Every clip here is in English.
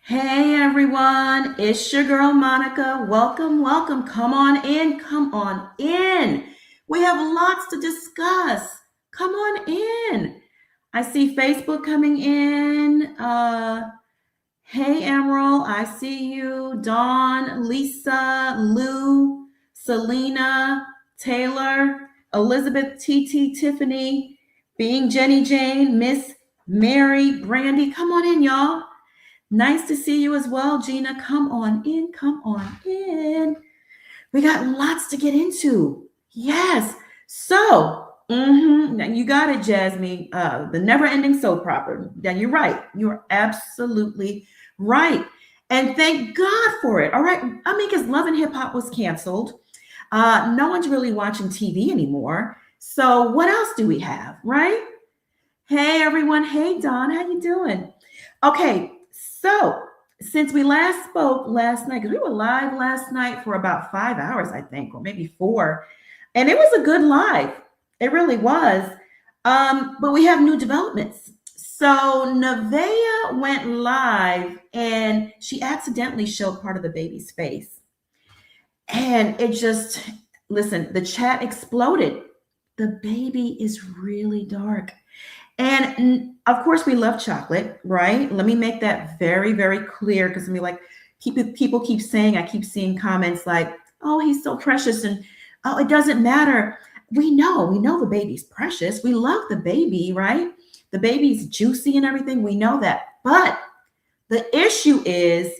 Hey everyone, it's your girl Monica. Welcome, welcome. Come on in, come on in. We have lots to discuss. Come on in. I see Facebook coming in. Hey Emerald, I see you. Dawn, Lisa, Lou, Selena, Taylor, Elizabeth, TT, Tiffany, Being Jenny Jane, Miss Mary, Brandy. Come on in, y'all. Nice to see you as well, Gina. Come on in, come on in. We got lots to get into. Yes. So, now you got it, Jasmine. The never-ending soap opera. Yeah, you're right. You're absolutely right. And thank God for it. All right. I mean, because Love and Hip Hop was canceled. No one's really watching TV anymore. So what else do we have, right? Hey everyone. Hey Don, how you doing? Okay, so since we last spoke last night, because we were live last night for about 5 hours, I think, or maybe four, and it was a good live. It really was. But we have new developments. So Nevaeh went live and she accidentally showed part of the baby's face. And it just, listen, the chat exploded. The baby is really dark. And of course, we love chocolate, right? Let me make that very, very clear because I mean, like, people keep saying, I keep seeing comments like, "Oh, he's so precious," and "Oh, it doesn't matter." We know the baby's precious. We love the baby, right? The baby's juicy and everything. We know that, but the issue is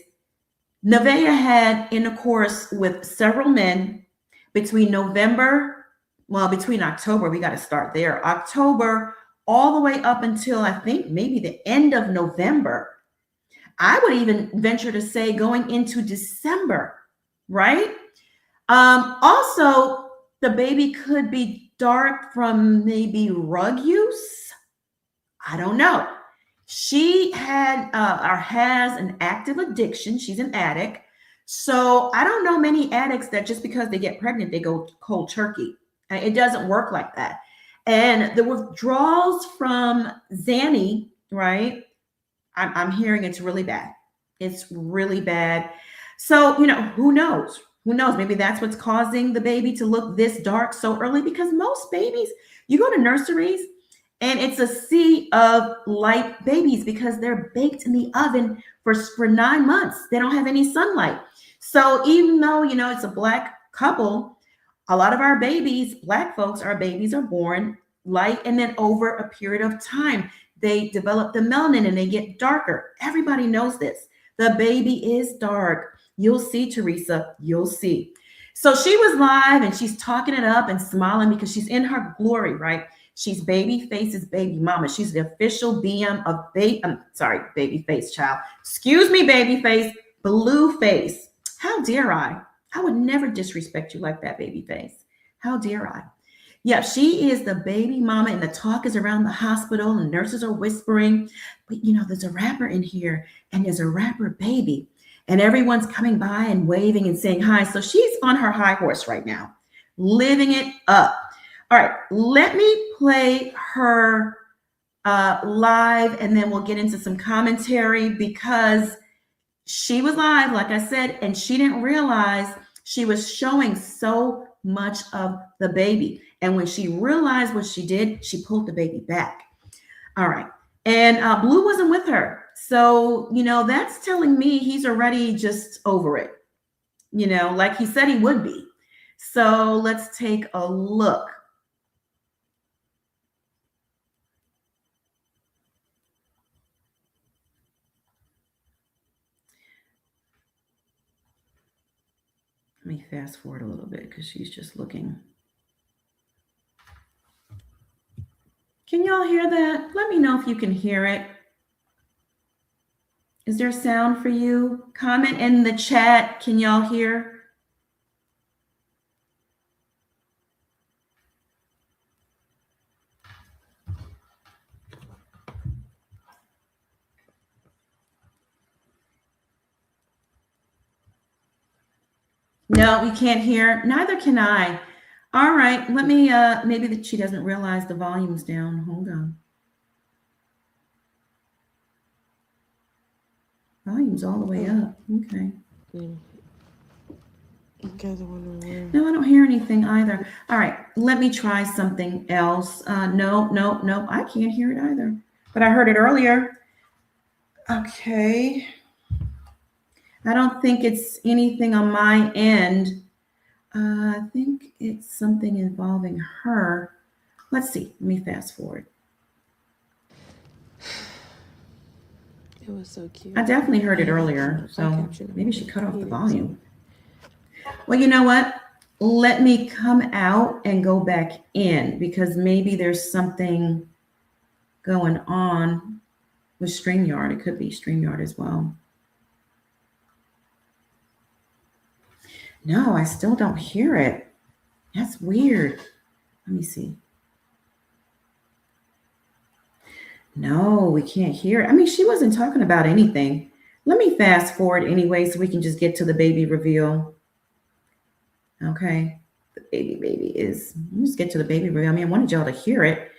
Nevaeh had intercourse with several men between between October, we got to start there, October, all the way up until I think maybe the end of November. I would even venture to say going into December, right? Also, the baby could be dark from maybe rug use. I don't know. She had or has an active addiction. She's an addict. So I don't know many addicts that just because they get pregnant, they go cold turkey. It doesn't work like that. And the withdrawals from Zanny, right? I'm hearing it's really bad. It's really bad. So, who knows? Who knows? Maybe that's what's causing the baby to look this dark so early because most babies, you go to nurseries and it's a sea of light babies because they're baked in the oven for 9 months. They don't have any sunlight. So even though, it's a black couple, a lot of our babies, black folks, our babies are born light and then over a period of time, they develop the melanin and they get darker. Everybody knows this. The baby is dark. You'll see, Teresa, you'll see. So she was live and she's talking it up and smiling because she's in her glory, right? She's Babyface's baby mama. She's the official BM of Babyface child. Excuse me, Babyface, Blueface. How dare I? I would never disrespect you like that, Babyface. How dare I? Yeah, she is the baby mama, and the talk is around the hospital, and nurses are whispering, but there's a rapper in here, and there's a rapper baby, and everyone's coming by and waving and saying hi. So she's on her high horse right now, living it up. All right, let me play her live, and then we'll get into some commentary because she was live, like I said, and she didn't realize she was showing so much of the baby. And when she realized what she did, she pulled the baby back. All right. And Blue wasn't with her. So, that's telling me he's already just over it, like he said he would be. So let's take a look. Let me fast forward a little bit because she's just looking. Can y'all hear that? Let me know if you can hear it. Is there sound for you? Comment in the chat. Can y'all hear? No, we can't hear. Neither can I. All right, let me, maybe that she doesn't realize the volume's down. Hold on. Volume's all the way up. Okay. You guys are wondering where. No, I don't hear anything either. All right, let me try something else. No, I can't hear it either. But I heard it earlier. Okay. I don't think it's anything on my end. I think it's something involving her. Let's see. Let me fast forward. It was so cute. I definitely heard it earlier, so maybe she cut off the volume. Well, you know what? Let me come out and go back in because maybe there's something going on with StreamYard. It could be StreamYard as well. No, I still don't hear it. That's weird. Let me see. No, we can't hear it. I mean, she wasn't talking about anything. Let me fast forward anyway so we can just get to the baby reveal. Okay. The baby is, let's get to the baby reveal. I mean, I wanted y'all to hear it.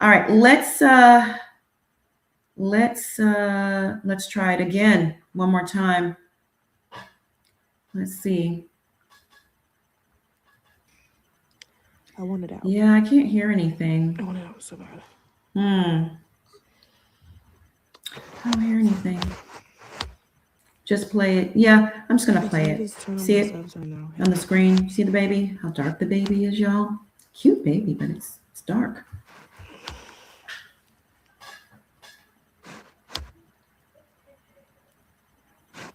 All right, let's try it again one more time. Let's see. I want it out. Yeah, I can't hear anything. I want it out so bad. I don't hear anything. Just play it. Yeah, I'm just gonna play it. See it on the screen? See the baby? How dark the baby is, y'all? Cute baby, but it's dark.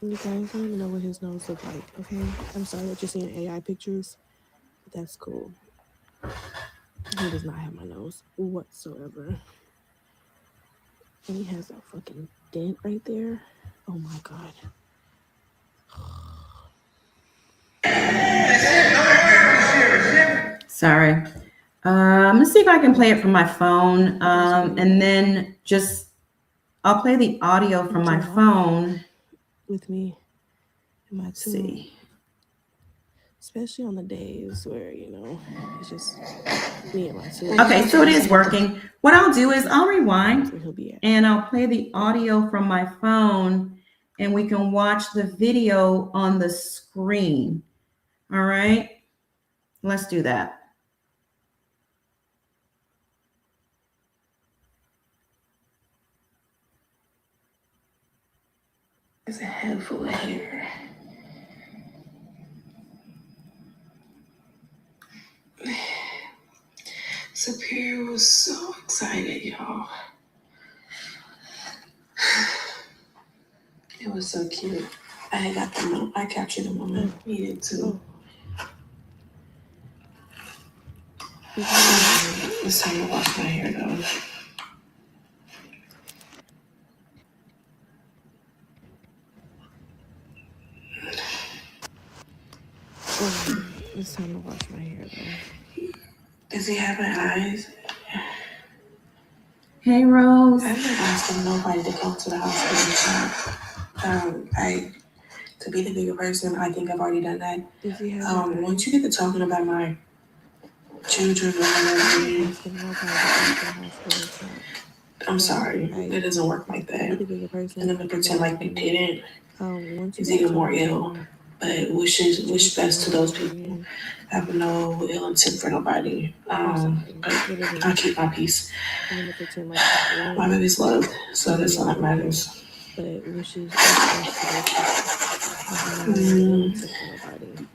You guys don't even know what his nose looks like, okay? I'm sorry that you're seeing AI pictures, but that's cool. He does not have my nose whatsoever. And he has that fucking dent right there. Oh my god. Sorry. Let's see if I can play it from my phone. And then I'll play the audio from my phone. With me and my Let's see. Especially on the days where, it's just me and my two. Okay, so it is working. What I'll do is I'll rewind and I'll play the audio from my phone and we can watch the video on the screen. All right, let's do that. There's a head full of hair. Superior was so excited, y'all. It was so cute. I got the moment. I captured the moment. He did too. It's time to wash my hair though. It's time to wash my hair though. Does he have my eyes? Hey, Rose. I've been asking nobody to come to the hospital. To be the bigger person, I think I've already done that. Once you get to talking about my children or whatever, I'm sorry, it doesn't work like that. And then to pretend like they didn't is even more ill. But wish best to those people. I have no ill intent for nobody. But I'll keep my peace. My baby's loved, so that's all that matters. But wishes best to those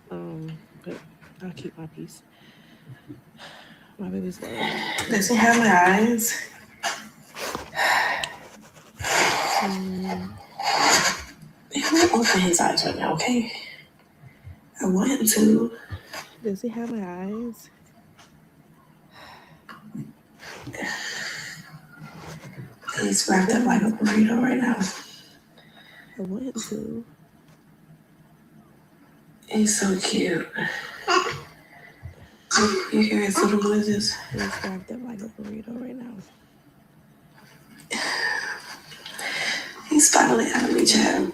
people. But I'll keep my peace. My baby's loved. Does he have my eyes? He won't open his eyes right now, okay? I want him to. Does he have my eyes? He's wrapped up like a burrito right now. I want him to. He's so cute. You hear his little noises? He's wrapped up like a burrito right now. He's finally out of me, Chad.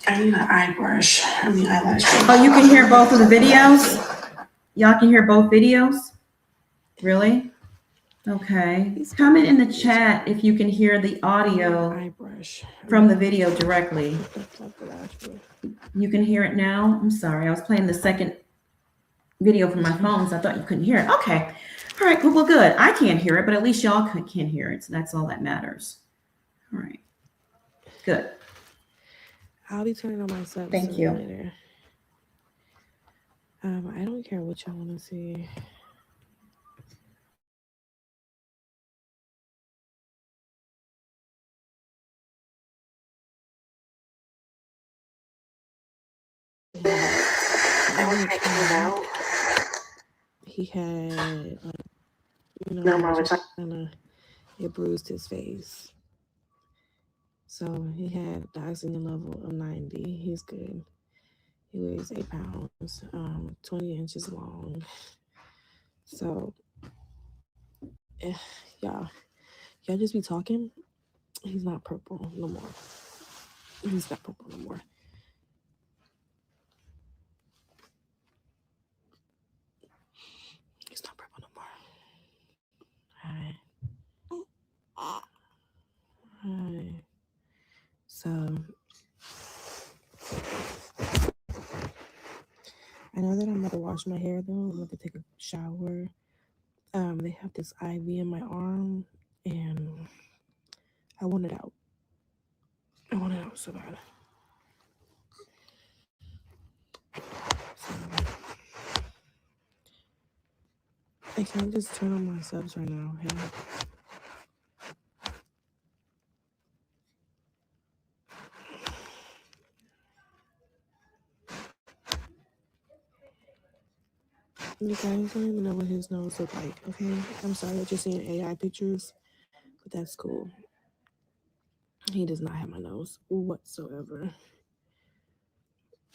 I need an eyelash brush. Oh, you can hear both of the videos? Y'all can hear both videos? Really? Okay. Comment in the chat if you can hear the audio eye brush from the video directly. actually. You can hear it now? I'm sorry. I was playing the second video from my phone, so I thought you couldn't hear it. Okay. All right. Well, good. I can't hear it, but at least y'all can hear it. So that's all that matters. All right. Good. I'll be turning on my subs Thank you. later. I don't care what y'all want to see. He had, it bruised his face. So he had the oxygen level of 90. He's good. He weighs 8 pounds, 20 inches long. So, y'all just be talking. He's not purple no more. He's not purple no more. He's not purple no more. All right. So, I know that I'm about to wash my hair though. I'm about to take a shower. They have this IV in my arm, and I want it out. I want it out so bad. So, I can't just turn on my subs right now, okay? You guys don't even know what his nose look like, okay? I'm sorry that you're seeing AI pictures, but that's cool. He does not have my nose whatsoever.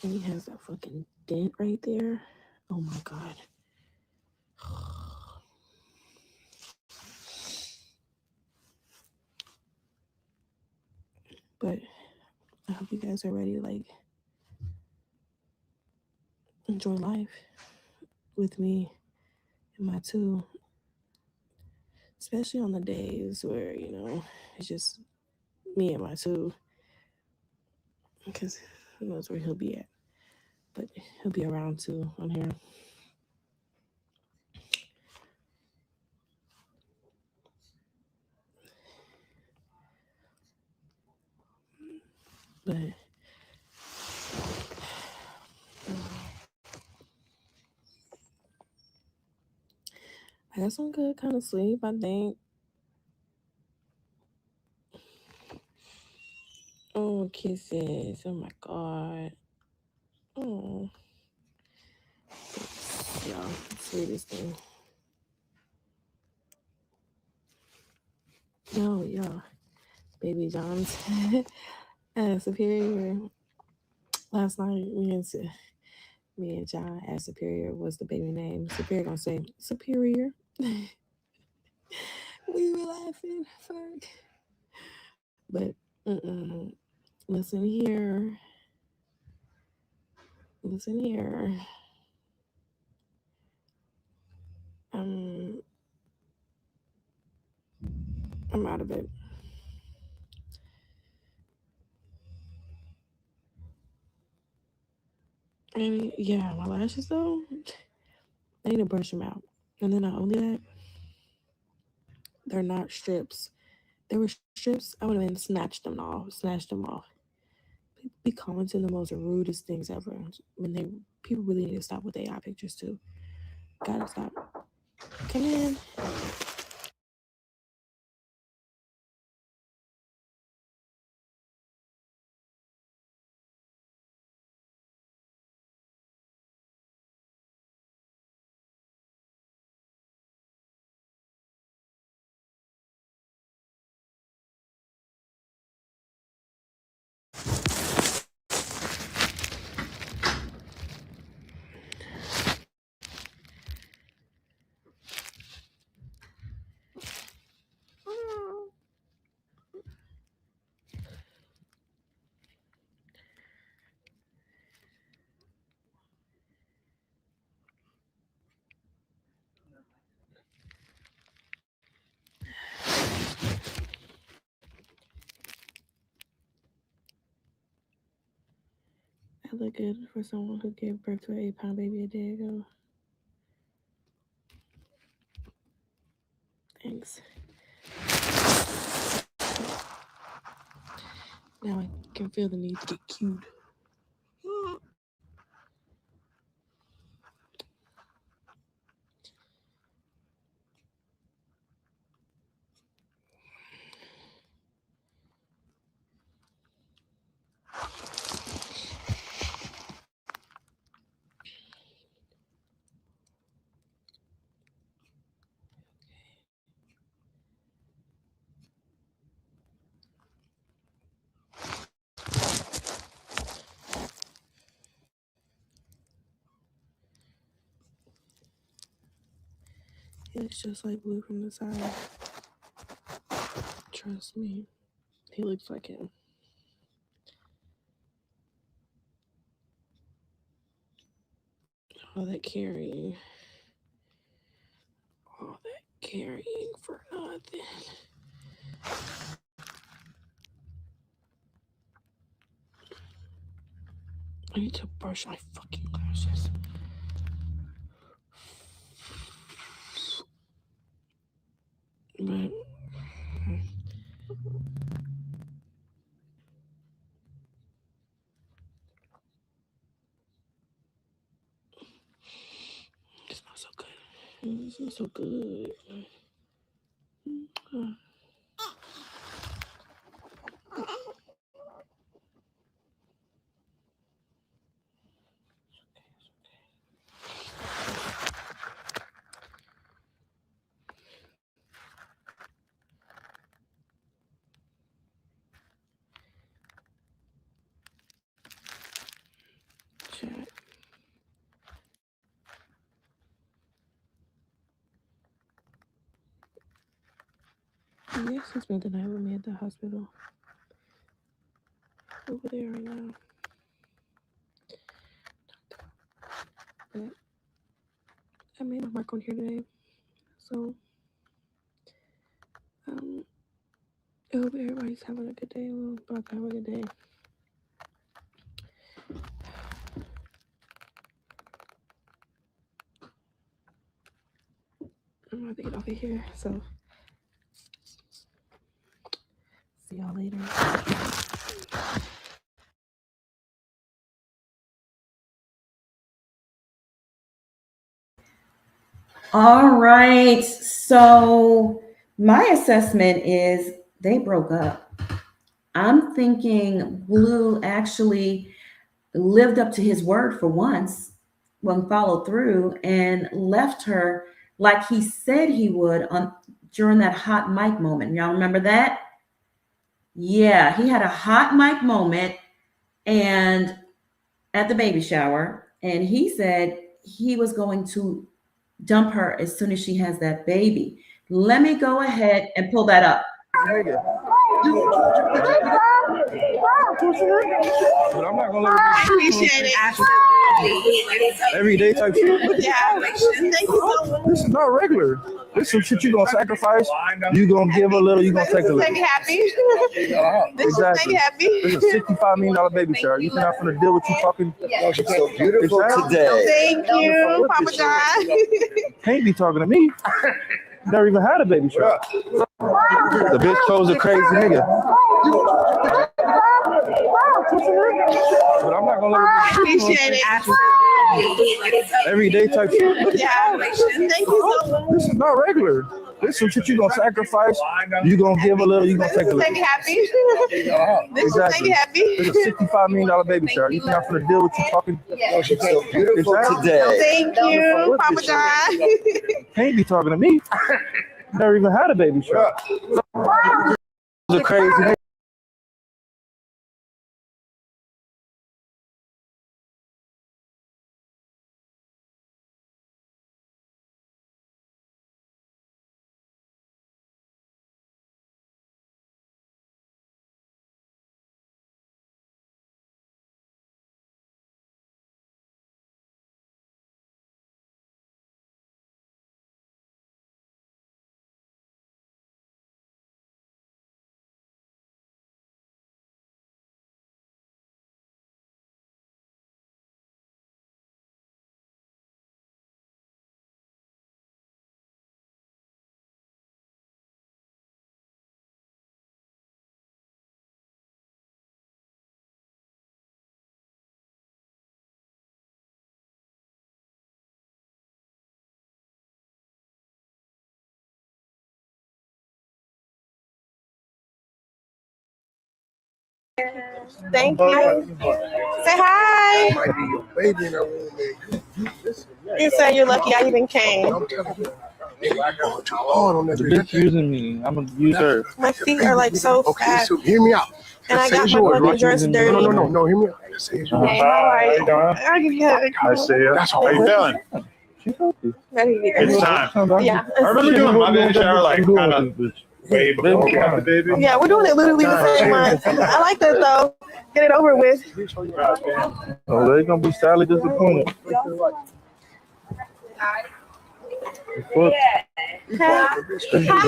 And he has that fucking dent right there. Oh my god. But I hope you guys are ready to like enjoy life with me and my two. Especially on the days where, it's just me and my two. Because who knows where he'll be at. But he'll be around too on here. But I got some good kind of sleep, I think. Oh, kisses. Oh my god. Oh. Y'all, sweetest thing. No, y'all. Baby John's Superior. Last night, me and John asked Superior what's the baby name. Superior gonna say Superior. We were laughing, fuck. But listen here. I'm out of it. And yeah, my lashes though, I need to brush them out. And then not only that, they're not strips. They were strips, I would have been snatched them off. People be commenting the most rudest things ever. People really need to stop with AI pictures too. Gotta stop. Come in. I look good for someone who gave birth to an 8-pound baby a day ago. Thanks. Now I can feel the need to get cute. He looks just like Blue from the side. Trust me. He looks like him. All that carrying. All that carrying for nothing. I need to brush my fucking lashes. But it smells so good. It smells so good. Chat. Yes, he spent the night with me at the hospital. Over there right now. But I made my mark on here today. So I hope everybody's having a good day. We're about to have a good day. I'm about to get off of here. So see y'all later. All right. So my assessment is they broke up. I'm thinking Blue actually lived up to his word for once when followed through and left her like he said he would on during that hot mic moment. Y'all remember that? Yeah, he had a hot mic moment and at the baby shower, and he said he was going to dump her as soon as she has that baby. Let me go ahead and pull that up. But I'm not gonna let it Appreciate it. every day type shit. Yeah. Thank you so much. This is not regular. This is some shit you gonna sacrifice. You gonna give a little. You gonna take a Make little. me happy. This Exactly. is make me happy. This is a $65 million baby shower. You think I'm gonna deal with you talking? You're so beautiful Exactly. today. Thank you, Papa John. Can't be talking to me. Never even had a baby shower. The bitch chose a crazy nigga. But I'm not gonna let it Appreciate it. every day type shit. Yeah. Thank you so much. This is not regular. This is some shit you gonna sacrifice. You gonna give a little. You gonna take a Make little. me happy. This is make Exactly. me happy. This is a $65 million baby shower. You think I'm gonna deal with you talking? You're so beautiful Exactly. today. Thank you, Papa John. Can't be talking to me. Never even had a baby shower. The crazy nigga. Thank you. Say hi. Might be your baby in that room, man. You said you're lucky I even came. I'm telling you, nigga, you going too hard on that The bitch. bitch using me. I'm gonna use her. My feet are like so Okay, fat. so hear me out. And I Say got it's my yours, fucking right? dress dirty. No, hear me out. Say it's yours. Hey, how are you? I give you a I see it. That's all. How you feeling? She's healthy. It's time. Yeah. I remember doing my baby shower like kind of way before we had the baby. Yeah, we're doing it literally the same month. I like that though. Get it over with. Oh, they're gonna be sadly disappointed. Fuck. Hi,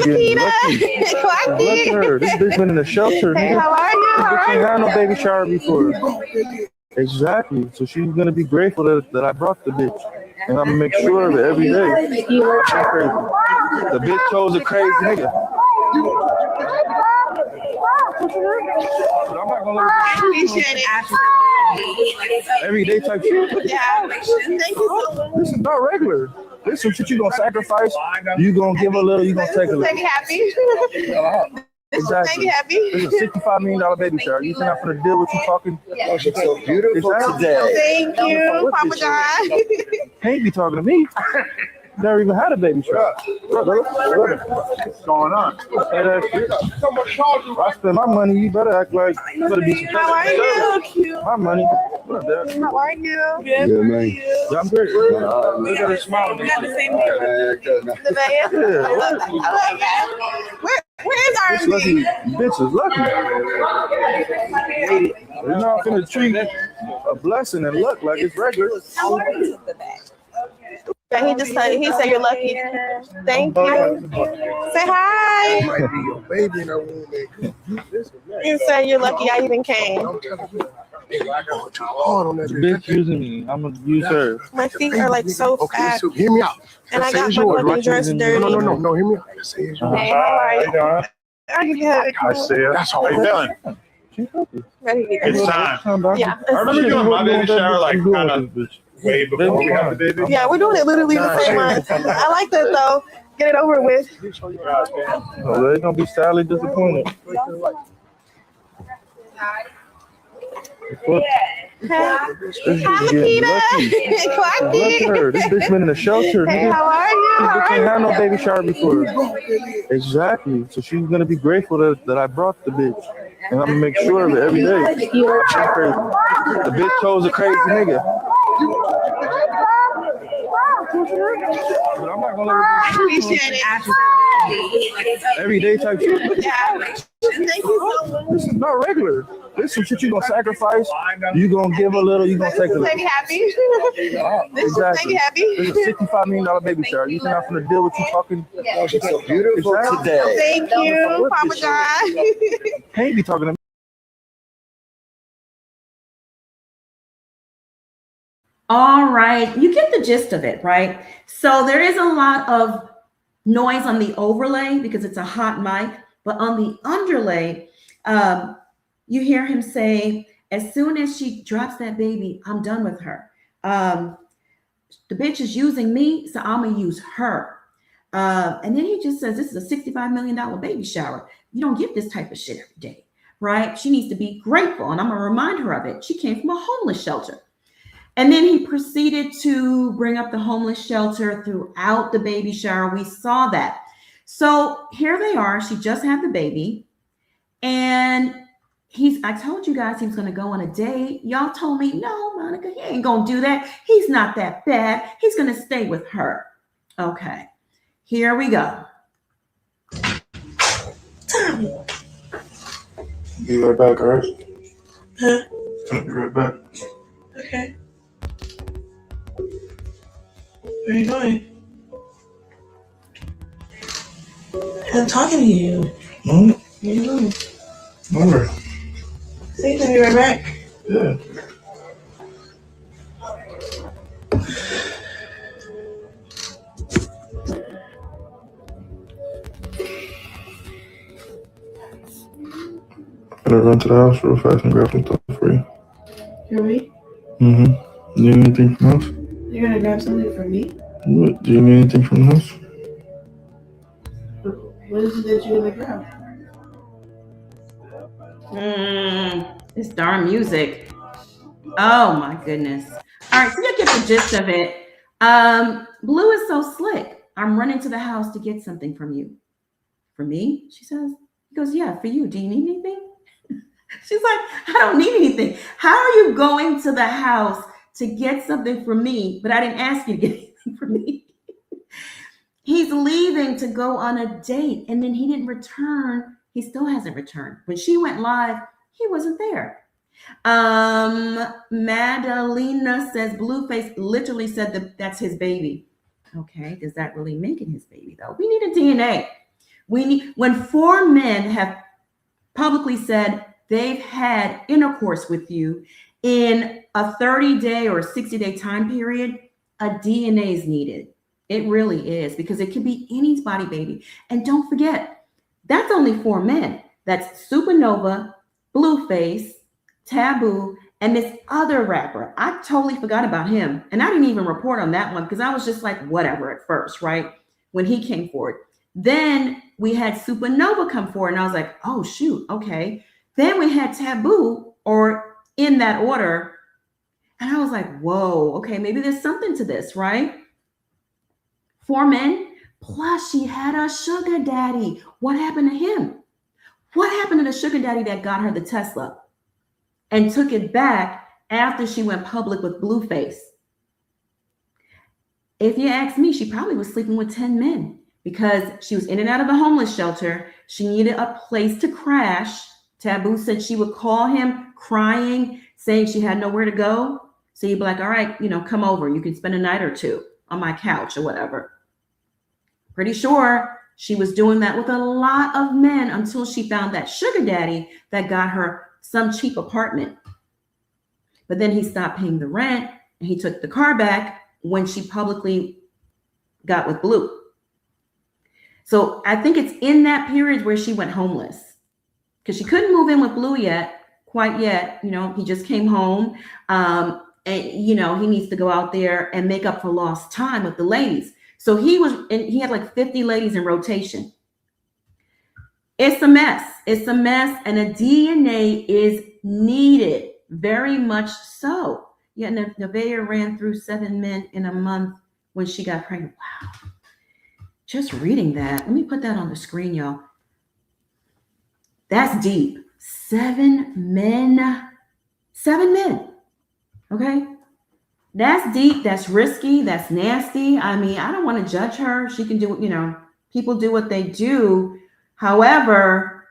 Getting Peter. lucky. Look at her. This bitch been in a shelter. Hey, Nigga. how are you? This How bitch are ain't you? had no baby shower before. Exactly. So she's gonna be grateful that I brought the bitch. And I'm gonna make sure of it every day. Crazy. The bitch chose a crazy nigga. But I'm not gonna let her Appreciate it. everyday type shit. Yeah. Thank you so much. This is not regular. This is some shit you gonna sacrifice. You gonna give a little, you gonna take a Make little. me happy. Make Exactly. me happy. This is a $65 million baby shower. You think I'm gonna deal with you talking? Oh, she's so beautiful Exactly. today. Thank you, Papa God. Can't be talking to me. Never even had a baby shower. What's going on? Hey, that shit. I spend my money. You better act like you better be some. How are you? My money. What up, Dad? How are you? Yeah, man. Yeah, I'm great. Look at her smile. We got the same name. Nevaeh. I love that. Where's our This lucky bitch is lucky. You're not gonna treat a blessing and luck like it's regular. Yeah, he said you're lucky. Thank you. Say hi. Might be your baby in that room, man. You said you're lucky I even came. I'm telling you, nigga, you going too hard on that The bitch. bitch using me. I'm gonna use her. My feet are like so Okay, fat. so hear me out. And I Say got it's my yours, fucking right? dress dirty. No, hear me out. Say it's yours. Hey, how are you? I give you a I see it. That's all. How you feeling? She's healthy. It's time. Yeah. I remember doing my baby shower like kind of way before we had the baby. Yeah, we're doing it literally the same month. I like that though. Get it over with. Oh, they're gonna be sadly disappointed. Fuck. Hi, This bitch getting Peter. lucky. Look at her. This bitch been in a shelter. Hey, Nigga. how are you? This bitch ain't How had no baby shower before. Exactly. So she's gonna be grateful that I brought the bitch. And I'm gonna make sure of it every day. Crazy. The bitch chose a crazy nigga. But I'm not gonna let her Appreciate it. everyday type shit. Yeah. Thank you so much. This is not regular. This is some shit you gonna sacrifice. You gonna give a little, you gonna take a Make little. me happy. Make Exactly. me happy. This is a $65 million baby shower. You think I'm gonna deal with you talking? Oh, she's so beautiful today. Thank you, Papa God. Can't be talking to me. All right, you get the gist of it, right? So there is a lot of noise on the overlay because it's a hot mic, but on the underlay, you hear him say, as soon as she drops that baby, I'm done with her. The bitch is using me, so I'm gonna use her. And then he just says, this is a $65 million baby shower. You don't get this type of shit every day, right? She needs to be grateful, and I'm gonna remind her of it. She came from a homeless shelter. And then he proceeded to bring up the homeless shelter throughout the baby shower. We saw that. So here they are. She just had the baby. And I told you guys he was going to go on a date. Y'all told me, no, Monica, he ain't going to do that. He's not that bad. He's going to stay with her. Okay, here we go. Be right back, alright? Huh? I'll be right back. Okay. Where are you going? I'm talking to you. Hmm? Where are you going? Nowhere. Say to me right back. Yeah. I'm gonna run to the house real fast and grab some stuff for you. For me? Mm-hmm. Do you need anything from the house? You're gonna grab something for me? What? Do you need anything from the house? What is it that you're gonna grab? This darn music. Oh my goodness. All right, so you get the gist of it. Blue is so slick. I'm running to the house to get something from you. For me? She says. He goes, yeah, for you. Do you need anything? She's like, I don't need anything. How are you going to the house to get something from me, but I didn't ask you to get anything from me? He's leaving to go on a date, and then he didn't return. He still hasn't returned. When she went live, he wasn't there. Madalena says Blueface literally said that that's his baby. Okay, does that really make it his baby though? We need a DNA. We need, when 4 men have publicly said they've had intercourse with you in a 30-day or 60-day time period, a DNA is needed. It really is, because it could be anybody's baby. And don't forget, that's only 4 men. That's Supernova, Blueface, Taboo, and this other rapper. I totally forgot about him. And I didn't even report on that one because I was just like, whatever at first, right? When he came forward. Then we had Supernova come forward, and I was like, oh, shoot, okay. Then we had Taboo, or in that order. And I was like, whoa, okay, maybe there's something to this, right? 4 men, plus she had a sugar daddy. What happened to him? What happened to the sugar daddy that got her the Tesla and took it back after she went public with Blueface? If you ask me, she probably was sleeping with 10 men because she was in and out of the homeless shelter. She needed a place to crash. Taboo said she would call him crying, saying she had nowhere to go. So he'd be like, all right, come over. You can spend a night or 2 on my couch or whatever. Pretty sure she was doing that with a lot of men until she found that sugar daddy that got her some cheap apartment. But then he stopped paying the rent and he took the car back when she publicly got with Blue. So I think it's in that period where she went homeless because she couldn't move in with Blue quite yet. He just came home. And, he needs to go out there and make up for lost time with the ladies. So he had like 50 ladies in rotation. It's a mess. It's a mess. And a DNA is needed. Very much so. Yeah, Nevaeh ran through 7 men in a month when she got pregnant. Wow. Just reading that. Let me put that on the screen, y'all. That's deep. 7 men. 7 men. Okay? That's deep. That's risky. That's nasty. I mean, I don't want to judge her. She can do, people do what they do. However,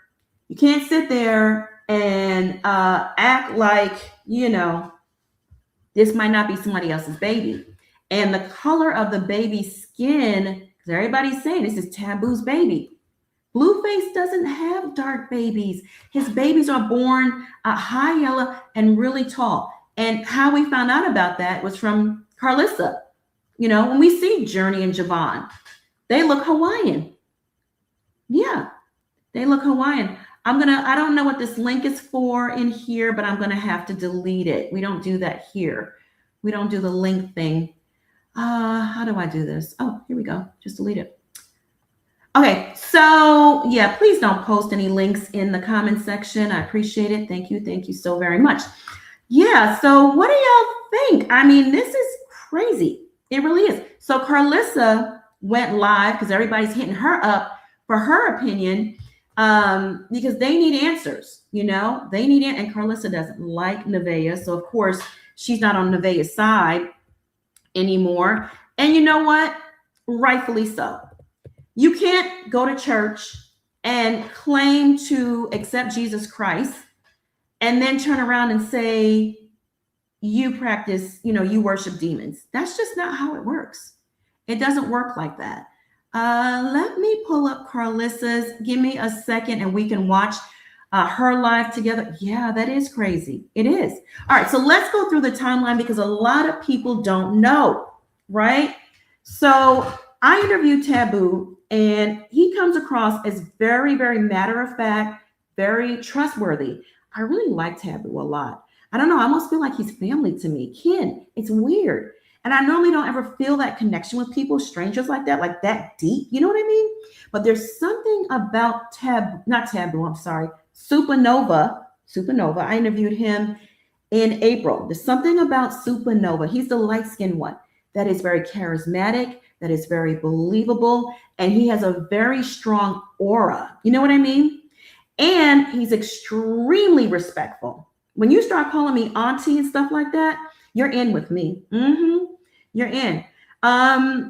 you can't sit there and act like, this might not be somebody else's baby. And the color of the baby's skin, because everybody's saying this is Taboo's baby. Blueface doesn't have dark babies. His babies are born high yellow and really tall. And how we found out about that was from Carlissa. When we see Journey and Javon, they look Hawaiian. Yeah, they look Hawaiian. I don't know what this link is for in here, but I'm going to have to delete it. We don't do that here. We don't do the link thing. How do I do this? Oh, here we go. Just delete it. Okay, so yeah, please don't post any links in the comment section. I appreciate it. Thank you. Thank you so very much. Yeah, so what do y'all think? I mean, this is crazy. It really is. So Carlissa went live because everybody's hitting her up for her opinion because they need answers, they need it. And Carlissa doesn't like Nevaeh. So of course, she's not on Nevaeh's side anymore. And you know what? Rightfully so. You can't go to church and claim to accept Jesus Christ and then turn around and say you practice, you worship demons. That's just not how it works. It doesn't work like that. Let me pull up Carlissa's. Give me a second and we can watch her live together. Yeah, that is crazy. It is. All right, so let's go through the timeline because a lot of people don't know, right? So I interviewed Taboo and he comes across as very, very matter of fact, very trustworthy. I really like Taboo a lot. I don't know. I almost feel like he's family to me. Ken, it's weird. And I normally don't ever feel that connection with people, strangers like that deep. You know what I mean? But there's something about Supernova. Supernova. I interviewed him in April. There's something about Supernova. He's the light-skinned one that is very charismatic, that is very believable, and he has a very strong aura. You know what I mean? And he's extremely respectful. When you start calling me auntie and stuff like that, you're in with me. You're in.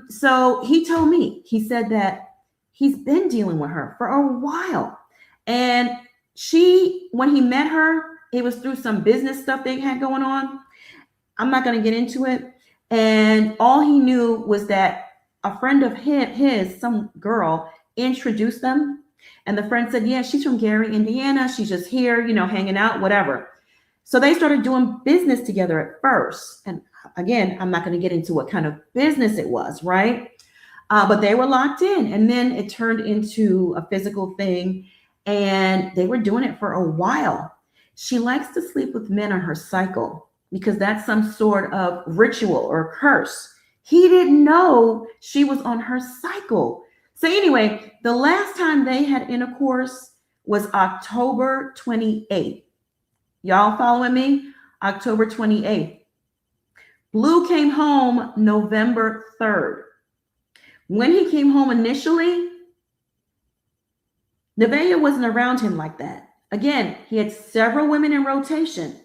So he told me, he said that he's been dealing with her for a while. And when he met her, it was through some business stuff they had going on. I'm not going to get into it. And all he knew was that a friend of his, some girl, introduced them. And the friend said, yeah, she's from Gary, Indiana. She's just here, hanging out, whatever. So they started doing business together at first. And again, I'm not going to get into what kind of business it was, right? But they were locked in. And then it turned into a physical thing. And they were doing it for a while. She likes to sleep with men on her cycle because that's some sort of ritual or curse. He didn't know she was on her cycle. So anyway, the last time they had intercourse was October 28th. Y'all following me? October 28th. Blue came home November 3rd. When he came home initially, Nevaeh wasn't around him like that. Again, he had several women in rotation.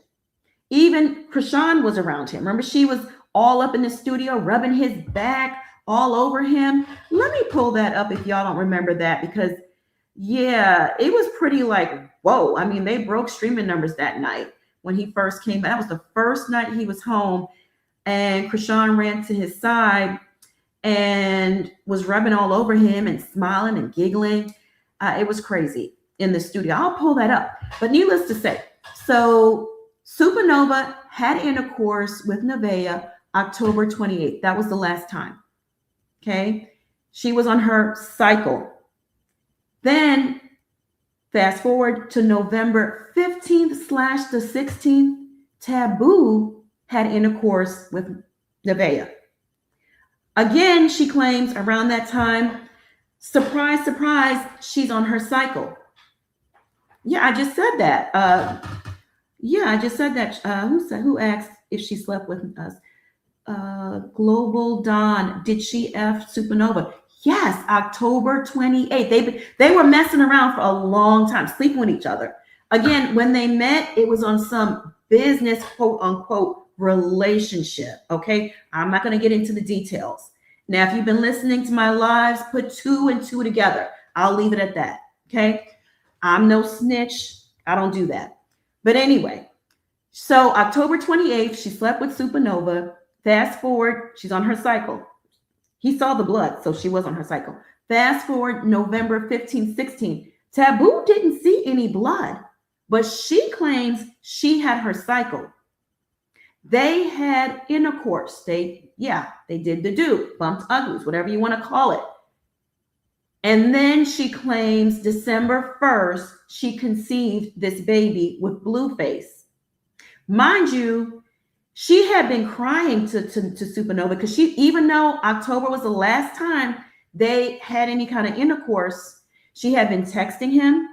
Even Krishan was around him. Remember, she was all up in the studio, rubbing his back all over him. Let me pull that up if y'all don't remember that, because yeah, it was pretty like, whoa. I mean, they broke streaming numbers that night when he first came. That was the first night he was home, and Krishan ran to his side and was rubbing all over him and smiling and giggling. It was crazy in the studio. I'll pull that up. But needless to say, so Supernova had intercourse with Nevaeh October 28th. That was the last time. Okay. She was on her cycle. Then fast forward to November 15th / the 16th, Taboo had intercourse with Nevaeh. Again, she claims around that time, surprise, surprise, she's on her cycle. Yeah, I just said that. Who asked if she slept with us? Global Dawn, did she F Supernova? Yes, October 28th. They were messing around for a long time, sleeping with each other. Again, when they met, it was on some business, quote unquote, relationship. Okay, I'm not going to get into the details. Now, if you've been listening to my lives, put 2 and 2 together. I'll leave it at that. Okay, I'm no snitch. I don't do that. But anyway, so October 28th, she slept with Supernova. Fast forward, she's on her cycle. He saw the blood, so she was on her cycle. Fast forward, November 15th, 16th. Taboo didn't see any blood, but she claims she had her cycle. They had intercourse. They did the do, bumped uglies, whatever you want to call it. And then she claims December 1st, she conceived this baby with Blueface. Mind you, she had been crying to Supernova because even though October was the last time they had any kind of intercourse, she had been texting him.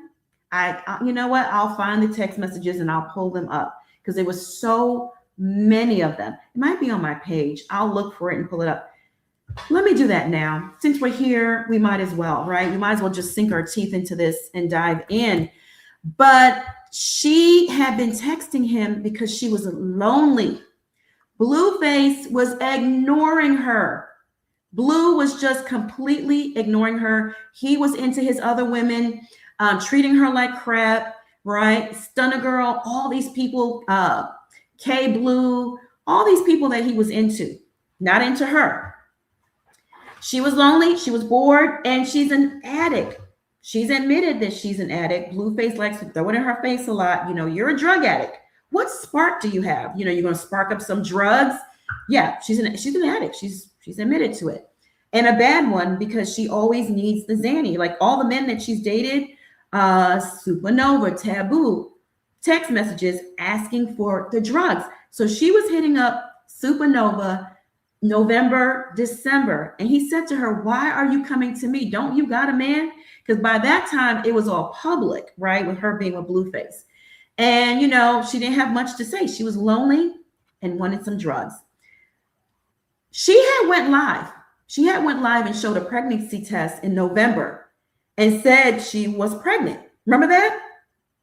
You know what? I'll find the text messages and I'll pull them up because there was so many of them. It might be on my page. I'll look for it and pull it up. Let me do that now. Since we're here, we might as well, right? We might as well just sink our teeth into this and dive in. But she had been texting him because she was lonely. Blueface was ignoring her. Blue was just completely ignoring her. He was into his other women, treating her like crap, right? Stunner Girl, all these people, K Blue, all these people that he was into, not into her. She was lonely, she was bored, and she's an addict. She's admitted that she's an addict. Blueface likes to throw it in her face a lot. You're a drug addict. What spark do you have? You're going to spark up some drugs. Yeah, she's an addict. She's admitted to it. And a bad one because she always needs the Xanny. Like all the men that she's dated, Supernova, Taboo, text messages asking for the drugs. So she was hitting up Supernova November, December. And he said to her, why are you coming to me? Don't you got a man? Because by that time it was all public, right? With her being with Blueface. And, she didn't have much to say. She was lonely and wanted some drugs. She had went live. She had went live and showed a pregnancy test in November and said she was pregnant. Remember that?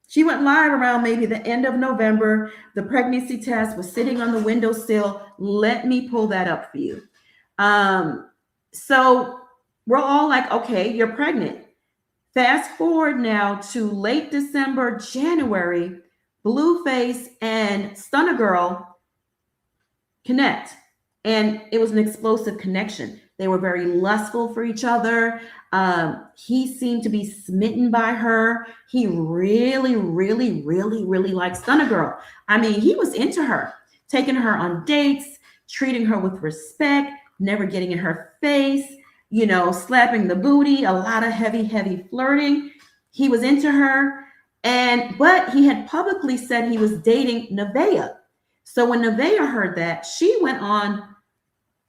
She went live around maybe the end of November. The pregnancy test was sitting on the windowsill. Let me pull that up for you. So we're all like, okay, you're pregnant. Fast forward now to late December, January, Blueface and Stunner Girl connect. And it was an explosive connection. They were very lustful for each other. He seemed to be smitten by her. He really, really, really, really liked Stunner Girl. I mean, he was into her, taking her on dates, treating her with respect, never getting in her face, slapping the booty, a lot of heavy, heavy flirting. He was into her. But he had publicly said he was dating Nevaeh. So when Nevaeh heard that, she went on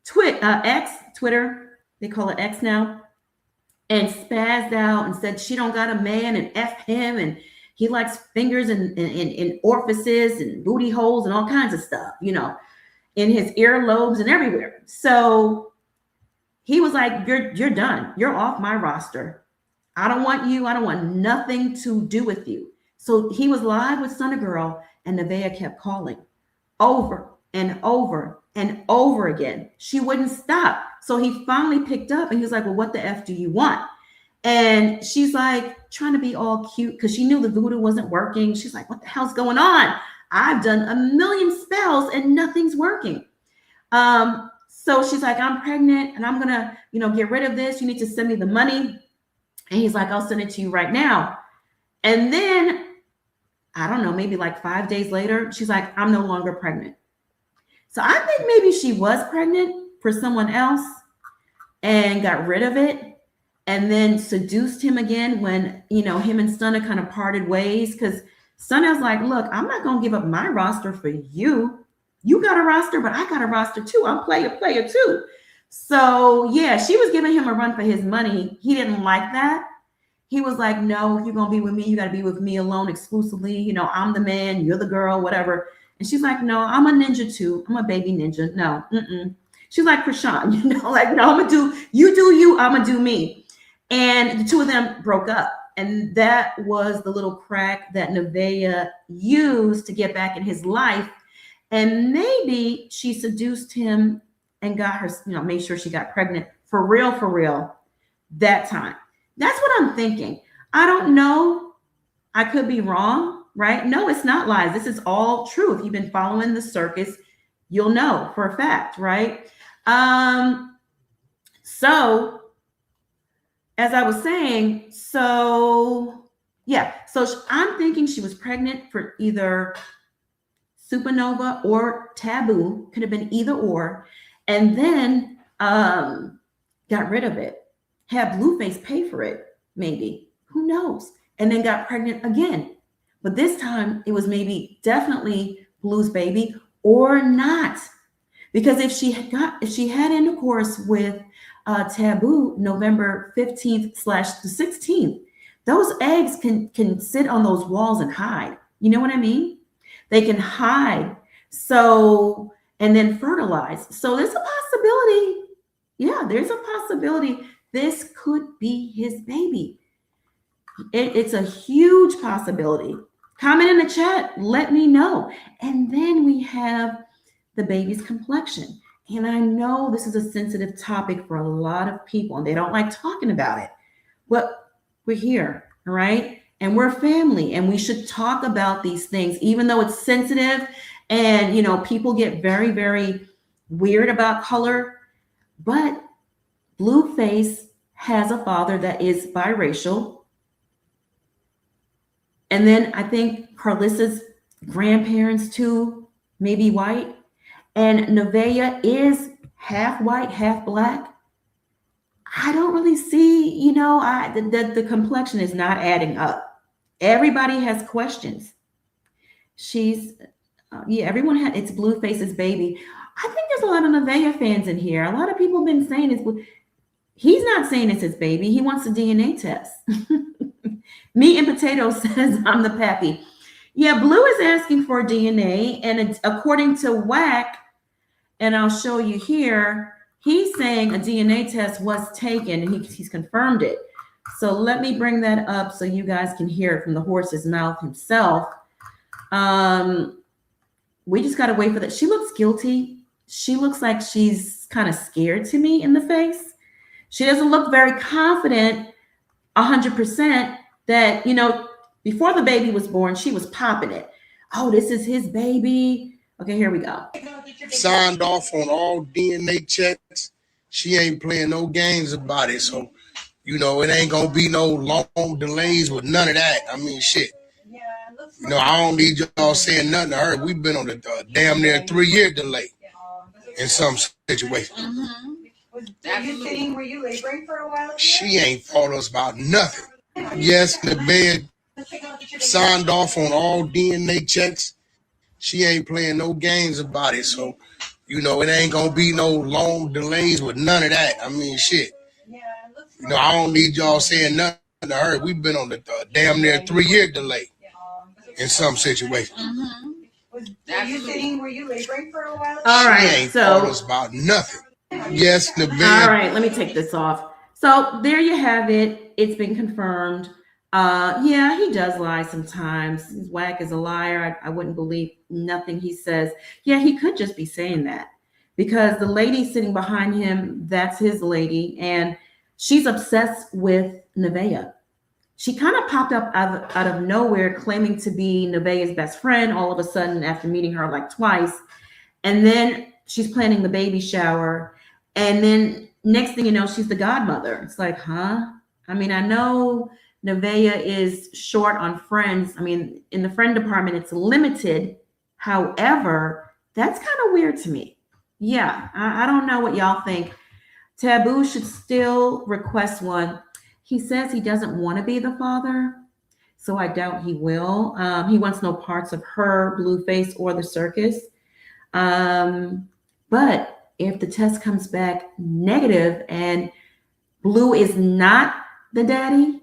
Twitter, they call it X now, and spazzed out and said she don't got a man and F him and he likes fingers in orifices and booty holes and all kinds of stuff, in his earlobes and everywhere. So he was like, you're done. You're off my roster. I don't want you. I don't want nothing to do with you. So he was live with Stunner Girl and Nevaeh kept calling over and over and over again. She wouldn't stop. So he finally picked up and he was like, well, what the F do you want? And she's like trying to be all cute because she knew the voodoo wasn't working. She's like, what the hell's going on? I've done a million spells and nothing's working. So she's like, I'm pregnant and I'm going to, get rid of this. You need to send me the money. And he's like, I'll send it to you right now. And then, I don't know, maybe like 5 days later, she's like, I'm no longer pregnant. So I think maybe she was pregnant for someone else and got rid of it and then seduced him again when, him and Stunner kind of parted ways because Stunner's like, look, I'm not going to give up my roster for you. You got a roster, but I got a roster too. I'm player too. So yeah, she was giving him a run for his money. He didn't like that. He was like, no, you're going to be with me. You got to be with me alone exclusively. I'm the man, you're the girl, whatever. And she's like, no, I'm a ninja too. I'm a baby ninja. No. She's like Krishan, like, no, I'm going to do, you do you, I'm going to do me. And the two of them broke up. And that was the little crack that Nevaeh used to get back in his life. And maybe she seduced him and got her, made sure she got pregnant for real that time. That's what I'm thinking. I don't know. I could be wrong, right? No, it's not lies. This is all true. If you've been following the circus, you'll know for a fact, right? So as I was saying, so I'm thinking she was pregnant for either Supernova or Taboo. Could have been either or. And then got rid of it. Had Blueface pay for it, maybe. Who knows? And then got pregnant again. But this time it was maybe definitely Blue's baby or not. Because if she had intercourse with Taboo November 15th / the 16th, those eggs can sit on those walls and hide. You know what I mean? They can hide. So, and then fertilize. So there's a possibility. Yeah, there's a possibility this could be his baby. It's a huge possibility. Comment in the chat. Let me know. And then we have the baby's complexion. And I know this is a sensitive topic for a lot of people, and they don't like talking about it. But we're here, all right? And we're family, and we should talk about these things, even though it's sensitive and, people get very, very weird about color. But Blueface has a father that is biracial. And then I think Carlissa's grandparents too, maybe white. And Nevaeh is half white, half black. I don't really see, the complexion is not adding up. Everybody has questions. Everyone it's Blueface's baby. I think there's a lot of Nevaeh fans in here. A lot of people have been saying he's not saying it's his baby. He wants a DNA test. Meat and Potato says, I'm the pappy. Yeah, Blue is asking for DNA, and according to WAC, and I'll show you here, he's saying a DNA test was taken, and he's confirmed it. So let me bring that up so you guys can hear it from the horse's mouth himself. We just got to wait for that. She looks guilty. She looks like she's kind of scared to me in the face. She doesn't look very confident 100% that, before the baby was born, she was popping it. Oh, this is his baby. Okay, here we go. Signed off on all DNA checks. She ain't playing no games about it. So, it ain't going to be no long delays with none of that. I mean, shit. I don't need y'all saying nothing to her. We've been on a damn near 3-year delay in some situations. Were you laboring for a while? She ain't fought us about nothing. Yes, Nevaeh signed off on all DNA checks. She ain't playing no games about it. So, it ain't going to be no long delays with none of that. I mean, shit. I don't need y'all saying nothing to her. We've been on a damn near 3-year delay in some situations. Were you laboring for a while? All right, she ain't fought us about nothing. Yes, Nevaeh. All right, let me take this off. So there you have it. It's been confirmed. Yeah, he does lie sometimes. His whack is a liar. I wouldn't believe nothing he says. Yeah, he could just be saying that because the lady sitting behind him, that's his lady, and she's obsessed with Nevaeh. She kind of popped up out of nowhere claiming to be Nevaeh's best friend all of a sudden after meeting her like twice. And then she's planning the baby shower. And then next thing you know, she's the godmother. It's like, huh? I mean, I know Nevaeh is short on friends. I mean, in the friend department, it's limited. However, that's kind of weird to me. Yeah, I don't know what y'all think. Taboo should still request one. He says he doesn't want to be the father, so I doubt he will. He wants no parts of her, Blueface, or the circus. But if the test comes back negative and Blue is not the daddy,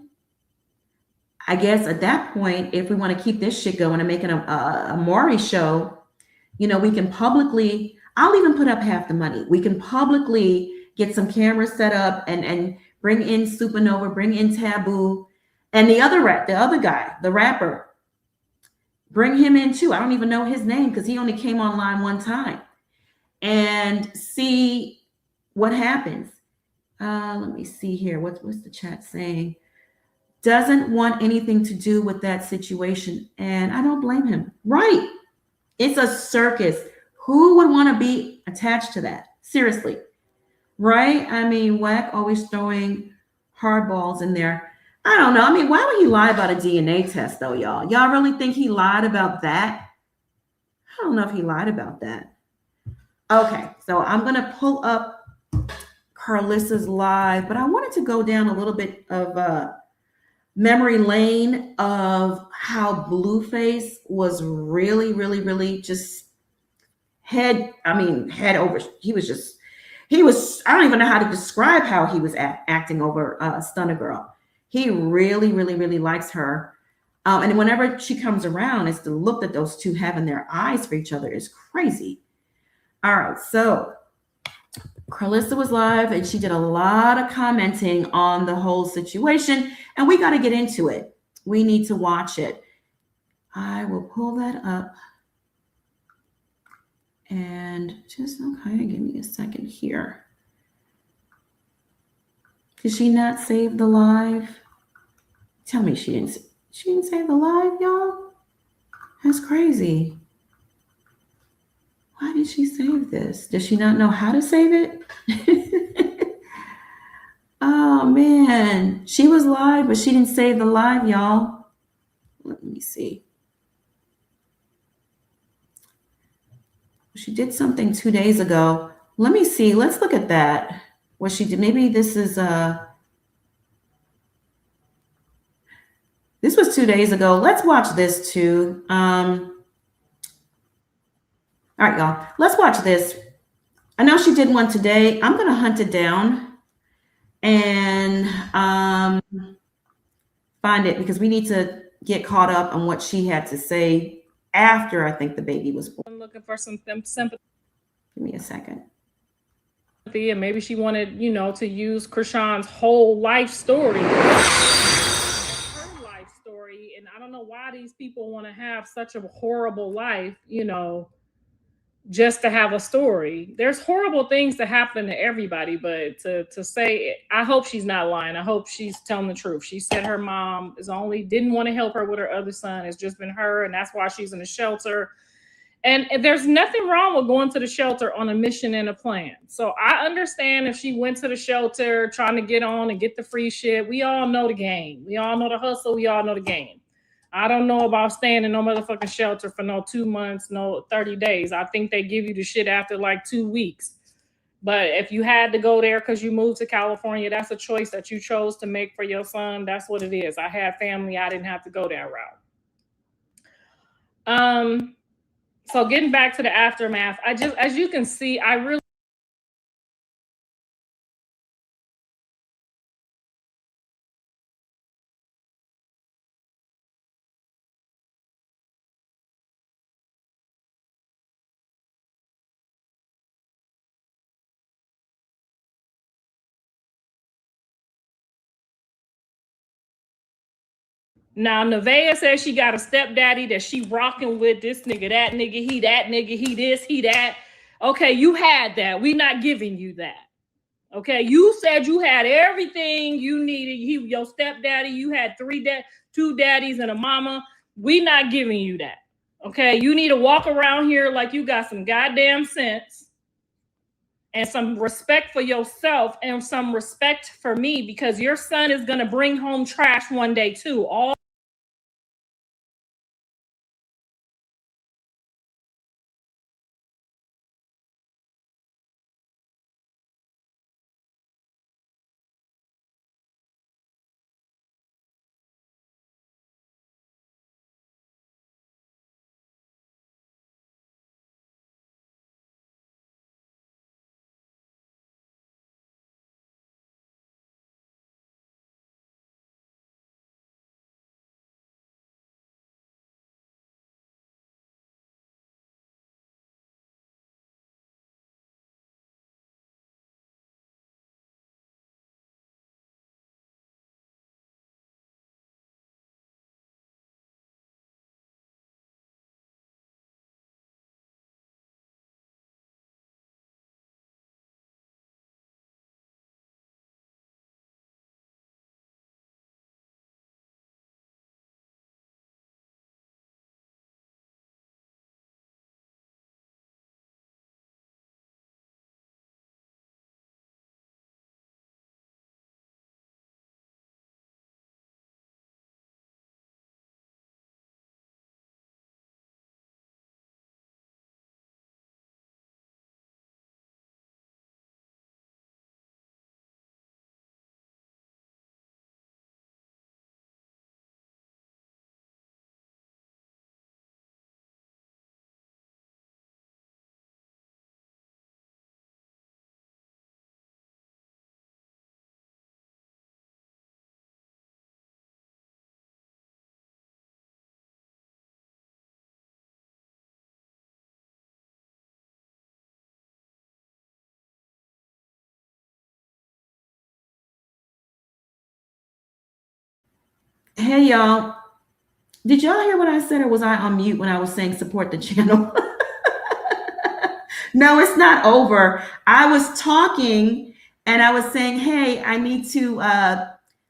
I guess at that point, if we want to keep this shit going and make it a Maury show, we can publicly, I'll even put up half the money. We can publicly get some cameras set up and bring in Supernova, bring in Taboo, and the other guy, the rapper, bring him in too. I don't even know his name because he only came online one time, and see what happens. Let me see here. What's the chat saying? Doesn't want anything to do with that situation, and I don't blame him. Right? It's a circus. Who would want to be attached to that? Seriously. Right? I mean, Wack always throwing hardballs in there. I don't know. I mean, why would he lie about a DNA test, though, y'all? Y'all really think he lied about that? I don't know if he lied about that. Okay, so I'm going to pull up Carlissa's live, but I wanted to go down a little bit of memory lane of how Blueface was really, really, really just head over. He was, I don't even know how to describe how he was acting over Stunner Girl. He really, really, really likes her. And whenever she comes around, it's the look that those two have in their eyes for each other is crazy. All right, so Carlissa was live and she did a lot of commenting on the whole situation, and we got to get into it. We need to watch it. I will pull that up. And just, okay, give me a second here. Did she not save the live? Tell me she didn't save the live, y'all? That's crazy. Why did she save this? Does she not know how to save it? Oh, man. She was live, but she didn't save the live, y'all. Let me see. She did something 2 days ago. Let me see. Let's look at that. What she did. Maybe this is this was 2 days ago. Let's watch this too. All right, y'all. Let's watch this. I know she did one today. I'm gonna hunt it down and find it because we need to get caught up on what she had to say after I think the baby was born. I'm looking for some sympathy. Give me a second. And maybe she wanted, to use Krishan's whole life story. Her life story. And I don't know why these people want to have such a horrible life, just to have a story. There's horrible things that happen to everybody, but to say, I hope she's not lying. I hope she's telling the truth. She said her mom didn't want to help her with her other son. It's just been her, and that's why she's in the shelter. And there's nothing wrong with going to the shelter on a mission and a plan. So I understand if she went to the shelter trying to get on and get the free shit. We all know the game. We all know the hustle. We all know the game. I don't know about staying in no motherfucking shelter for no 2 months, no 30 days. I think they give you the shit after like 2 weeks. But if you had to go there because you moved to California, that's a choice that you chose to make for your son. That's what it is. I had family. I didn't have to go that route. So getting back to the aftermath, as you can see, I really. Now, Nevaeh says she got a stepdaddy that she rocking with, this nigga, that nigga, he that nigga, he this, he that. Okay, you had that. We not giving you that. Okay, you said you had everything you needed. Your stepdaddy, you had 2 daddies and a mama. We not giving you that. Okay, you need to walk around here like you got some goddamn sense and some respect for yourself and some respect for me, because your son is going to bring home trash one day too. Hey, y'all. Did y'all hear what I said, or was I on mute when I was saying support the channel? No, it's not over. I was talking and I was saying, hey, I need to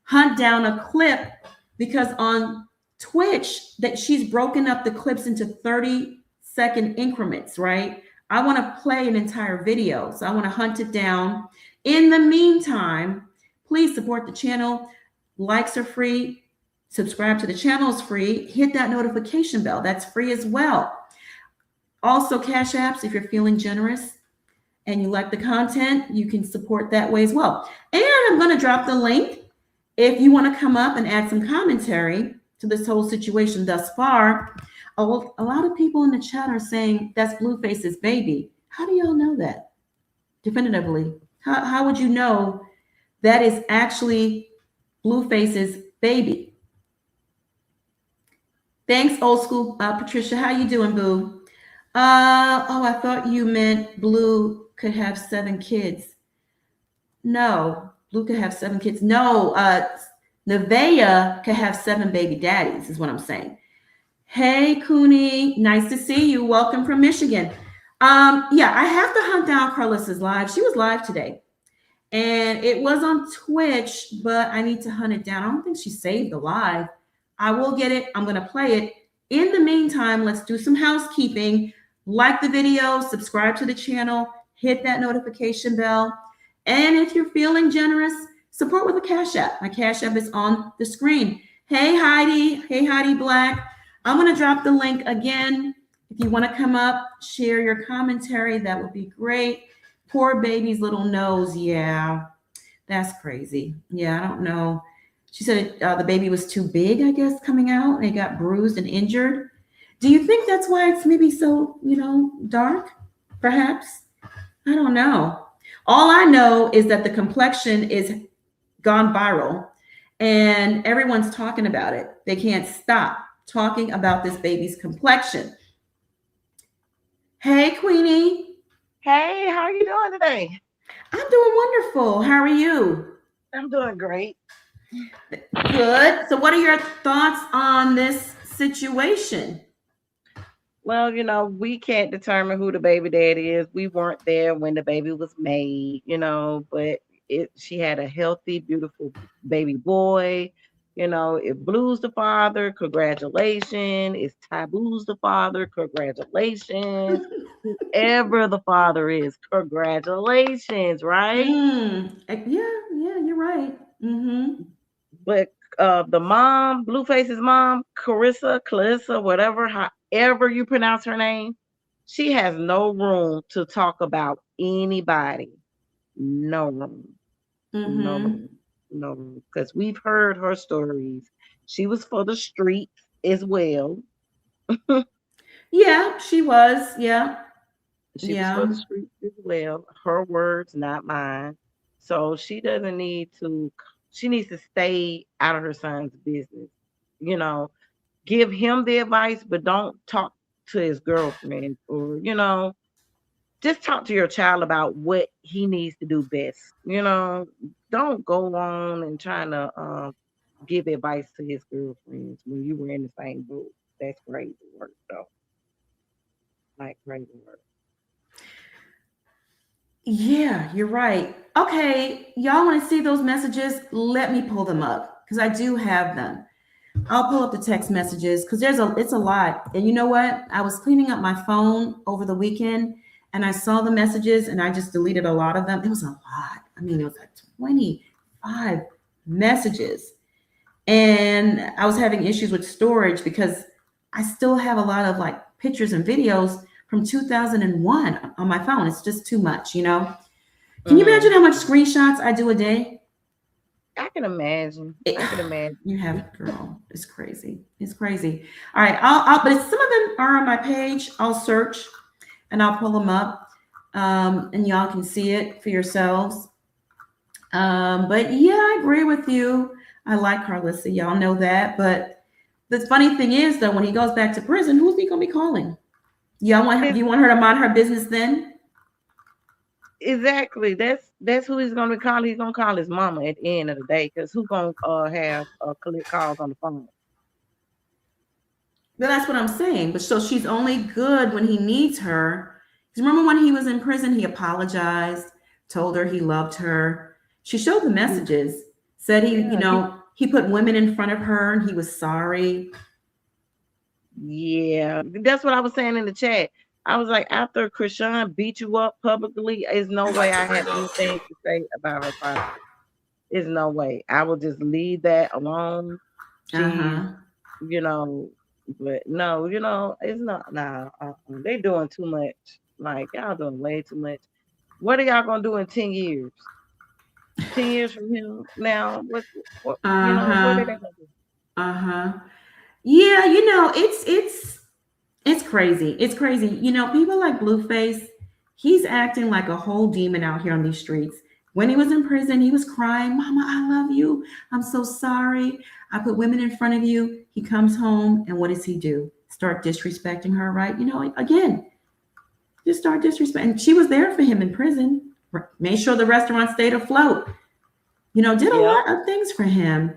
hunt down a clip, because on Twitch that she's broken up the clips into 30-second increments, right? I want to play an entire video. So I want to hunt it down. In the meantime, please support the channel. Likes are free. Subscribe to the channel is free. Hit that notification bell. That's free as well. Also, Cash Apps, if you're feeling generous and you like the content, you can support that way as well. And I'm going to drop the link if you want to come up and add some commentary to this whole situation thus far. A lot of people in the chat are saying that's Blueface's baby. How do y'all know that definitively? How would you know that is actually Blueface's baby? Thanks, old school Patricia. How you doing, boo? Oh, I thought you meant Blue could have 7 kids. No, Blue could have 7 kids. No, Nevaeh could have 7 baby daddies, is what I'm saying. Hey, Cooney, nice to see you. Welcome from Michigan. Yeah, I have to hunt down Carlissa's live. She was live today, and it was on Twitch, but I need to hunt it down. I don't think she saved the live. I will get it. I'm going to play it. In the meantime, let's do some housekeeping. Like the video, subscribe to the channel, hit that notification bell. And if you're feeling generous, support with a Cash App. My Cash App is on the screen. Hey, Heidi. Hey, Heidi Black. I'm going to drop the link again. If you want to come up, share your commentary, that would be great. Poor baby's little nose. Yeah, that's crazy. Yeah, I don't know. She said the baby was too big, I guess, coming out, and it got bruised and injured. Do you think that's why it's maybe so, dark? Perhaps. I don't know. All I know is that the complexion is gone viral, and everyone's talking about it. They can't stop talking about this baby's complexion. Hey, Queenie. Hey, how are you doing today? I'm doing wonderful. How are you? I'm doing great. Good. So what are your thoughts on this situation? Well, we can't determine who the baby daddy is. We weren't there when the baby was made, but she had a healthy, beautiful baby boy. If Blue's the father, congratulations. If Taboo's the father, congratulations. Whoever the father is, congratulations, right? Yeah, you're right. Mm-hmm. But the mom, Blueface's mom, Clarissa, whatever, however you pronounce her name, she has no room to talk about anybody. No room. Mm-hmm. No room. No room. Because we've heard her stories. She was for the streets as well. Yeah, she was. Yeah. She was for the streets as well. Her words, not mine. So she doesn't need to, she needs to stay out of her son's business. Give him the advice, but don't talk to his girlfriend or, just talk to your child about what he needs to do best. Don't go on and trying to give advice to his girlfriends when you were in the same boat. That's crazy work, though. Like crazy work. Yeah, you're right. Okay, y'all want to see those messages? Let me pull them up because I do have them. I'll pull up the text messages because it's a lot. And you know what? I was cleaning up my phone over the weekend and I saw the messages and I just deleted a lot of them. It was a lot. I mean, it was like 25 messages. And I was having issues with storage because I still have a lot of like pictures and videos from 2001 on my phone. It's just too much, Can you imagine how much screenshots I do a day? I can imagine. You have it, girl. It's crazy. It's crazy. All right. I'll but some of them are on my page. I'll search and I'll pull them up. And y'all can see it for yourselves. But yeah, I agree with you. I like Carlissa. Y'all know that. But the funny thing is, though, when he goes back to prison, who's he gonna be calling? You want her to mind her business then? Exactly. That's who he's gonna be calling. He's gonna call his mama at the end of the day, because who's gonna have collect calls on the phone? But that's what I'm saying. But so she's only good when he needs her. Because remember when he was in prison, he apologized, told her he loved her. She showed the messages, said he put women in front of her and he was sorry. Yeah, that's what I was saying in the chat. I was like, after Krishan beat you up publicly, there's no way I have anything to say about her father. There's no way. I will just leave that alone. But no, it's not. Nah, they doing too much. Like, y'all doing way too much. What are y'all gonna do in 10 years? 10 years from here now? What what are they gonna do? Yeah, it's crazy. It's crazy. People like Blueface, he's acting like a whole demon out here on these streets. When he was in prison, he was crying, Mama, I love you. I'm so sorry. I put women in front of you. He comes home, and what does he do? Start disrespecting her, right? You know, again, just start disrespecting. And she was there for him in prison, made sure the restaurant stayed afloat. You know, did a lot of things for him.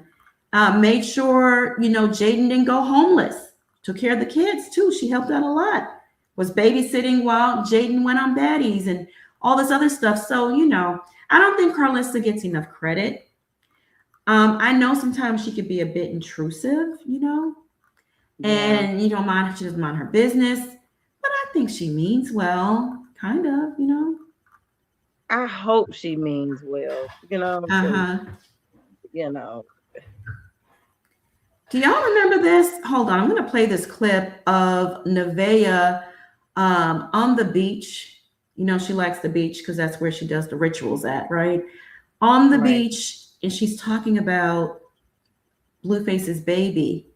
Made sure, you know, Jaden didn't go homeless. Took care of the kids, too. She helped out a lot. Was babysitting while Jaden went on baddies and all this other stuff. So, you know, I don't think Carlissa gets enough credit. I know sometimes she could be a bit intrusive, you know, and you don't mind, she doesn't mind her business, but I think she means well, kind of, you know. I hope she means well, you know. You know. Do y'all remember this? Hold on, I'm going to play this clip of Nevaeh on the beach. You know, she likes the beach because that's where she does the rituals at, right? On the beach, and she's talking about Blueface's baby.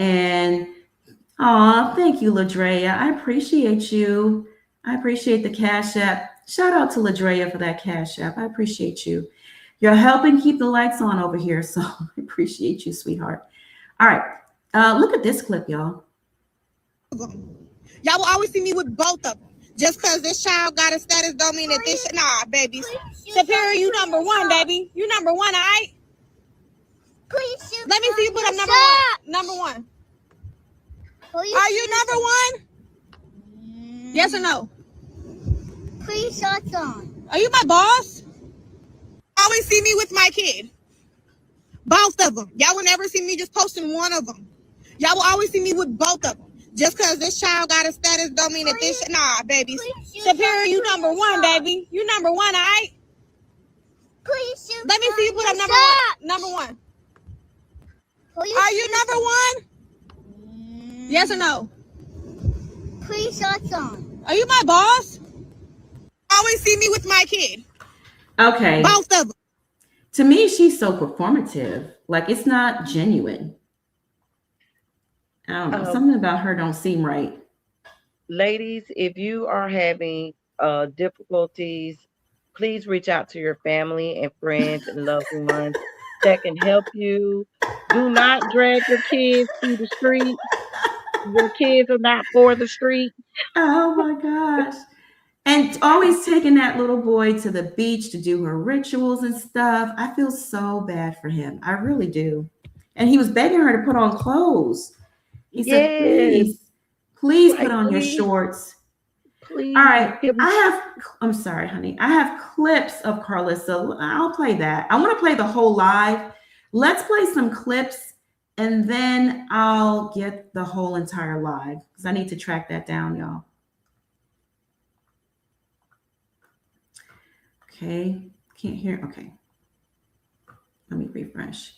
And, oh, thank you, Ladrea. I appreciate you. I appreciate the Cash App. Shout out to Ladrea for that Cash App. I appreciate you. You're helping keep the lights on over here, so I appreciate you, sweetheart. All right, look at this clip, y'all. Y'all will always see me with both of them. Just because this child got a status don't mean that this... Nah, baby. Superior, you number one, baby. You number one, all right? Let me see you put up number one. Number one. Are you number one? Yes or no? Please shots on. Are you my boss? Always see me with my kid. Both of them. Y'all will never see me just posting one of them. Y'all will always see me with both of them. Just because this child got a status don't mean that this... Nah, baby. Superior, you number one, baby. You number one, all right? Let me see you put up number one. Number one. Are you number one? Yes or no? Please shots on. Are you my boss? Always see me with my kid. Okay. Both of them. To me, she's so performative. Like, it's not genuine. I don't know. Something about her don't seem right. Ladies, if you are having difficulties, please reach out to your family and friends and loved ones that can help you. Do not drag your kids through the street. Your kids are not for the street. Oh my gosh. And always taking that little boy to the beach to do her rituals and stuff. I feel so bad for him. I really do. And he was begging her to put on clothes. He said, please put on your shorts. Please. All right. I'm sorry, honey. I have clips of Carlissa. I'll play that. I want to play the whole live. Let's play some clips and then I'll get the whole entire live because I need to track that down, y'all. Okay, can't hear. Okay, let me refresh.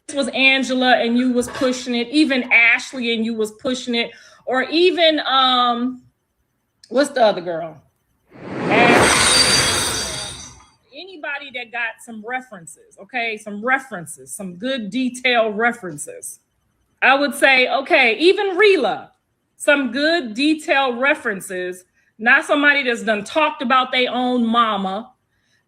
This was Angela and you was pushing it, even Ashley and you was pushing it, or even what's the other girl? Anybody that got some references, okay, some good detailed references. I would say, okay, even Rila, some good detailed references, not somebody that's done talked about their own mama,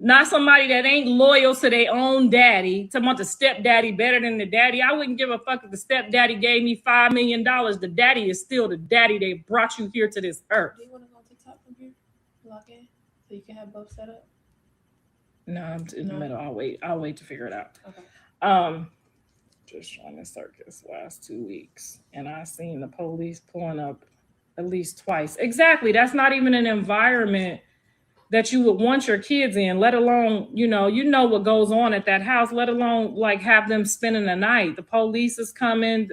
not somebody that ain't loyal to their own daddy, talking about the stepdaddy better than the daddy. I wouldn't give a fuck if the stepdaddy gave me $5 million. The daddy is still the daddy that brought you here to this earth. Do you want to go on TikTok from here? Log in so you can have both set up? No, I'm in the middle. I'll wait to figure it out. Okay. Just trying to circus last 2 weeks, and I seen the police pulling up at least twice. Exactly. That's not even an environment that you would want your kids in, let alone, you know what goes on at that house, let alone like have them spending the night. The police is coming,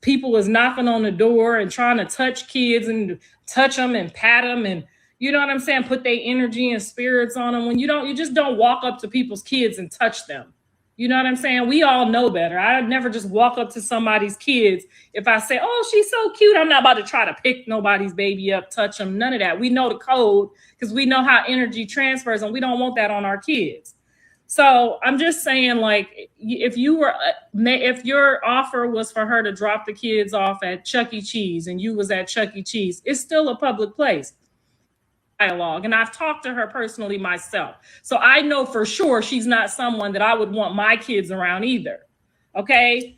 people is knocking on the door and trying to touch kids and touch them and pat them and, you know what I'm saying, put their energy and spirits on them. When you just don't walk up to people's kids and touch them. You know what I'm saying? We all know better. I'd never just walk up to somebody's kids. If I say, oh, she's so cute, I'm not about to try to pick nobody's baby up, touch them, none of that. We know the code because we know how energy transfers and we don't want that on our kids. So I'm just saying, like, if your offer was for her to drop the kids off at Chuck E. Cheese and you was at Chuck E. Cheese, it's still a public place. Dialogue, and I've talked to her personally myself, so I know for sure she's not someone that I would want my kids around either. Okay.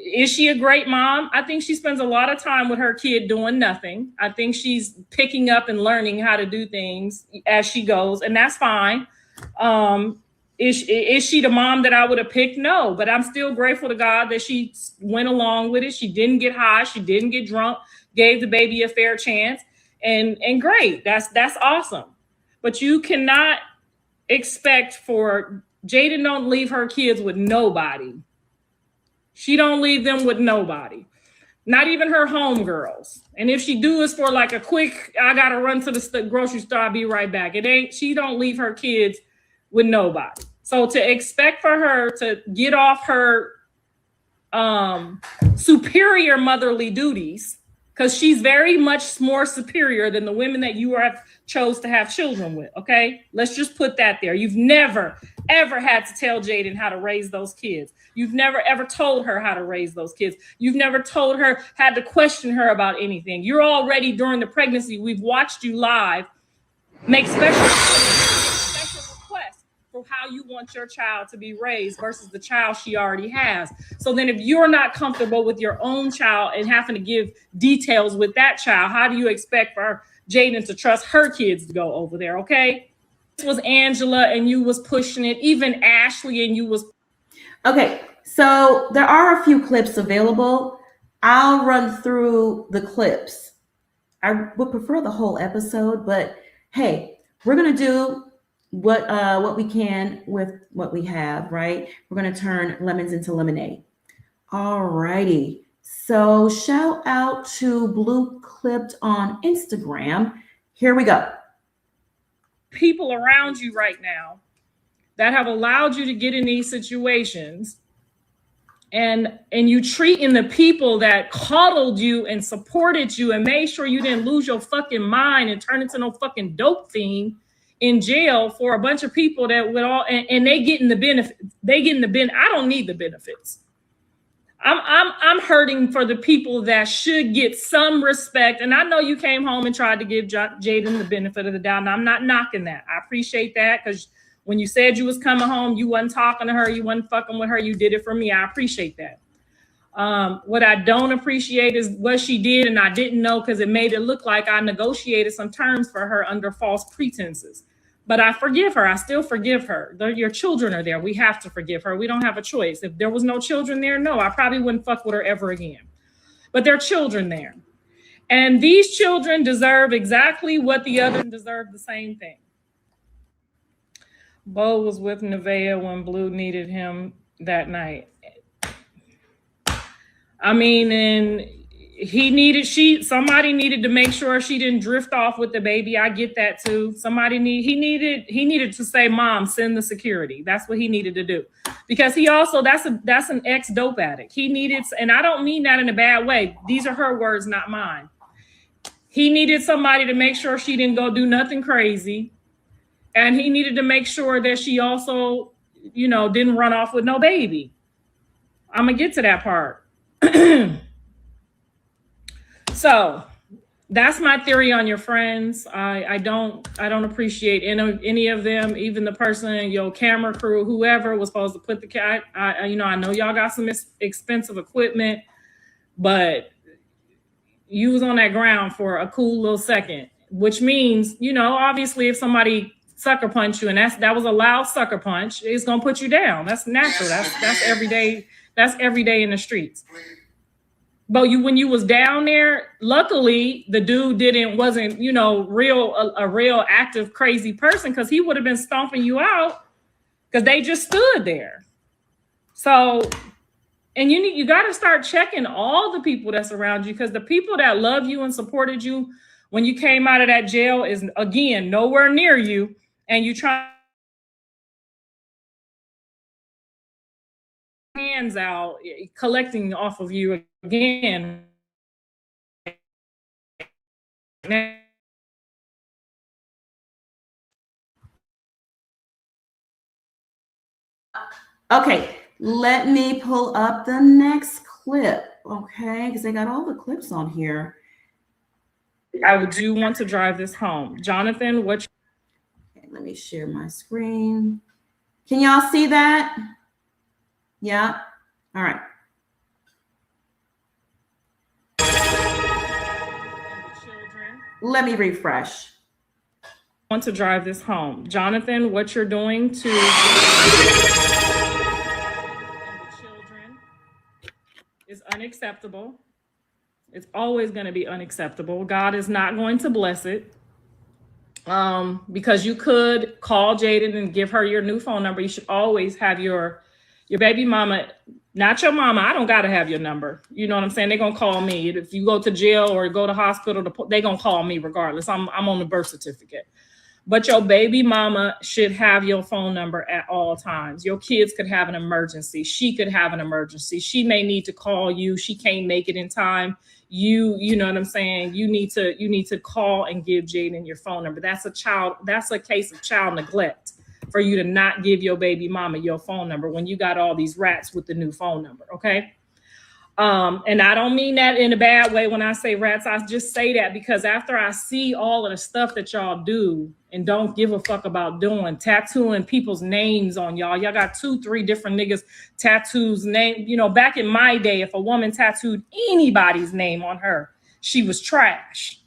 Is she a great mom? I think she spends a lot of time with her kid doing nothing. I think she's picking up and learning how to do things as she goes, and that's fine. Is she the mom that I would have picked? No, but I'm still grateful to God that she went along with it. She didn't get high, she didn't get drunk, gave the baby a fair chance, and great. That's awesome. But you cannot expect for Jaden don't leave her kids with nobody. She don't leave them with nobody. Not even her homegirls. And if she do, it's for like a quick, I gotta run to the grocery store, I'll be right back. It ain't, she don't leave her kids with nobody. So to expect for her to get off her superior motherly duties, because she's very much more superior than the women that you are chose to have children with. Okay, let's just put that there. You've never ever had to tell Jaden how to raise those kids. You've never ever told her how to raise those kids. You've never told her, had to question her about anything. You're already, during the pregnancy, we've watched you live make special requests for how you want your child to be raised versus the child she already has. So then if you're not comfortable with your own child and having to give details with that child, how do you expect for Jaden to trust her kids to go over there? Okay. This was Angela and you was pushing it. Even Ashley and you was. Okay. So there are a few clips available. I'll run through the clips. I would prefer the whole episode, but hey, we're going to do what we can with what we have, right? We're going to turn lemons into lemonade. All righty. So shout out to Blue Clipped on Instagram. Here we go. People around you right now that have allowed you to get in these situations, and you treating the people that coddled you and supported you and made sure you didn't lose your fucking mind and turn into no fucking dope fiend in jail for a bunch of people that would all, and they getting the benefit. I don't need the benefits. I'm hurting for the people that should get some respect. And I know you came home and tried to give Jaden the benefit of the doubt, and I'm not knocking that. I appreciate that, because when you said you was coming home, you wasn't talking to her, you wasn't fucking with her, you did it for me. I appreciate that. What I don't appreciate is what she did, and I didn't know because it made it look like I negotiated some terms for her under false pretenses. But I forgive her. I still forgive her. Your children are there. We have to forgive her. We don't have a choice. If there was no children there, no, I probably wouldn't fuck with her ever again. But there are children there. And these children deserve exactly what the others deserve, the same thing. Bo was with Nevaeh when Blue needed him that night. I mean, and somebody needed to make sure she didn't drift off with the baby. I get that too. He needed to say, Mom, send the security. That's what he needed to do. Because he also, that's an ex-dope addict. He needed, and I don't mean that in a bad way. These are her words, not mine. He needed somebody to make sure she didn't go do nothing crazy. And he needed to make sure that she also, didn't run off with no baby. I'm gonna get to that part. So that's my theory on your friends. I don't appreciate any of them, even the person, your camera crew, whoever was supposed to put the cat. I know y'all got some expensive equipment, but you was on that ground for a cool little second, which means, obviously if somebody sucker punch you and that was a loud sucker punch, it's gonna put you down. That's natural. That's every day. That's every day in the streets. But when you was down there, luckily the dude wasn't a real active crazy person, because he would have been stomping you out, because they just stood there. So, and you got to start checking all the people that's around you, because the people that love you and supported you when you came out of that jail is, again, nowhere near you, and you try hands out collecting off of you again. Okay, let me pull up the next clip, okay? Because they got all the clips on here. I do want to drive this home. Jonathan, what? Okay, let me share my screen. Can y'all see that? Yeah? All right. Let me refresh. Want to drive this home. Jonathan, what you're doing to the children is unacceptable. It's always going to be unacceptable. God is not going to bless it. Because you could call Jaden and give her your new phone number. You should always have your baby mama, not your mama. I don't got to have your number. You know what I'm saying? They're going to call me. If you go to jail or go to hospital, they're going to call me regardless. I'm on the birth certificate. But your baby mama should have your phone number at all times. Your kids could have an emergency. She could have an emergency. She may need to call you. She can't make it in time. You know what I'm saying? You need to call and give Jaden your phone number. That's a case of child neglect for you to not give your baby mama your phone number when you got all these rats with the new phone number, okay? And I don't mean that in a bad way when I say rats. I just say that because after I see all of the stuff that y'all do and don't give a fuck about doing, tattooing people's names on y'all got 2-3 different niggas tattoos name. You know, back in my day, if a woman tattooed anybody's name on her, she was trash.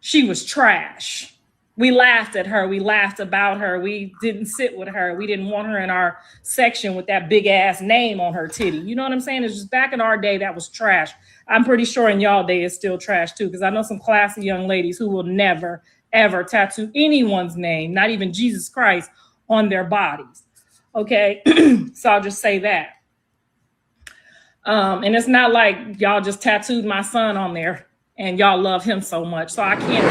She was trash. We laughed at her. We laughed about her. We didn't sit with her. We didn't want her in our section with that big ass name on her titty. You know what I'm saying? It's just back in our day, that was trash. I'm pretty sure in y'all day it's still trash too, because I know some classy young ladies who will never, ever tattoo anyone's name, not even Jesus Christ, on their bodies. Okay? So I'll just say that. And it's not like y'all just tattooed my son on there and y'all love him so much. So I can't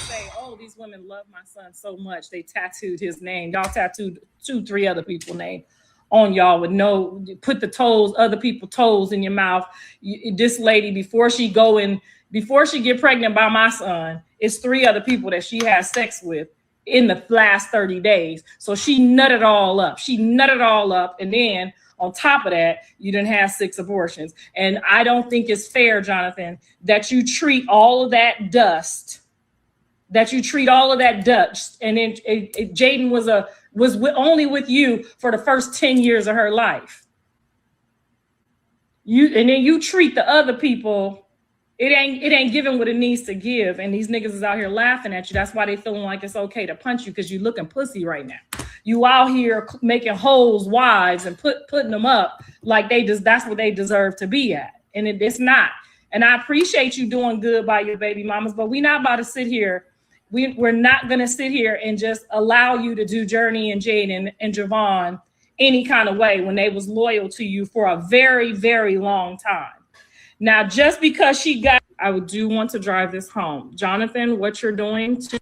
say, oh, these women love my son so much they tattooed his name. Y'all tattooed 2-3 other people's name on y'all with no, put the toes, other people's toes in your mouth. This lady, before she get pregnant by my son, it's 3 other people that she has sex with in the last 30 days. So she nutted all up. And then on top of that, you didn't have 6 abortions. And I don't think it's fair, Jonathan, that you treat all of that dust. And then Jaden was only with you for the first 10 years of her life. And then you treat the other people. It ain't giving what it needs to give. And these niggas is out here laughing at you. That's why they feeling like it's okay to punch you, because you looking pussy right now. You out here making hoes wives and putting them up like that's what they deserve to be at. And it's not. And I appreciate you doing good by your baby mamas, but we're not about to sit here. We're not going to sit here and just allow you to do Journey and Jaden and Javon any kind of way when they was loyal to you for a very, very long time. Now, just because I do want to drive this home. Jonathan, what you're doing to...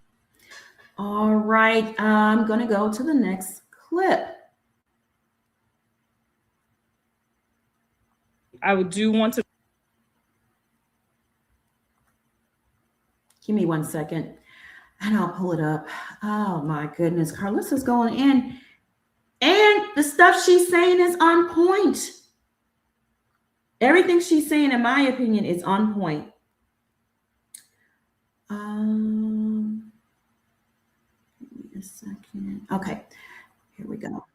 All right, I'm going to go to the next clip. I do want to... Give me 1 second. And I'll pull it up. Oh my goodness. Carlissa's going in. And the stuff she's saying is on point. Everything she's saying, in my opinion, is on point. Give me a second. Okay. Here we go.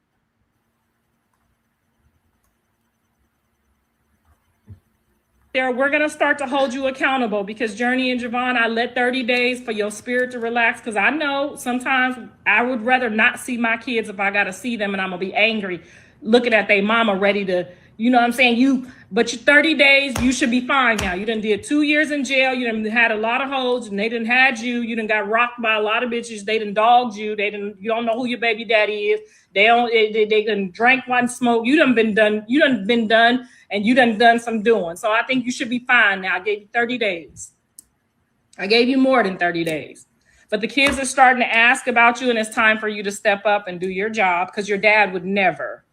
We're going to start to hold you accountable, because Journey and Javon, I let 30 days for your spirit to relax, because I know sometimes I would rather not see my kids if I got to see them and I'm going to be angry looking at their mama ready to, you know what I'm saying? But your 30 days, you should be fine now. You done did 2 years in jail. You done had a lot of hoes, and they done had you. You done got rocked by a lot of bitches. They done dogged you. You don't know who your baby daddy is. They done drank one smoke. You done been done, and you done some doing. So I think you should be fine now. I gave you 30 days. I gave you more than 30 days. But the kids are starting to ask about you, and it's time for you to step up and do your job, because your dad would never.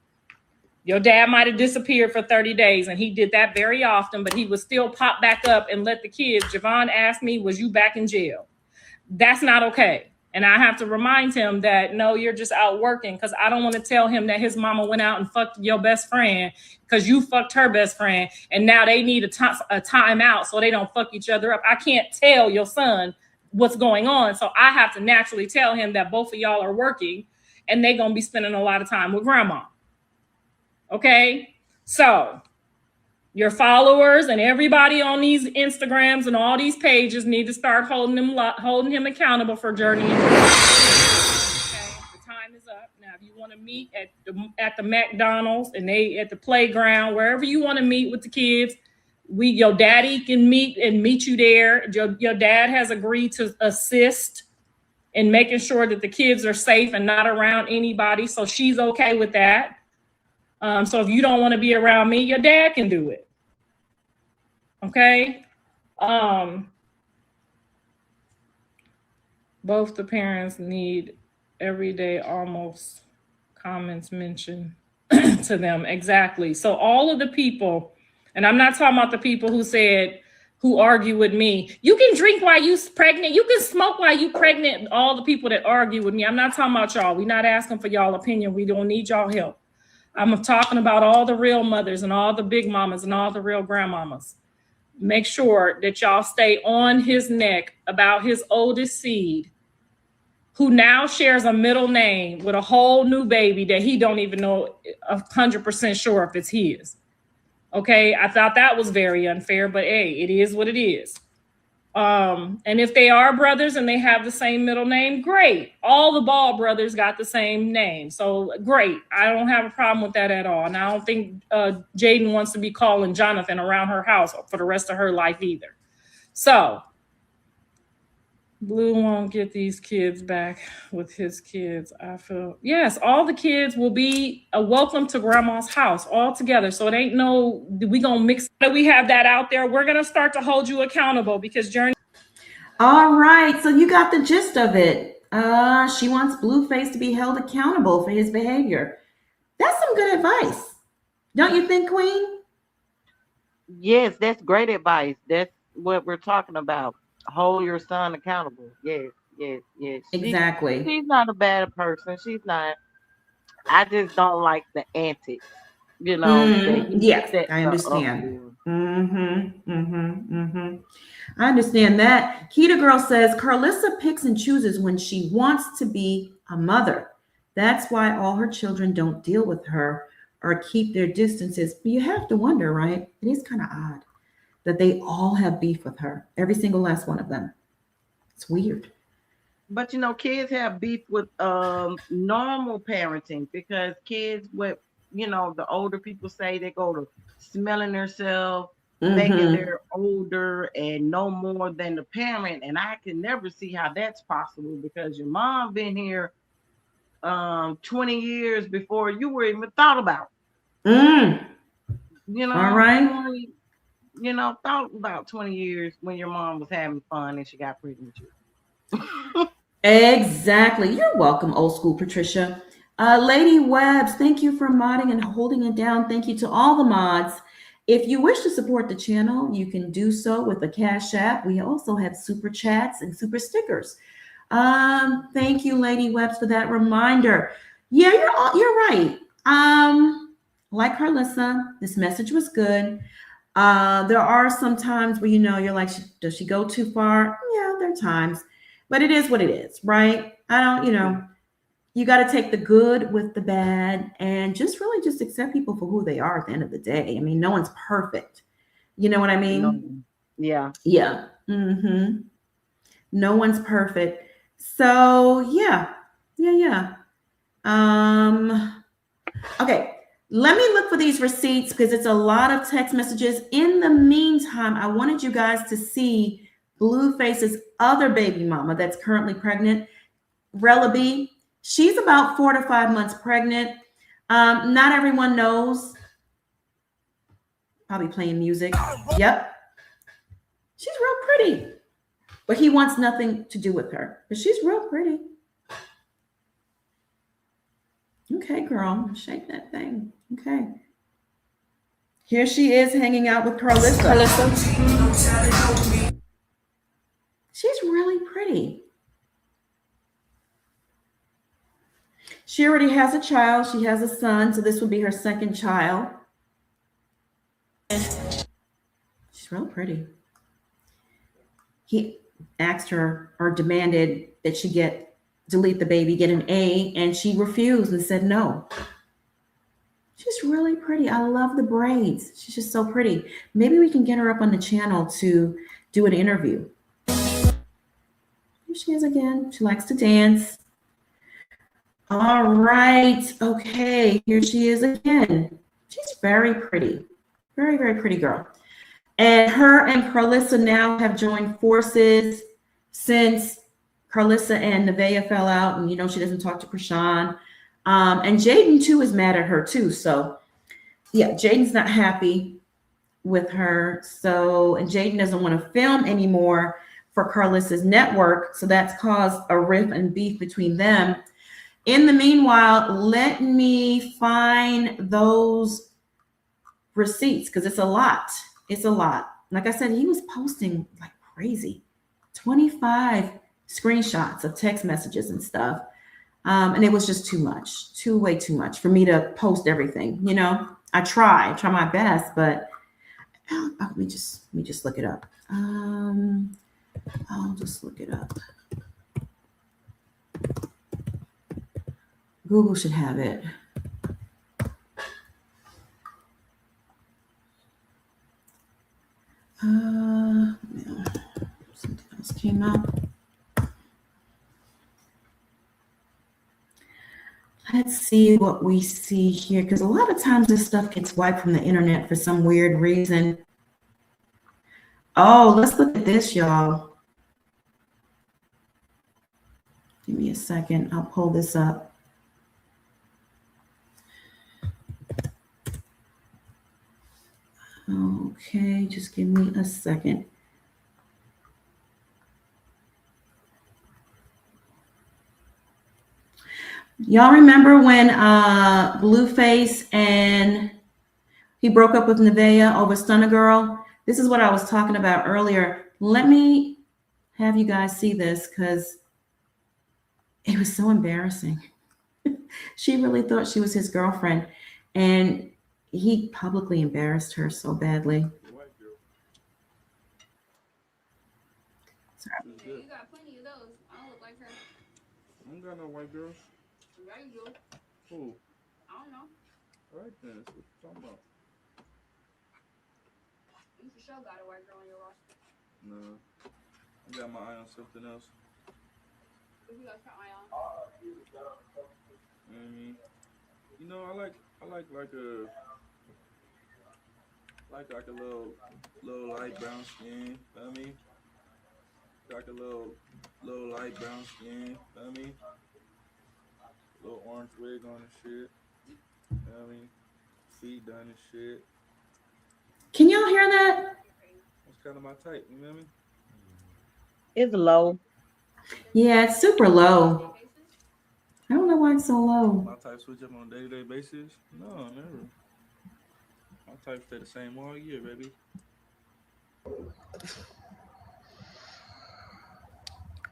Your dad might have disappeared for 30 days, and he did that very often, but he would still pop back up and let the kids. Javon asked me, was you back in jail? That's not okay. And I have to remind him that, no, you're just out working, because I don't want to tell him that his mama went out and fucked your best friend because you fucked her best friend, and now they need a time out so they don't fuck each other up. I can't tell your son what's going on. So I have to naturally tell him that both of y'all are working and they're going to be spending a lot of time with grandma. Okay? So your followers and everybody on these Instagrams and all these pages need to start holding him accountable for journeying. Okay, the time is up. Now, if you want to meet at the McDonald's and they at the playground, wherever you want to meet with the kids, your daddy can meet you there. Your dad has agreed to assist in making sure that the kids are safe and not around anybody. So she's okay with that. So if you don't want to be around me, your dad can do it. Okay. Both the parents need everyday almost comments mentioned to them. Exactly. So all of the people, and I'm not talking about the people who argue with me. You can drink while you pregnant. You can smoke while you pregnant. All the people that argue with me. I'm not talking about y'all. We're not asking for y'all opinion. We don't need y'all help. I'm talking about all the real mothers and all the big mamas and all the real grandmamas. Make sure that y'all stay on his neck about his oldest seed, who now shares a middle name with a whole new baby that he don't even know 100% sure if it's his. Okay, I thought that was very unfair, but hey, it is what it is. And if they are brothers and they have the same middle name, great. All the Ball brothers got the same name, so great. I don't have a problem with that at all. And I don't think Jaden wants to be calling Jonathan around her house for the rest of her life either. So Blue won't get these kids back with his kids. I feel, yes, all the kids will be a welcome to grandma's house all together. So it ain't we gonna mix. We have that out there. We're gonna start to hold you accountable because Journey. All right, so you got the gist of it. She wants Blueface to be held accountable for his behavior. That's some good advice, don't you think, Queen? Yes, that's great advice. That's what we're talking about. Hold your son accountable. Yes. Exactly. She's not a bad person. She's not. I just don't like the antics, Yes, I understand. I understand that. Keita Girl says, Carlissa picks and chooses when she wants to be a mother. That's why all her children don't deal with her or keep their distances. But you have to wonder, right? It is kind of odd that they all have beef with her. Every single last one of them. It's weird. But kids have beef with normal parenting because kids with the older people say they go to smelling themselves, making they're older and no more than the parent. And I can never see how that's possible because your mom been here 20 years before you were even thought about. All right. Thought about 20 years when your mom was having fun and she got pregnant with you. Exactly. You're welcome, old school Patricia. Lady Webbs, thank you for modding and holding it down. Thank you to all the mods. If you wish to support the channel, you can do so with the Cash App. We also have super chats and super stickers. Thank you, Lady Webbs, for that reminder. Yeah, you're right. Like Carlissa, this message was good. There are some times where you're like, does she go too far? Yeah, there are times. But it is what it is, right? You got to take the good with the bad and just really just accept people for who they are at the end of the day. I mean, no one's perfect. You know what I mean? No. Yeah. Yeah. No one's perfect. So yeah. Okay. Let me look for these receipts because it's a lot of text messages. In the meantime, I wanted you guys to see Blueface's other baby mama that's currently pregnant, Rella B. She's about 4 to 5 months pregnant. Not everyone knows. Probably playing music. Yep. She's real pretty. But he wants nothing to do with her. But she's real pretty. Okay, girl. Shake that thing. Okay. Here she is hanging out with Carlissa. She's really pretty. She already has a child. She has a son, so this will be her second child. She's real pretty. He asked her or demanded that she delete the baby, get an A, and she refused and said no. She's really pretty. I love the braids. She's just so pretty. Maybe we can get her up on the channel to do an interview. Here she is again. She likes to dance. All right. Okay. Here she is again. She's very pretty. Very, very pretty girl. And her and Carlissa now have joined forces since Carlissa and Nevaeh fell out, and she doesn't talk to Krishan. And Jaden too is mad at her too. So yeah, Jaden's not happy with her. So, and Jaden doesn't want to film anymore for Carlissa's network. So that's caused a rift and beef between them. In the meanwhile, let me find those receipts because it's a lot. It's a lot. Like I said, he was posting like crazy. 25 screenshots of text messages and stuff. And it was just too much, way too much for me to post everything. I try my best, but let me just look it up. I'll just look it up. Google should have it. Something else came up. Let's see what we see here, because a lot of times this stuff gets wiped from the internet for some weird reason. Oh, let's look at this, y'all. Give me a second. I'll pull this up. Okay, just give me a second. Y'all remember when Blueface and he broke up with Nevaeh over Stunner Girl? This is what I was talking about earlier. Let me have you guys see this because it was so embarrassing. She really thought she was his girlfriend, and he publicly embarrassed her so badly. Sorry. You got plenty of those. I don't look like her. I don't got no white girls. Yeah, you do. Who? I don't know. All right then. That's what you're talking about. You for sure got a white girl on your roster. No. I got my eye on something else. What you got your eye on? You know what I mean? I like a little light brown skin, feel me? Like a little light brown skin, feel me? Little orange wig on and shit. You know what I mean? Feet done and shit. Can y'all hear that? That's kind of my type, you know what I mean? It's low. Yeah, it's super low. I don't know why it's so low. My type switch up on a day-to-day basis? No, never. My type stay the same all year, baby.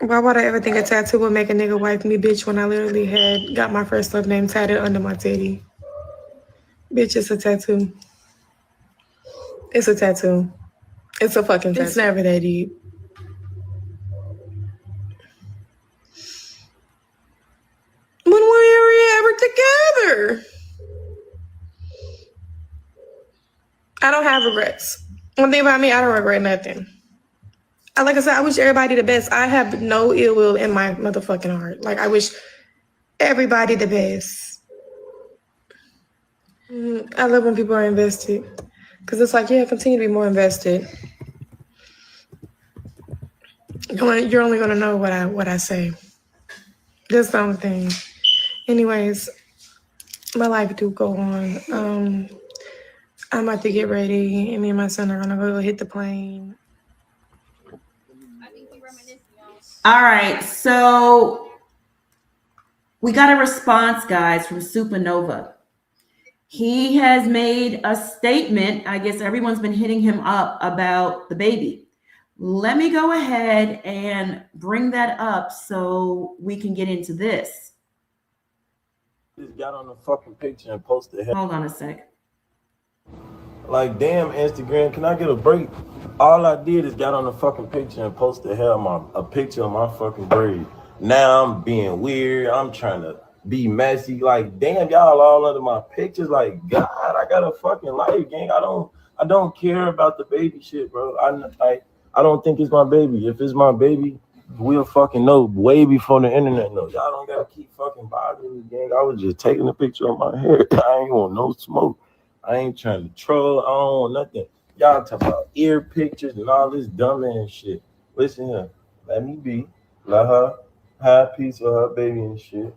Why would I ever think a tattoo would make a nigga wife me, bitch, when I literally had got my first love name tatted under my titty? Bitch, it's a tattoo. It's a tattoo. It's a fucking tattoo. It's never that deep. When were we ever together? I don't have regrets. One thing about me, I don't regret nothing. Like I said, I wish everybody the best. I have no ill will in my motherfucking heart. Like, I wish everybody the best. I love when people are invested. Because it's like, yeah, continue to be more invested. You're only going to know what I say. That's the only thing. Anyways, my life do go on. I'm about to get ready, and me and my son are going to go hit the plane. All right, so we got a response, guys, from Supernova. He has made a statement. I guess everyone's been hitting him up about the baby. Let me go ahead and bring that up so we can get into this. Just got on the fucking picture and posted. Hold on a sec. Like, damn, Instagram, can I get a break? All I did is got on the fucking picture and posted a picture of my fucking braids. Now I'm being weird. I'm trying to be messy. Like, damn, y'all all under my pictures. Like, God, I got a fucking life, gang. I don't care about the baby shit, bro. I don't think it's my baby. If it's my baby, we'll fucking know way before the internet knows. Y'all don't gotta keep fucking bothering me, gang. I was just taking a picture of my hair. I ain't want no smoke. I ain't trying to troll. I don't want nothing. Y'all talk about ear pictures and all this dumb ass shit. Listen here. Let me be. Let her have peace with her baby and shit.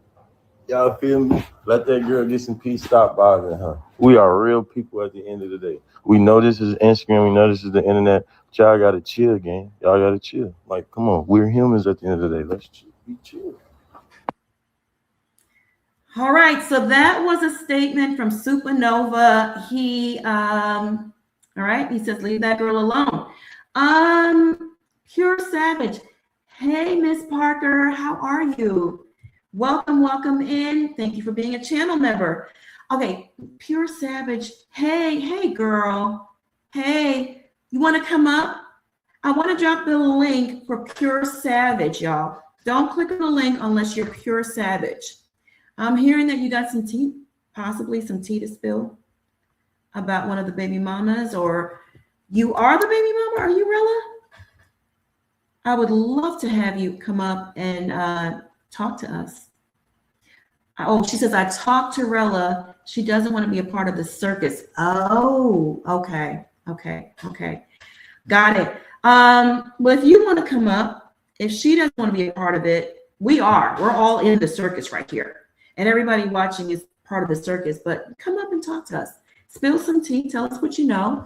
Y'all feel me? Let that girl get some peace. Stop bothering her. We are real people at the end of the day. We know this is Instagram. We know this is the internet. But y'all gotta chill, gang. Y'all gotta chill. Like, come on. We're humans at the end of the day. Let's be chill. All right, so that was a statement from Supernova. All right, he says, leave that girl alone. Pure Savage. Hey, Miss Parker, how are you? Welcome in. Thank you for being a channel member. Okay, Pure Savage. Hey, girl. Hey, you want to come up? I want to drop the link for Pure Savage, y'all. Don't click on the link unless you're Pure Savage. I'm hearing that you got some tea, possibly some tea to spill about one of the baby mamas, or you are the baby mama. Are you Rella? I would love to have you come up and talk to us. Oh, she says, I talked to Rella. She doesn't want to be a part of the circus. Oh, okay. Got it. Well, if you want to come up, if she doesn't want to be a part of it, we're all in the circus right here. And everybody watching is part of the circus, but come up and talk to us. Spill some tea. Tell us what you know.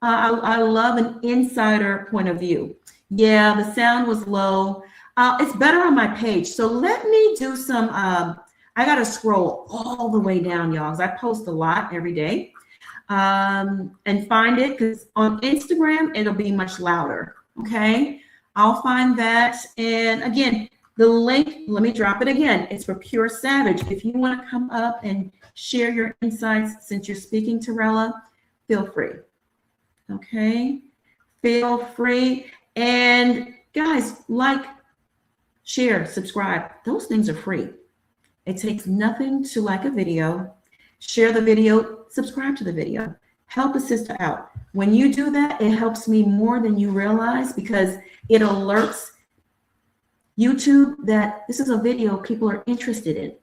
I love an insider point of view. Yeah, the sound was low. It's better on my page. So let me do some, I got to scroll all the way down, y'all, because I post a lot every day. And find it, because on Instagram, it'll be much louder, okay? I'll find that. And again, the link, let me drop it again. It's for Pure Savage. If you want to come up and share your insights since you're speaking to Rella, feel free. Okay? Feel free. And guys, like, share, subscribe. Those things are free. It takes nothing to like a video, share the video, subscribe to the video. Help a sister out. When you do that, it helps me more than you realize, because it alerts YouTube that this is a video people are interested in,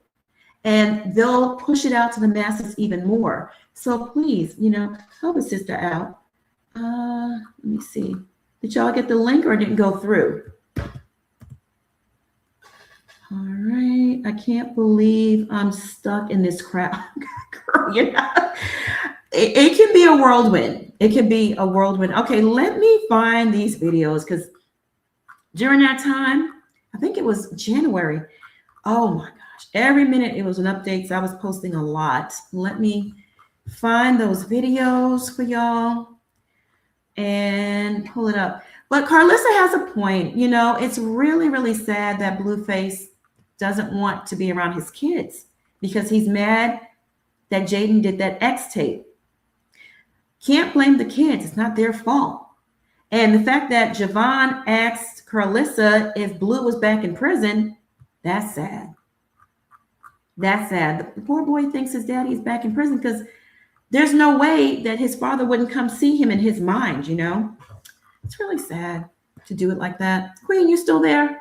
and they'll push it out to the masses even more. So please, help a sister out. Let me see. Did y'all get the link or didn't go through? All right. I can't believe I'm stuck in this crowd. Girl, it can be a whirlwind. It can be a whirlwind. Okay, let me find these videos, because during that time, I think it was January. Oh my gosh. Every minute it was an update. So I was posting a lot. Let me find those videos for y'all and pull it up. But Carlissa has a point. It's really, really sad that Blueface doesn't want to be around his kids because he's mad that Jaden did that X tape. Can't blame the kids. It's not their fault. And the fact that Javon asked Carlissa if Blue was back in prison, that's sad. That's sad. The poor boy thinks his daddy is back in prison because there's no way that his father wouldn't come see him in his mind, It's really sad to do it like that. Queen, you still there?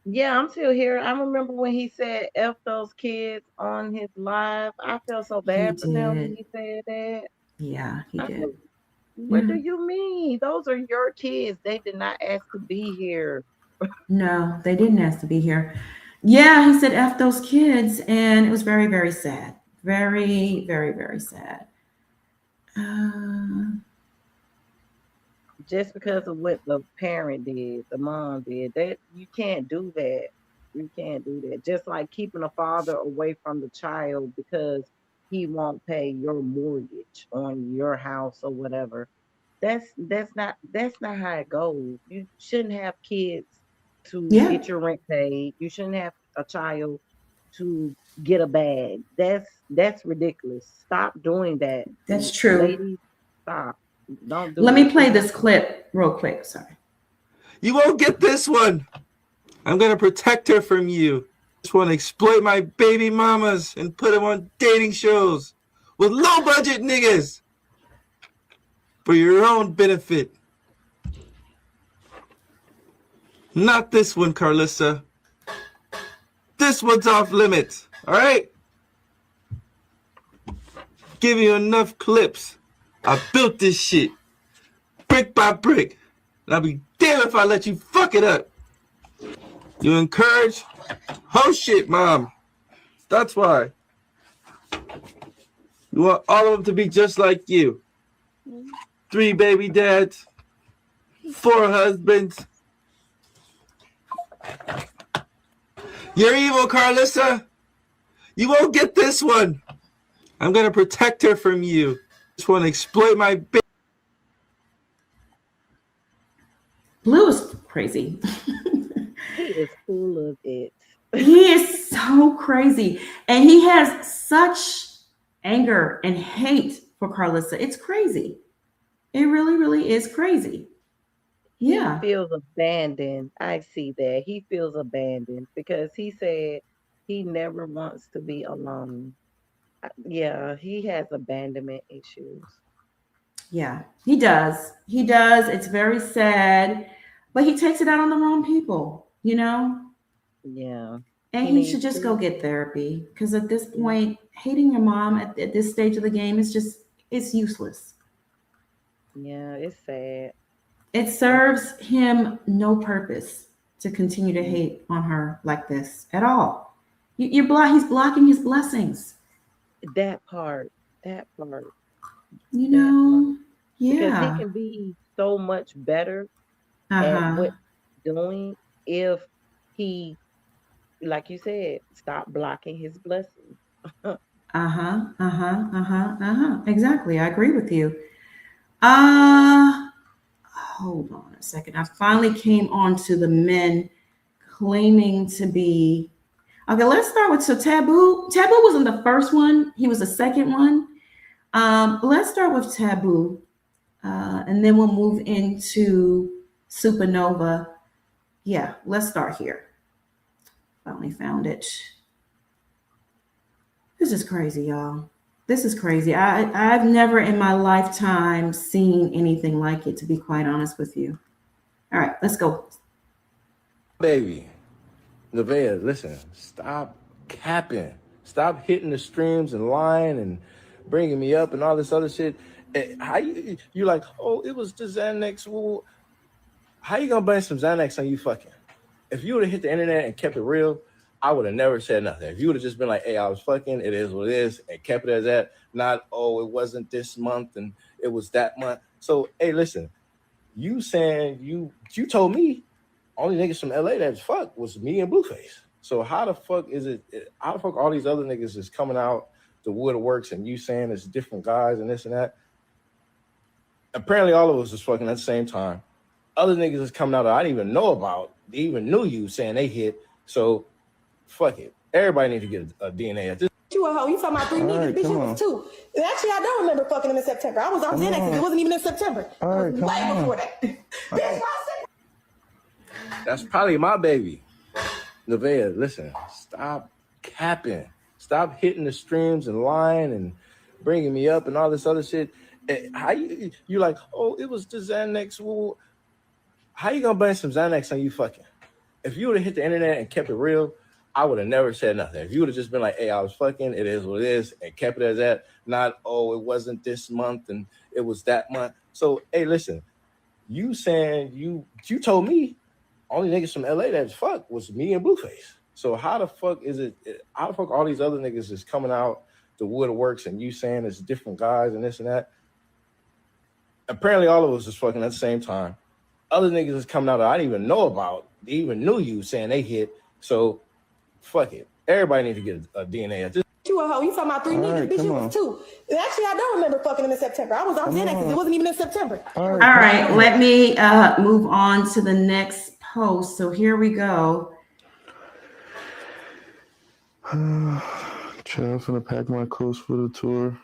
Yeah, I'm still here. I remember when he said F those kids on his live. I felt so bad for them when he said that. Yeah, he did. What do you mean? Those are your kids. They did not ask to be here. No, they didn't ask to be here. Yeah, he said F those kids, and it was very, very sad. Very, very, very sad. Just because of what the parent did, the mom did, that you can't do that. You can't do that. Just like keeping a father away from the child because he won't pay your mortgage on your house or whatever. That's not how it goes. You shouldn't have kids to get your rent paid. You shouldn't have a child to get a bag. That's ridiculous. Stop doing that. That's true. Ladies, stop. Don't do Let it. me play this clip real quick. Sorry. You won't get this one. I'm going to protect her from you. I just want to exploit my baby mamas and put them on dating shows with low budget niggas for your own benefit. Not this one, Carlissa. This one's off limits, all right? Give you enough clips. I built this shit brick by brick. And I'll be damned if I let you fuck it up. You encourage hoe shit, Mom. That's why. You want all of them to be just like you. 3 baby dads, 4 husbands. You're evil, Carlissa. You won't get this one. I'm going to protect her from you. Just want to exploit my Blue is crazy. He is full of it. He is so crazy. And he has such anger and hate for Carlissa. It's crazy. It really, really is crazy. Yeah. He feels abandoned. I see that. He feels abandoned because he said he never wants to be alone. Yeah, he has abandonment issues. Yeah, he does. He does. It's very sad, but he takes it out on the wrong people, you know? Yeah. And he should just go get therapy because at this point, hating your mom at this stage of the game is just, it's useless. Yeah, it's sad. It serves him no purpose to continue to hate on her like this at all. He's blocking his blessings. That part. You know, Because yeah. he can be so much better at what he's doing if he, like you said, stop blocking his blessings. Exactly. I agree with you. Hold on a second. I finally came on to the men claiming to be. Okay, let's start with Taboo. Taboo wasn't the first one. He was the second one. Let's start with Taboo. And then we'll move into Supernova. Yeah, let's start here. Finally found it. This is crazy, y'all. This is crazy. I've never in my lifetime seen anything like it, to be quite honest with you. All right, let's go. Baby, Nevaeh, listen, stop capping. Stop hitting the streams and lying and bringing me up and all this other shit. How you like, oh, it was the Xanax. Well, how you gonna blame some Xanax on you fucking? If you would have hit the internet and kept it real, I would have never said nothing. If you would have just been like, hey, I was fucking, it is what it is, and kept it as that, not, oh, it wasn't this month and it was that month. So, hey, listen, you saying you told me only niggas from LA that fuck was me and Blueface. So how the fuck all these other niggas is coming out the woodworks and you saying it's different guys and this and that? Apparently all of us is fucking at the same time. Other niggas is coming out that I didn't even know about. They even knew you saying they hit. So fuck it. Everybody need to get a DNA at this. You a hoe. You talking about 3 niggas. Bitch, it was 2. And actually, I don't remember fucking them in September. I was on Xanax. It wasn't even in September. All right, way before that. Bitch, That's probably my baby. Nevaeh, listen, stop capping. Stop hitting the streams and lying and bringing me up and all this other shit. How you like, oh, it was the Xanax. Well, how you gonna blame some Xanax on you fucking? If you would have hit the internet and kept it real, I would have never said nothing. If you would have just been like, hey, I was fucking, it is what it is, and kept it as that, not, oh, it wasn't this month and it was that month. So, hey, listen, you saying you told me only niggas from LA that fuck was me and Blueface. So how the fuck all these other niggas is coming out the woodworks and you saying it's different guys and this and that? Apparently all of us is fucking at the same time. Other niggas is coming out that I didn't even know about. They even knew you saying they hit. So fuck it. Everybody need to get a DNA at this. you a hoe. You talking about 3 niggas. Bitch, it was 2. And actually, I don't remember fucking them in September. I was on Xanax. It wasn't even in September. All right, let me move on to the next post. So here we go. Child, finna pack my clothes for the tour.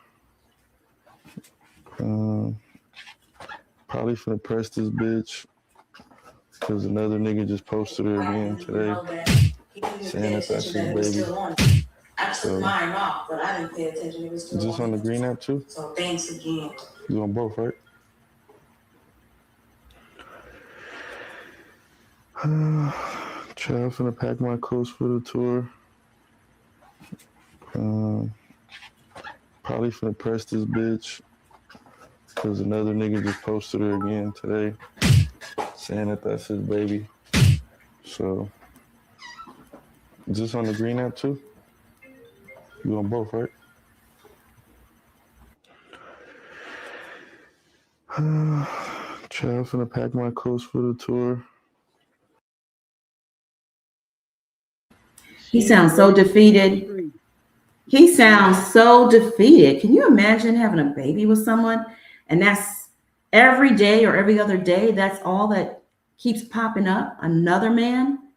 Probably finna press this bitch because another nigga just posted her again today, saying that that's his baby. So, mine off, but I didn't pay attention. It was still is this on the green app too? So thanks again. You on both, right? Child, finna pack my clothes for the tour. Probably finna press this bitch because another nigga just posted her again today, saying that that's his baby. So, is this on the green app too? You on both, right? Child, finna pack my clothes for the tour. He sounds so defeated. He sounds so defeated. Can you imagine having a baby with someone and that's every day or every other day? That's all that keeps popping up. Another man?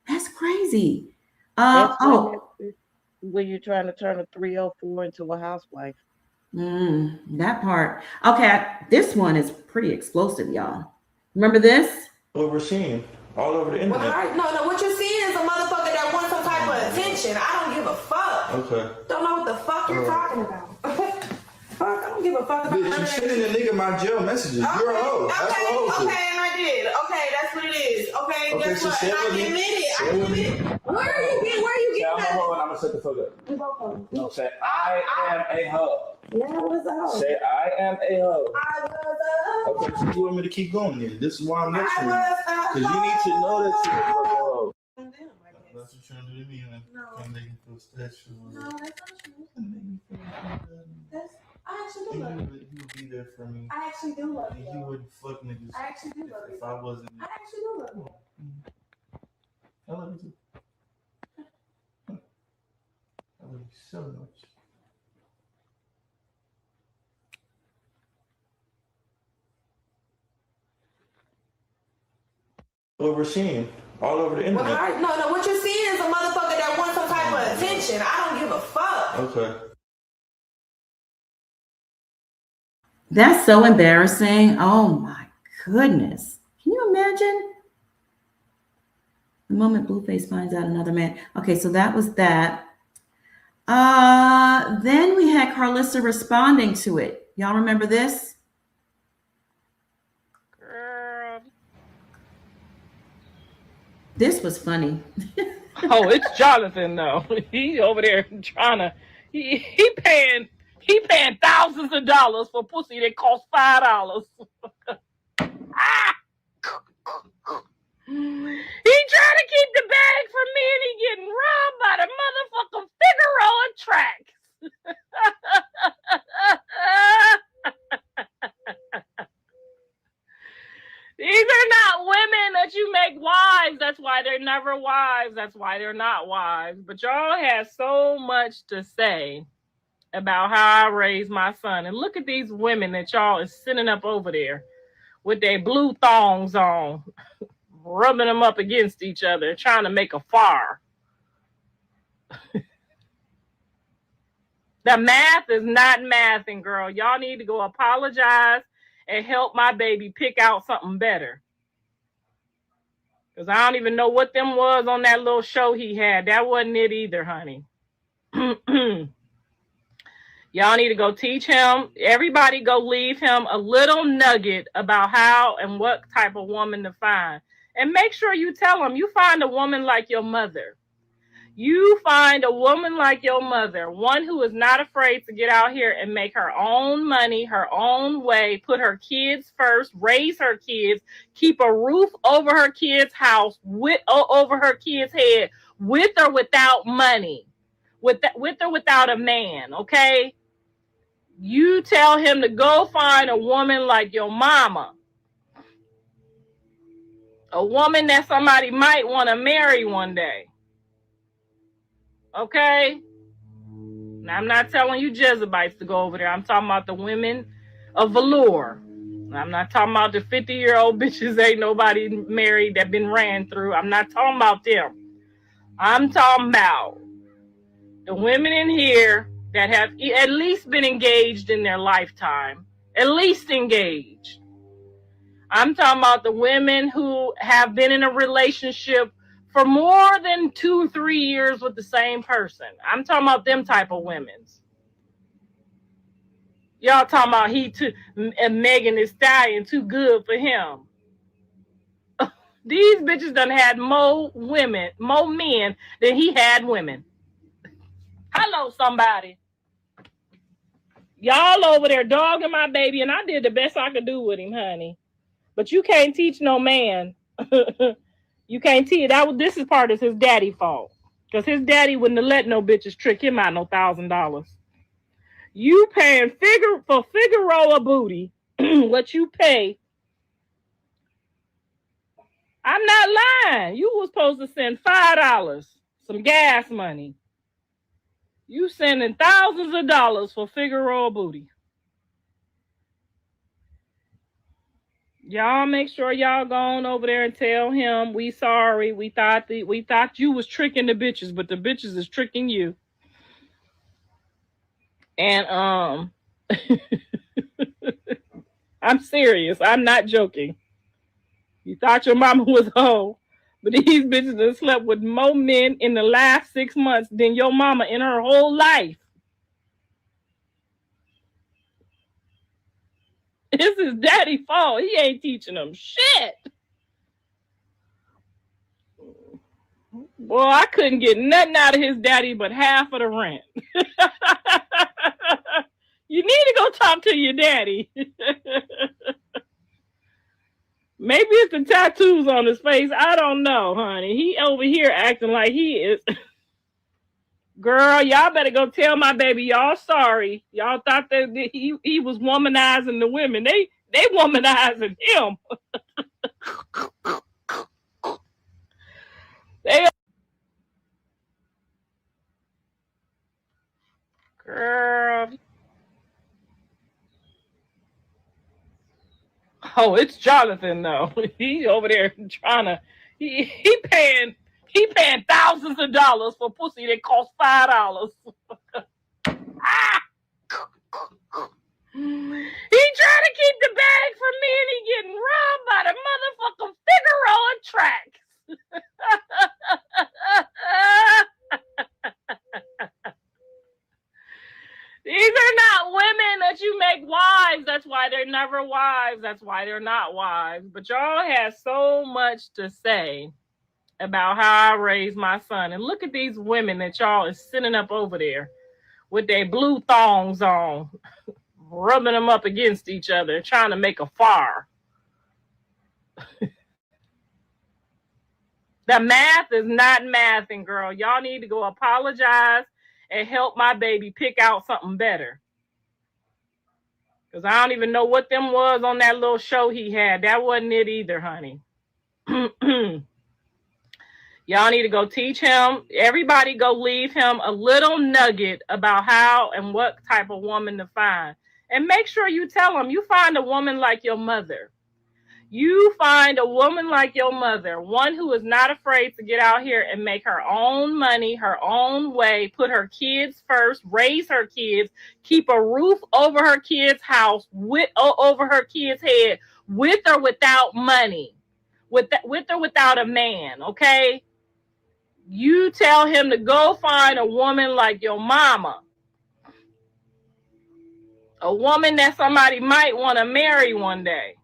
That's crazy. That's when you're trying to turn a 304 into a housewife. That part. Okay, this one is pretty explosive, y'all. Remember this? What we're seeing all over the internet. No, what you're seeing is a motherfucker that wants some type of attention. I don't give a fuck. Okay. Don't know what the fuck you're talking about. Fuck, I don't give a fuck about Bitch, you sending a nigga my jail messages. You're a hoe. That's okay, what hoes do. okay, and I did. Okay, that's what it is. Okay, Okay, guess so what? say it And with I me. admit it. Say it with me. Where are you getting I'm a that? hoe and I'm gonna shut the fuck up. No, say I am a hoe. Yeah, I was a hoe. Say I am a hoe. I was a hoe. Okay, so you want me to keep going then? This is why I'm lecturing you. I was a Because you need to know that you're a fucking hoe. That's what you're trying to do to me, man. No. Can't make me feel special. No, that's not true. Make me feel good. I actually do love you. You would be there for me. I actually do love And you. you wouldn't fuck niggas I actually do love you. if I wasn't. I actually do love you. I love you too. I love you so much. What we're seeing all over the internet. No, what you're seeing is a motherfucker that wants some type of attention. I don't give a fuck. Okay. That's so embarrassing. Oh my goodness. Can you imagine? The moment Blueface finds out another man. Okay, so that was that. Then we had Carlissa responding to it. Y'all remember this? Girl. This was funny. Oh, it's Jonathan though. He over there trying to he paying thousands of dollars for pussy that costs $5. He trying to keep the bag from me and he getting robbed by the motherfucking Figaro tracks. These are not women that you make wives. That's why they're never wives. That's why they're not wives. But y'all have so much to say about how I raised my son. And look at these women that y'all is sitting up over there with their blue thongs on, rubbing them up against each other, trying to make a fire. The math is not mathing, girl. Y'all need to go apologize and help my baby pick out something better. Because I don't even know what them was on that little show he had. That wasn't it either, honey. Y'all need to go teach him. Everybody go leave him a little nugget about how and what type of woman to find. And make sure you tell him you find a woman like your mother. You find a woman like your mother, one who is not afraid to get out here and make her own money, her own way, put her kids first, raise her kids, keep a roof over her kids' house, over her kids' head, with or without money, with or without a man, okay? You tell him to go find a woman like your mama, a woman that somebody might want to marry one day. Okay? Now, I'm not telling you Jezebites to go over there. I'm talking about the women of velour. I'm not talking about the 50-year-old bitches ain't nobody married that been ran through. I'm not talking about them. I'm talking about The women in here that have at least been engaged in their lifetime, at least engaged. I'm talking about the women who have been in a relationship for more than 2-3 years with the same person. I'm talking about them type of women. Y'all talking about he too, and Megan Thee Stallion too good for him. These bitches done had more men than he had women. Hello, somebody. Y'all over there dogging my baby, and I did the best I could do with him, honey. But you can't teach no man. You can't teach. This is part of his daddy fault. Because his daddy wouldn't have let no bitches trick him out no $1,000. You paying for Figueroa booty, what you pay. I'm not lying. You was supposed to send $5, some gas money. You sending thousands of dollars for Figueroa booty. Y'all make sure y'all go on over there and tell him we sorry. We thought you was tricking the bitches, but the bitches is tricking you. And I'm serious. I'm not joking. You thought your mama was hoe, but these bitches have slept with more men in the last 6 months than your mama in her whole life. It's his daddy's fault. He ain't teaching them shit. Boy, I couldn't get nothing out of his daddy but half of the rent. You need to go talk to your daddy. Maybe it's the tattoos on his face. I don't know, honey. He over here acting like he is. Girl, y'all better go tell my baby y'all sorry. Y'all thought that he was womanizing the women. They womanizing him. Girl. Oh, it's Jonathan though. He over there trying to he paying thousands of dollars for pussy that costs $5. He trying to keep the bag from me and he getting robbed by the motherfucking Figueroa tracks. These are not women that you make wives. That's why they're never wives. That's why they're not wives. But y'all have so much to say about how I raised my son. And look at these women that y'all is sitting up over there with their blue thongs on, rubbing them up against each other, trying to make a fire. The math is not mathing, girl. Y'all need to go apologize and help my baby pick out something better. Because I don't even know what them was on that little show he had. That wasn't it either, honey. Y'all need to go teach him. Everybody go leave him a little nugget about how and what type of woman to find. And make sure you tell him you find a woman like your mother. You find a woman like your mother, one who is not afraid to get out here and make her own money, her own way, put her kids first, raise her kids, keep a roof over her kids' house, over her kids' head, with or without money, with or without a man, okay? You tell him to go find a woman like your mama, a woman that somebody might want to marry one day.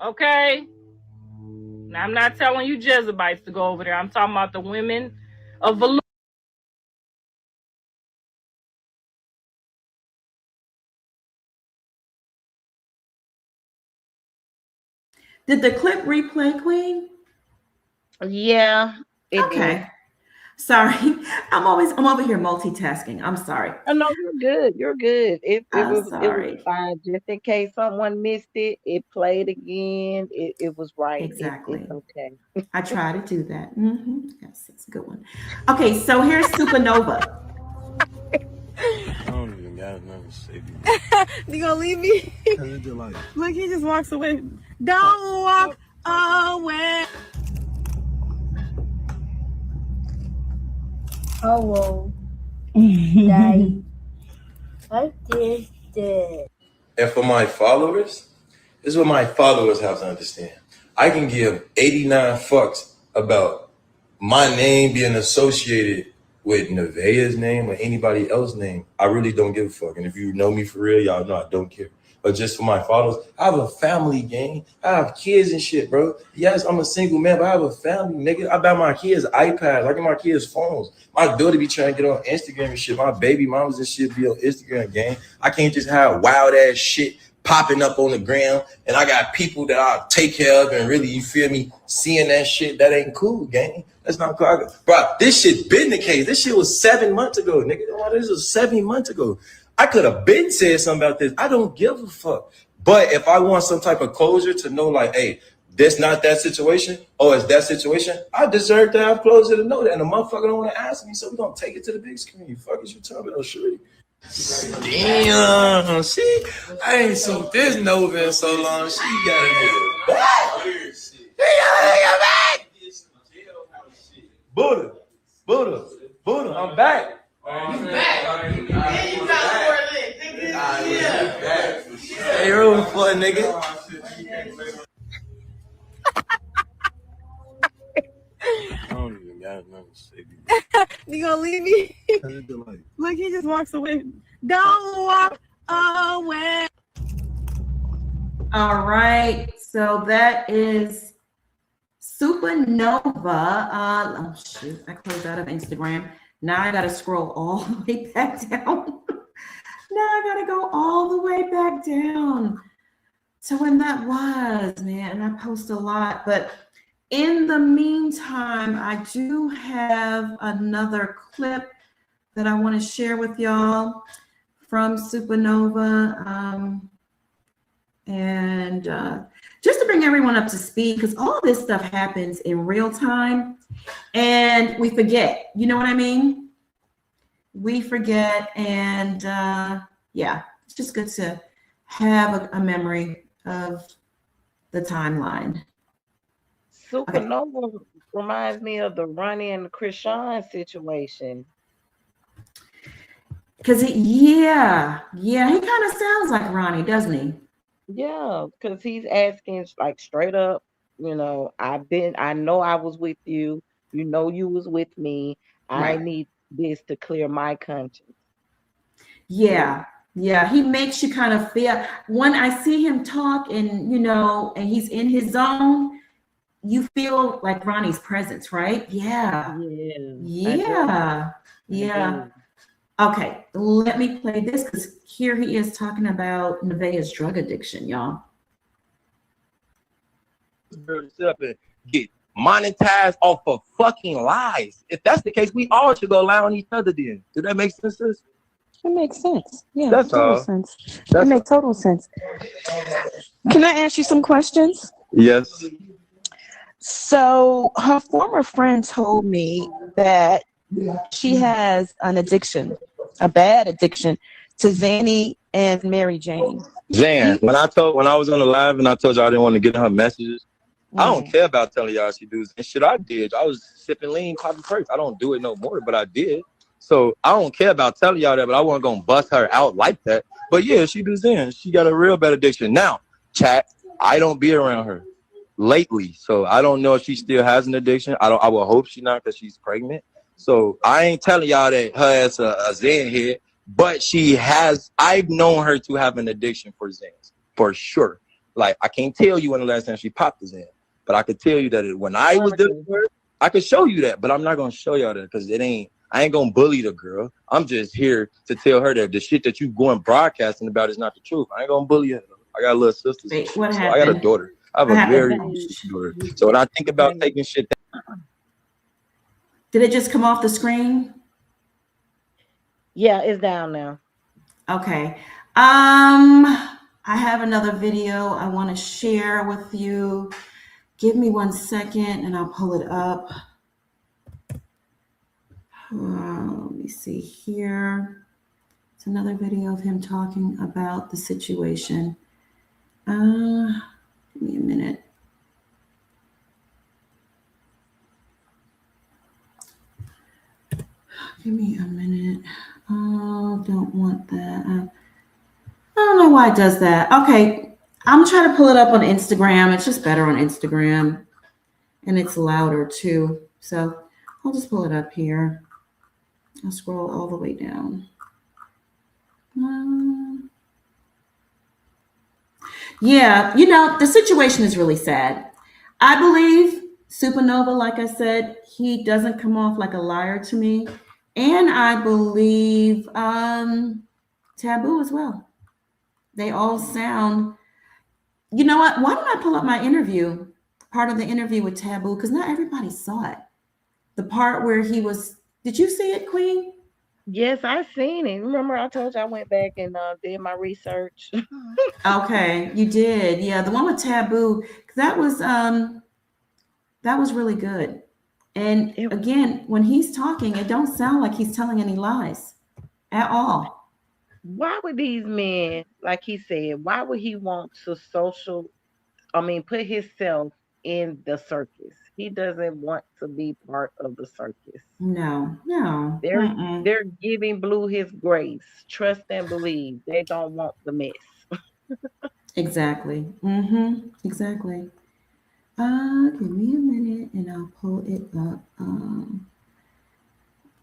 Okay? Now, I'm not telling you Jezebites to go over there. I'm talking about the women of value. Did the clip replay, Queen? Yeah. Okay. Did. Sorry. I'm over here multitasking. I'm sorry. Oh, no, you're good. You're good. It was fine. Just in case someone missed it, it played again. It was right. Exactly. It's okay. I try to do that. Mm-hmm. Yes, it's a good one. Okay, so here's Supernova. I don't even got nothing to say. You gonna leave me? Look, he just walks away. Don't walk away. Hello. Daddy. I did it. And for my followers, this is what my followers have to understand. I can give 89 fucks about my name being associated with Nevaeh's name or anybody else's name. I really don't give a fuck. And if you know me for real, y'all know I don't care. But just for my followers, I have a family, gang. I have kids and shit, bro. Yes, I'm a single man, but I have a family, nigga. I buy my kids iPads. I get my kids phones. My daughter be trying to get on Instagram and shit. My baby mamas and shit be on Instagram, gang. I can't just have wild ass shit popping up on the ground, and I got people that I take care of, and really, you feel me, seeing that shit, that ain't cool, gang. That's not cool. Bro, this shit been the case. This shit was 7 months ago, nigga. This was 7 months ago. I could have been said something about this. I don't give a fuck. But if I want some type of closure to know, like, hey, this not that situation, or it's that situation, I deserve to have closure to know that. And the motherfucker don't want to ask me, so we're going to take it to the big screen. Fuck is you talking about, shorty? Damn, see, I ain't seen this Nova in so long. She got a nigga back. She got a nigga back. Buddha, Buddha, Buddha, I'm back. You back. You got more lit, nigga. Hey, room for a nigga. I don't even got nothing to say. You gonna leave me? Look, he just walks away. Don't walk away. All right, so that is Supernova. Oh shoot, I closed out of Instagram. Now I gotta scroll all the way back down. Now I gotta go all the way back down to when that was, man. And I post a lot, but in the meantime, I do have another clip that I want to share with y'all from Supernova. And just to bring everyone up to speed, because all this stuff happens in real time and we forget, you know what I mean? We forget, and yeah, it's just good to have a memory of the timeline. Supernova reminds me of the Ronnie and Krishan situation. Because yeah, he kind of sounds like Ronnie, doesn't he? Yeah, because he's asking like straight up, you know, I know I was with you, you know you was with me. Right. I need this to clear my conscience. Yeah, he makes you kind of feel, when I see him talk and, you know, and he's in his zone, you feel like Ronnie's presence, right? Yeah. Okay, let me play this, because here he is talking about Nevaeh's drug addiction, y'all. Sit up and get monetized off of fucking lies. If that's the case, we all should go lie on each other then. Does that make sense? It makes sense. Yeah, that's total all. Sense. It makes total sense. Can I ask you some questions? Yes. So her former friend told me that she has an addiction, a bad addiction to Zanny and Mary Jane. Zan, when I was on the live and I told you I didn't want to get in her messages, I don't care about telling y'all she does and shit. I did. I was sipping lean, popping perks. I don't do it no more, but I did. So I don't care about telling y'all that, but I wasn't gonna bust her out like that. But yeah, she does Zan. She got a real bad addiction. Now, chat, I don't be around her lately, so I don't know if she still has an addiction. I will hope she not, because she's pregnant. So I ain't telling y'all that her as a Zan here, but she has. I've known her to have an addiction for Zans for sure. Like, I can't tell you when the last time she popped a Zan, but I could tell you that when I was dealing with her, I could show you that, but I'm not gonna show y'all that because I ain't gonna bully the girl. I'm just here to tell her that the shit that you going broadcasting about is not the truth. I ain't gonna bully her. I got little sisters. Wait, what so happened? I got a daughter. I have a very daughter. So when I think about taking shit down, did it just come off the screen? Yeah, it's down now. Okay. I have another video I want to share with you. Give me 1 second and I'll pull it up. Let me see here. It's another video of him talking about the situation. Give me a minute. Give me a minute. Oh, don't want that. I don't know why it does that. Okay, I'm trying to pull it up on Instagram. It's just better on Instagram, and it's louder too. So I'll just pull it up here. I'll scroll all the way down. Yeah, the situation is really sad. I believe Supernova, like I said, he doesn't come off like a liar to me. And I believe Taboo as well. They all sound, you know what? Why don't I pull up my interview, part of the interview with Taboo, because not everybody saw it. The part where he was, did you see it, Queen? Yes, I seen it. Remember, I told you I went back and did my research. Okay, you did. Yeah, the one with Taboo, that was really good. And again, when he's talking, it don't sound like he's telling any lies at all. Why would these men, like he said, why would he want to put himself in the circus? He doesn't want to be part of the circus. No. They're giving Blue his grace. Trust and believe. They don't want the mess. Exactly. Exactly. Give me a minute and I'll pull it up.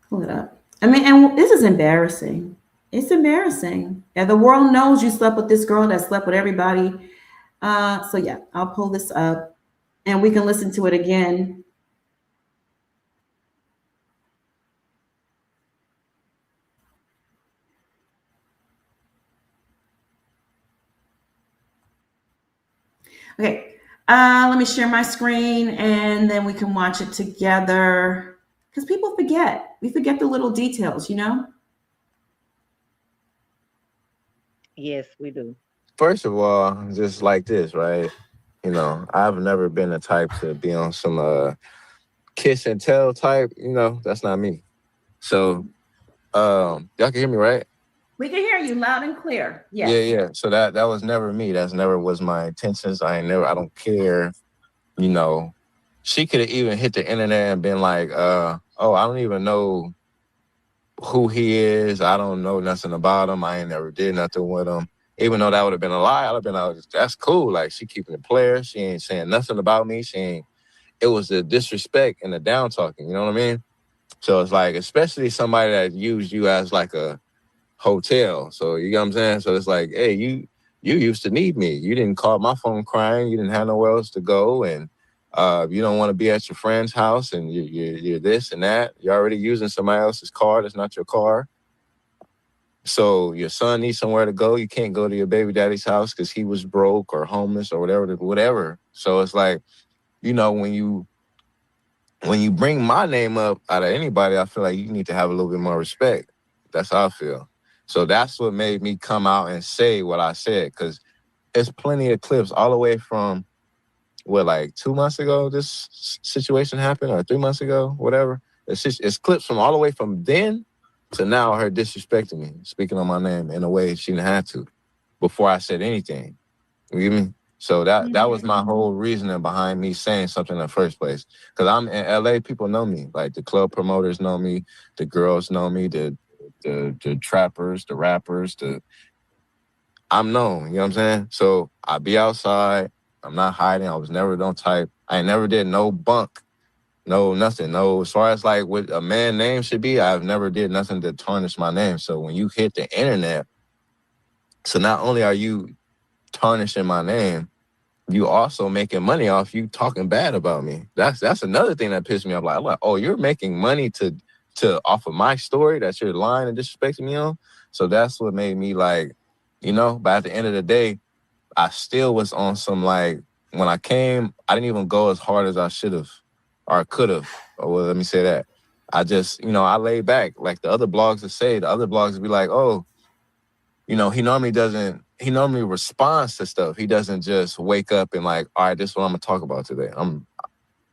Pull it up. I mean, and this is embarrassing. It's embarrassing. And the world knows you slept with this girl that slept with everybody. So yeah, I'll pull this up and we can listen to it again. Okay, let me share my screen and then we can watch it together. Because people forget. We forget the little details, Yes, we do. First of all, just like this, right? I've never been the type to be on some kiss and tell type. That's not me. So, y'all can hear me, right? We can hear you loud and clear. Yes. Yeah. So that was never me. That's never was my intentions. I don't care. She could have even hit the internet and been like, oh, I don't even know who he is. I don't know nothing about him. I ain't never did nothing with him. Even though that would have been a lie, I'd have been like, that's cool. Like, she keeping it player. She ain't saying nothing about me. It was the disrespect and the down talking. You know what I mean? So it's like, especially somebody that used you as like a hotel. So you know what I'm saying? So it's like, hey, you used to need me. You didn't call my phone crying. You didn't have nowhere else to go. And you don't want to be at your friend's house and you're this and that. You're already using somebody else's car. That's not your car. So your son needs somewhere to go. You can't go to your baby daddy's house because he was broke or homeless or whatever. So it's like, when you bring my name up out of anybody, I feel like you need to have a little bit more respect. That's how I feel. So that's what made me come out and say what I said, because there's plenty of clips all the way from, like 2 months ago this situation happened, or 3 months ago, whatever. It's clips from all the way from then to now, her disrespecting me, speaking on my name in a way she didn't have to before I said anything. You get me? So that was my whole reasoning behind me saying something in the first place. Because I'm in LA, people know me. Like, the club promoters know me, the girls know me, the trappers, the rappers, I'm known, you know what I'm saying? So I be outside, I'm not hiding, I was never no type. I never did no bunk, no nothing. No, as far as like what a man name should be, I've never did nothing to tarnish my name. So when you hit the internet, so not only are you tarnishing my name, you also making money off you talking bad about me. That's another thing that pissed me off. Like, oh, you're making money to off of my story that you're lying and disrespecting me on. So that's what made me like, but at the end of the day, I still was on some, like, when I came, I didn't even go as hard as I should have or could have. Or well, let me say that. I just, I laid back. Like the other blogs would be like, oh, he normally responds to stuff. He doesn't just wake up and like, all right, this is what I'm going to talk about today. 9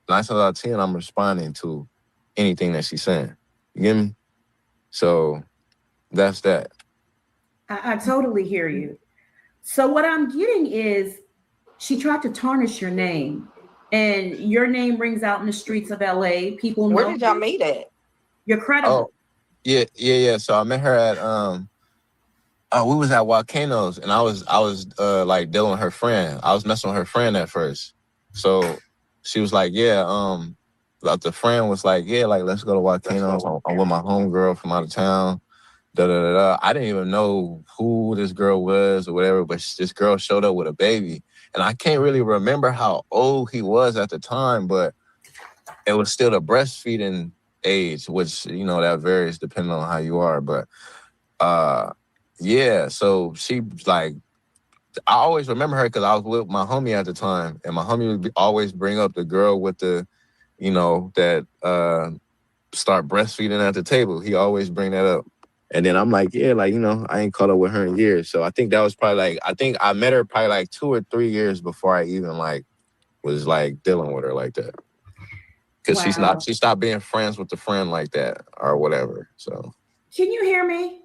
times out of 10, I'm responding to anything that she's saying. You get me? So that's that. I totally hear you. So what I'm getting is she tried to tarnish your name, and your name rings out in the streets of LA. People know. Where did y'all meet at? You're credible. Yeah. So I met her at we was at Volcanoes, and I was like dealing with her friend. I was messing with her friend at first. So she was like, like the friend was like, yeah, like let's go to Volcanoes. I'm with my homegirl from out of town. Da da da da. I didn't even know who this girl was or whatever, but this girl showed up with a baby, and I can't really remember how old he was at the time, but it was still the breastfeeding age, which that varies depending on how you are, but. Yeah, so she like, I always remember her because I was with my homie at the time, and my homie would always bring up the girl with the, that start breastfeeding at the table. He always bring that up, and then I'm like, yeah, like I ain't caught up with her in years. So I think that was probably like, I think I met her probably like 2 or 3 years before I even like was like dealing with her like that, because she stopped being friends with the friend like that or whatever. So can you hear me?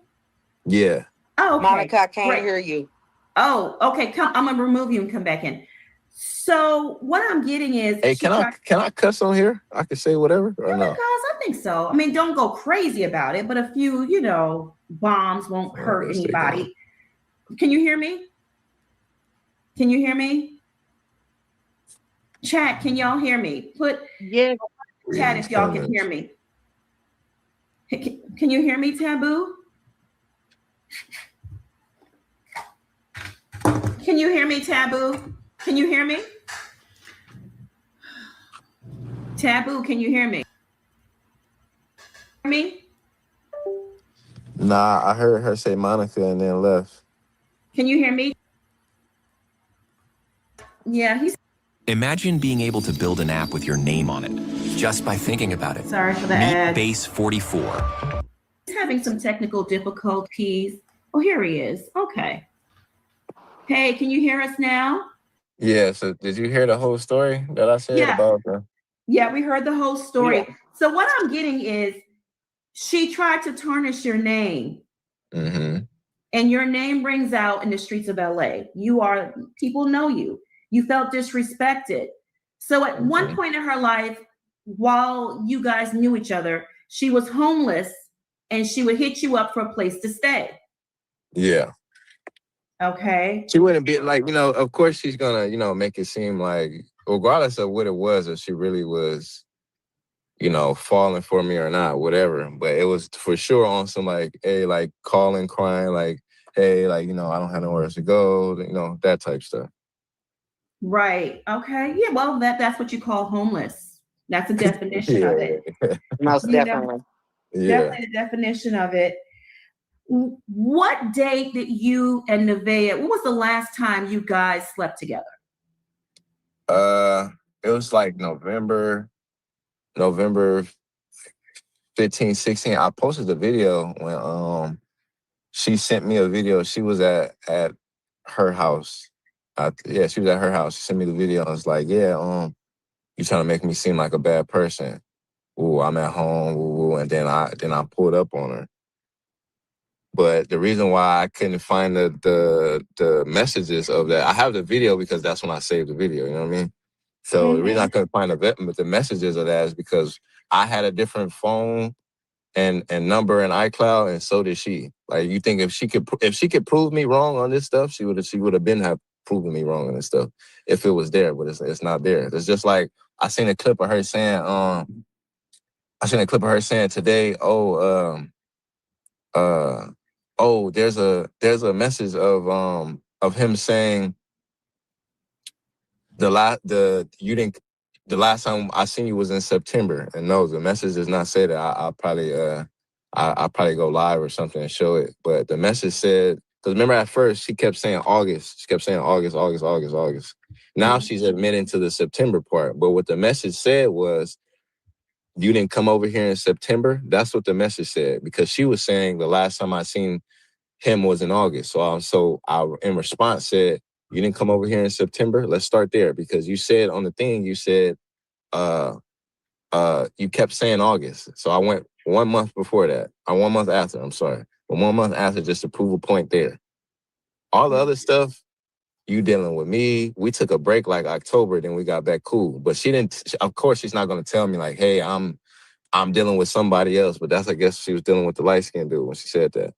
Yeah. Oh, okay. Monica, I can't hear you. Oh, okay. I'm gonna remove you and come back in. So what I'm getting is, hey, can I cuss on here? I can say whatever or no? Because I think so. I mean, don't go crazy about it, but a few, bombs won't hurt anybody. Can you hear me? Can you hear me? Chat, can y'all hear me? Put chat if y'all can hear me. Can you hear me, Taboo? Can you hear me, Taboo? Can you hear me? Taboo, can you hear me? Nah, I heard her say Monica and then left. Can you hear me? Yeah, he's... Imagine being able to build an app with your name on it, just by thinking about it. Sorry for the Meet ad. Base 44. He's having some technical difficulties. Oh, here he is. Okay. Hey, can you hear us now? Yeah, so did you hear the whole story that I said about the... Yeah, we heard the whole story. Yeah. So what I'm getting is, she tried to tarnish your name. Mm-hmm. And your name rings out in the streets of LA. People know you. You felt disrespected. So at one point in her life, while you guys knew each other, she was homeless and she would hit you up for a place to stay. Yeah. Okay. She wouldn't be like, of course she's gonna, make it seem like, regardless of what it was, if she really was, falling for me or not, whatever. But it was for sure on some like, hey, like calling, crying, like, hey, like, I don't have nowhere else to go, that type stuff. Right. Okay. Yeah. Well, that's what you call homeless. That's the definition of it. Most definitely. Definitely the definition of it. What date did you and Nevaeh, when was the last time you guys slept together? It was like November 15, 16. I posted the video when she sent me a video. She was at her house. She was at her house. She sent me the video and was like, yeah, you trying to make me seem like a bad person. Ooh, I'm at home, ooh, and then I pulled up on her. But the reason why I couldn't find the messages of that, I have the video because that's when I saved the video, you know what I mean? So the reason I couldn't find the messages of that is because I had a different phone and number in iCloud, and so did she. Like, you think if she could prove me wrong on this stuff, she would have been have proven me wrong on this stuff if it was there, but it's not there. It's just like I seen a clip of her saying today, there's a message of him saying the last time I seen you was in September, and no, the message does not say that. I'll probably go live or something and show it. But the message said, because remember at first she kept saying August. She kept saying August. Now she's admitting to the September part. But what the message said was, you didn't come over here in September. That's what the message said, because she was saying the last time I seen him was in August. So I in response said, you didn't come over here in September. Let's start there, because you said on the thing, you said, you kept saying August. So I went 1 month before that. 1 month after, I'm sorry. But 1 month after, just to prove a point there. All the other stuff, you dealing with me. We took a break like October, then we got back cool. But she didn't, of course, she's not going to tell me like, hey, I'm I'm dealing with somebody else, but that's, I guess she was dealing with the light-skinned dude when she said that.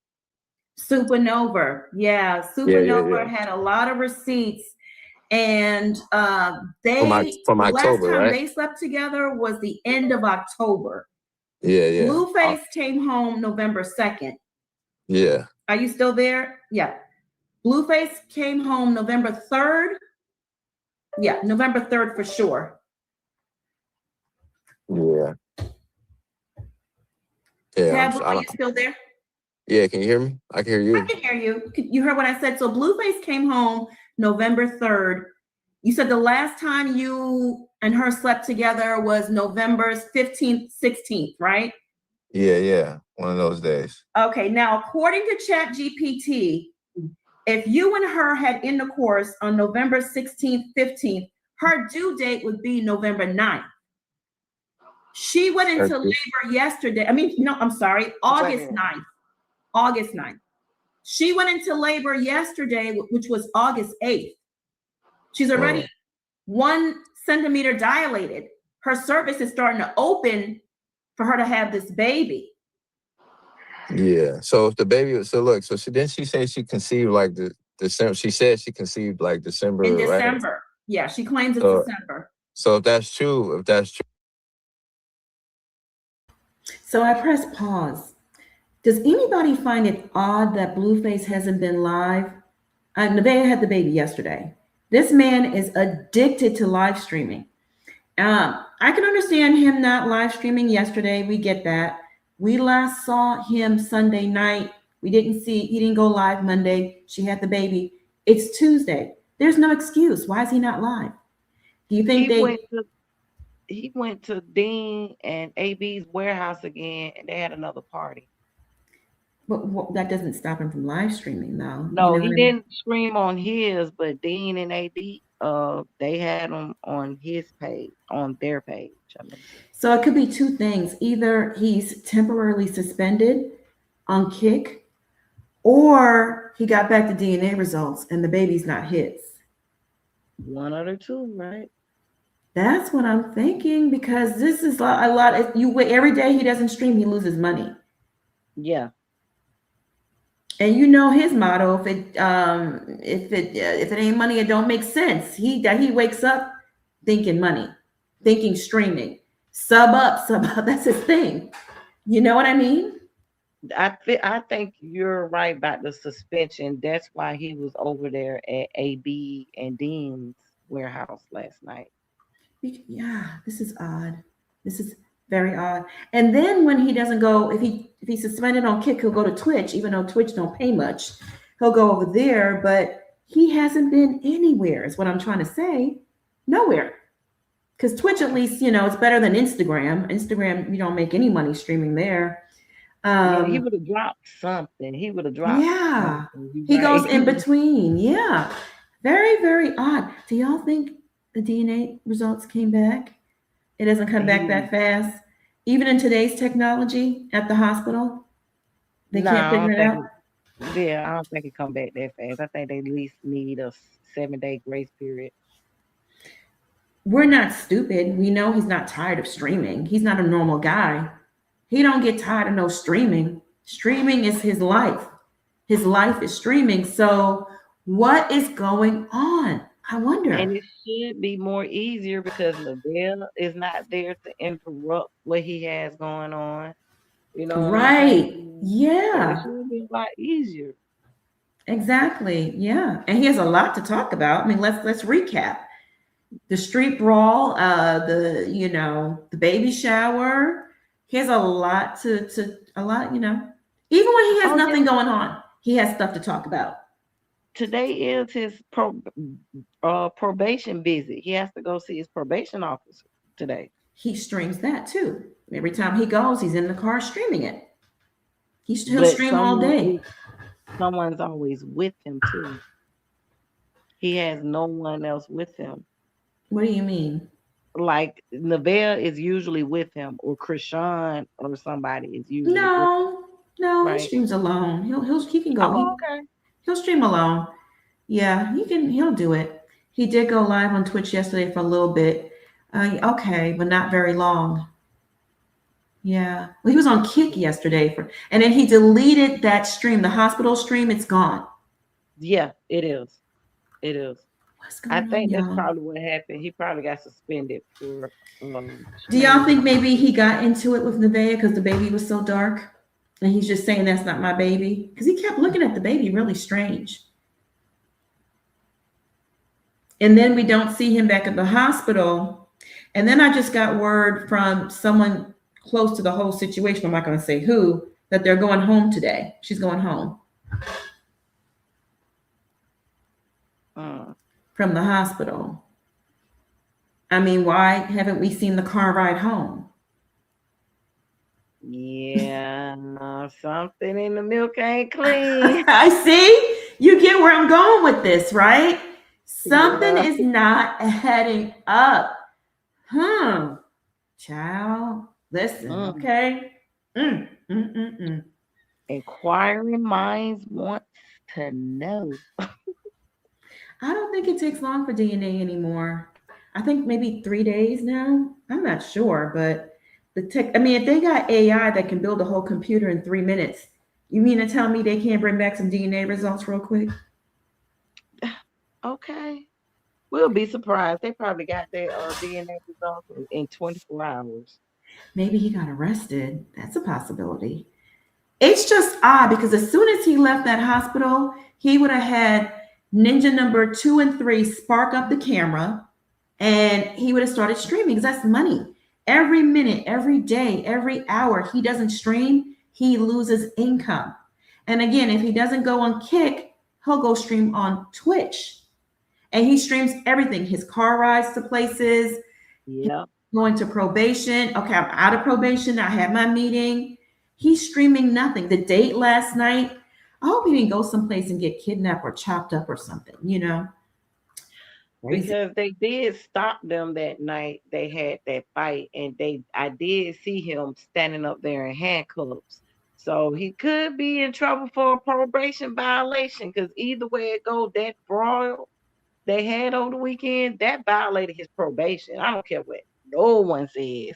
Supernova. Yeah. Supernova had a lot of receipts. And the last October, time right? they slept together was the end of October. Yeah. Blueface came home November 2nd. Yeah. Are you still there? Yeah. Blueface came home November 3rd. Yeah, November 3rd for sure. Yeah. Taboo, are you still there? Yeah, can you hear me? I can hear you. I can hear you. You heard what I said. So Blueface came home November 3rd. You said the last time you and her slept together was November 15th, 16th, right? Yeah. One of those days. Okay, now according to ChatGPT, if you and her had intercourse on November 16th, 15th, her due date would be November 9th. She went into labor yesterday. August 9th. August 9th. She went into labor yesterday, which was August 8th. She's already 1 centimeter dilated. Her cervix is starting to open for her to have this baby. Yeah. So if the baby, she said she conceived like December. She said she conceived like December. In December. Right? Yeah, she claims it's December. So if that's true. So I press pause. Does anybody find it odd that Blueface hasn't been live? Nevaeh had the baby yesterday. This man is addicted to live streaming. I can understand him not live streaming yesterday. We get that. We last saw him Sunday night. He didn't go live Monday. She had the baby. It's Tuesday. There's no excuse. Why is he not live? Do you think he went to Dean and AB's warehouse again, and they had another party. But that doesn't stop him from live streaming, though. No, he didn't stream on his, but Dean and AD, they had him on his page, on their page. So it could be two things. Either he's temporarily suspended on Kick, or he got back the DNA results and the baby's not his. One of the two, right? That's what I'm thinking, because this is a lot. Every day he doesn't stream, he loses money. Yeah. And you know his motto: if it ain't money, it don't make sense. He wakes up thinking money, thinking streaming, sub up. That's his thing. You know what I mean? I think you're right about the suspension. That's why he was over there at AB and Dean's warehouse last night. Yeah, this is odd. This is very odd. And then when he doesn't go, if he's suspended on Kick, he'll go to Twitch, even though Twitch don't pay much. He'll go over there, but he hasn't been anywhere, is what I'm trying to say. Nowhere. Because Twitch, at least, it's better than Instagram. Instagram, you don't make any money streaming there. He would have dropped something. He would have dropped. Yeah. He goes in between. Yeah. Very, very odd. Do y'all think the DNA results came back? It doesn't come back that fast. Even in today's technology at the hospital, they can't figure it out. I don't think it come back that fast. I think they at least need a 7-day grace period. We're not stupid. We know he's not tired of streaming. He's not a normal guy. He don't get tired of no streaming. Streaming is his life. His life is streaming. So what is going on? I wonder. And it should be more easier because Nevaeh is not there to interrupt what he has going on. You know, right? Yeah. So it should be a lot easier. Exactly. Yeah. And he has a lot to talk about. I mean, let's recap. The street brawl, the baby shower. He has a lot Even when he has nothing going on, he has stuff to talk about. Today is his probation visit. He has to go see his probation officer today. He streams that too. Every time he goes, he's in the car streaming it. He'll stream all day. Someone's always with him too. He has no one else with him. What do you mean? Like Nevaeh is usually with him, or Krishan or somebody is usually with him. No, right. He streams alone. He can go. Okay. He'll stream alone. Yeah, he'll do it. He did go live on Twitch yesterday for a little bit. Okay, but not very long. Yeah. Well, he was on Kick yesterday and then he deleted that stream, the hospital stream. It's gone. Yeah, it is. It is. What's I going on, think that's y'all? probably what happened. He probably got suspended for Do y'all streaming. think maybe he got into it with Nevaeh because the baby was so dark? And he's just saying that's not my baby? Because he kept looking at the baby really strange. And then we don't see him back at the hospital. And then I just got word from someone close to the whole situation, I'm not going to say who, that they're going home today. She's going home from the hospital. I mean, why haven't we seen the car ride home? Yeah, something in the milk ain't clean. I see. You get where I'm going with this, right? Something Yeah. is not heading up. Child, listen, okay? Inquiring minds want to know. I don't think it takes long for DNA anymore. I think maybe 3 days now. I'm not sure, but if they got AI that can build a whole computer in 3 minutes, you mean to tell me they can't bring back some DNA results real quick? Okay. We'll be surprised. They probably got their DNA results in 24 hours. Maybe he got arrested. That's a possibility. It's just odd because as soon as he left that hospital, he would have had Ninja number 2 and 3 spark up the camera and he would have started streaming because that's money. Every minute, every day, every hour he doesn't stream, he loses income. And again, if he doesn't go on Kick, he'll go stream on Twitch. And he streams everything, his car rides to places, going to probation. Okay, I'm out of probation. I had my meeting. He's streaming nothing. The date last night, I hope he didn't go someplace and get kidnapped or chopped up or something, Crazy. Because they did stop them that night. They had that fight, and I did see him standing up there in handcuffs. So he could be in trouble for a probation violation. Because either way it goes, that brawl they had over the weekend, that violated his probation. I don't care what no one says.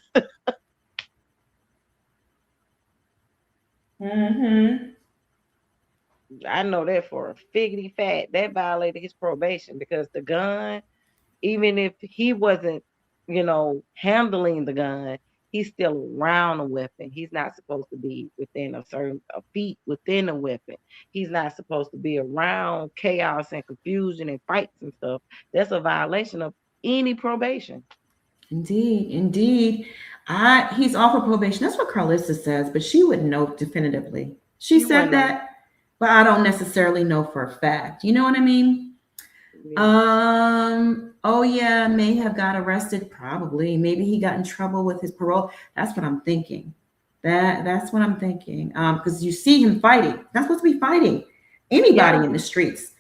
I know that for a figgity fact. That violated his probation because the gun, even if he wasn't, handling the gun, he's still around a weapon. He's not supposed to be within a feet within a weapon. He's not supposed to be around chaos and confusion and fights and stuff. That's a violation of any probation. Indeed. He's off of probation. That's what Carlissa says, but she wouldn't know definitively. She said that, but I don't necessarily know for a fact. You know what I mean? Yeah. Oh yeah, may have got arrested. Probably. Maybe he got in trouble with his parole. That's what I'm thinking. That's what I'm thinking. Because you see him fighting. Not supposed to be fighting anybody in the streets.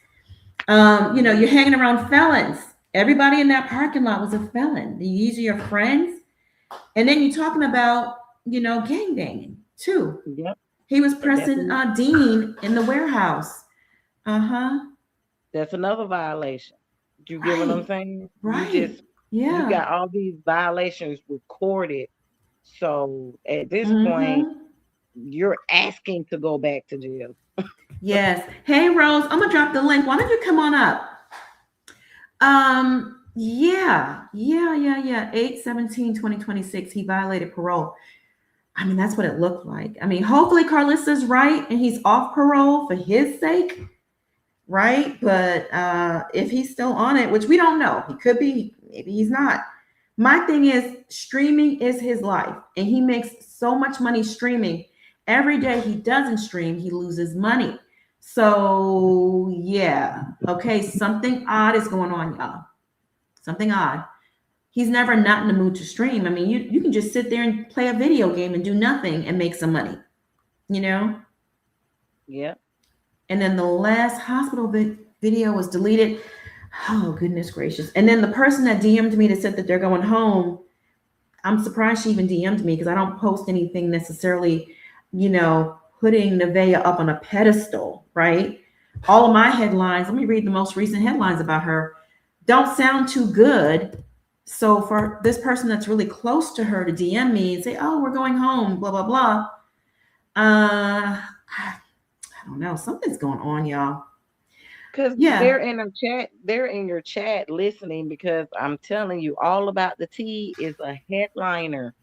You're hanging around felons. Everybody in that parking lot was a felon. These are your friends. And then you're talking about, gang banging too. Yep. He was pressing Dean in the warehouse. That's another violation. Do you get what I'm saying? Right. You got all these violations recorded. So at this point, you're asking to go back to jail. Yes. Hey, Rose, I'm going to drop the link. Why don't you come on up? Yeah. 8/17/2026. He violated parole. I mean, that's what it looked like. I mean, hopefully Carlissa's right and he's off parole for his sake, right? But if he's still on it, which we don't know, he could be, maybe he's not. My thing is, streaming is his life, and he makes so much money streaming. Every day he doesn't stream, he loses money. So yeah, okay, something odd is going on, y'all. Something odd. He's never not in the mood to stream. I mean, you can just sit there and play a video game and do nothing and make some money, Yeah. And then the last hospital video was deleted. Oh, goodness gracious. And then the person that DM'd me that said that they're going home, I'm surprised she even DM'd me because I don't post anything necessarily, putting Nevaeh up on a pedestal, right? All of my headlines, let me read the most recent headlines about her, don't sound too good So for this person that's really close to her to DM me and say, "Oh, we're going home," blah blah blah. I don't know. Something's going on, y'all. Because Yeah. they're in a chat, they're in your chat listening, because I'm telling you, All About the Tea is a headliner.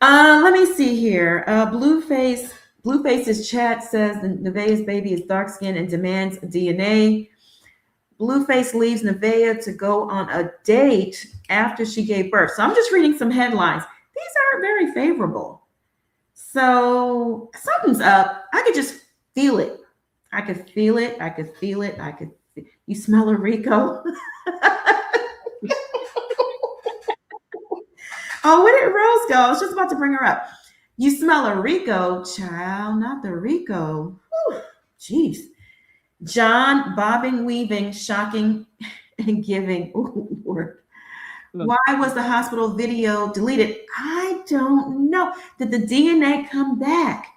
Let me see here. Blueface's chat says that Nevaeh's baby is dark skinned and demands DNA. Blueface leaves Nevaeh to go on a date after she gave birth. So I'm just reading some headlines. These aren't very favorable. So something's up. I could just feel it. I could feel it. I could feel it. You smell a Rico? Oh, where did Rose go? I was just about to bring her up. You smell a Rico, child, not the Rico. Jeez. John, bobbing, weaving, shocking, and giving. Ooh, Lord. Why was the hospital video deleted? I don't know. Did the DNA come back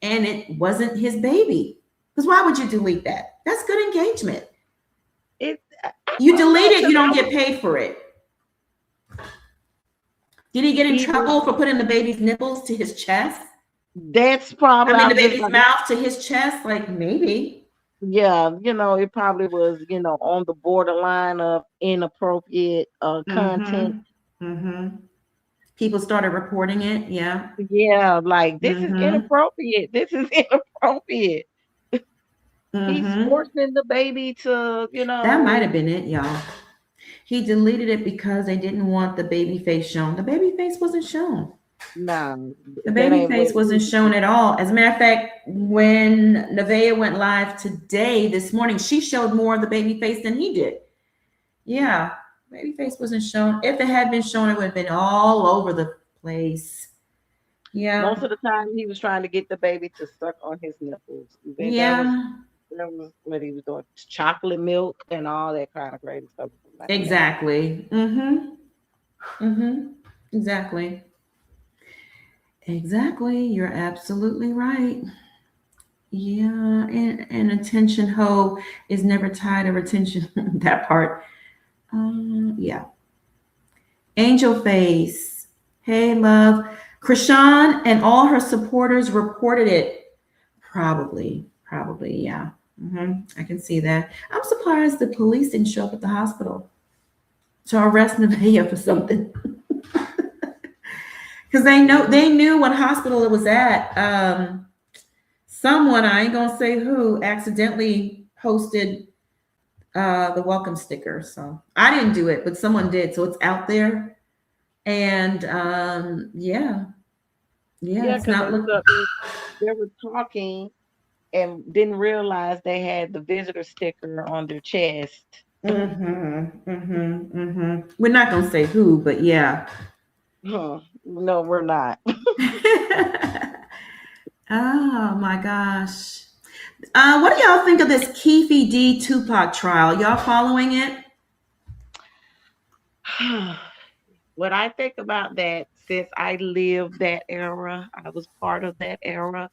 and it wasn't his baby? Because why would you delete that? That's good engagement. You delete it, you don't get paid for it. Did he get in trouble for putting the baby's nipples to his chest? That's probably. I mean, the baby's mouth to his chest, like maybe. Yeah, it probably was, on the borderline of inappropriate content. Mm-hmm. People started reporting it. Yeah. Yeah, like this is inappropriate. This is inappropriate. He's forcing the baby to, That might have been it, y'all. He deleted it because they didn't want the baby face shown. The baby face wasn't shown. No, the baby face wasn't shown at all. As a matter of fact, when Nevaeh went live today, this morning, she showed more of the baby face than he did. Yeah, baby face wasn't shown. If it had been shown, it would have been all over the place. Yeah. Most of the time, he was trying to get the baby to suck on his nipples. Yeah. That was what he was doing. Chocolate milk and all that kind of crazy stuff. Exactly. Exactly. Exactly. You're absolutely right. Yeah, and attention hoe is never tied of retention. That part. Yeah. Angel Face. Hey, love. Krishan and all her supporters reported it. Probably, yeah. I can see that. I'm surprised the police didn't show up at the hospital to arrest Nevaeh for something. Because they knew what hospital it was at. Someone, I ain't gonna say who, accidentally posted the welcome sticker. So I didn't do it, but someone did. So it's out there. And yeah, it's not they were talking and didn't realize they had the visitor sticker on their chest. We're not gonna say who, but yeah. No, we're not. Oh my gosh. What do y'all think of this Keefe D Tupac trial? Y'all following it? What I think about that, since I lived that era, I was part of that era.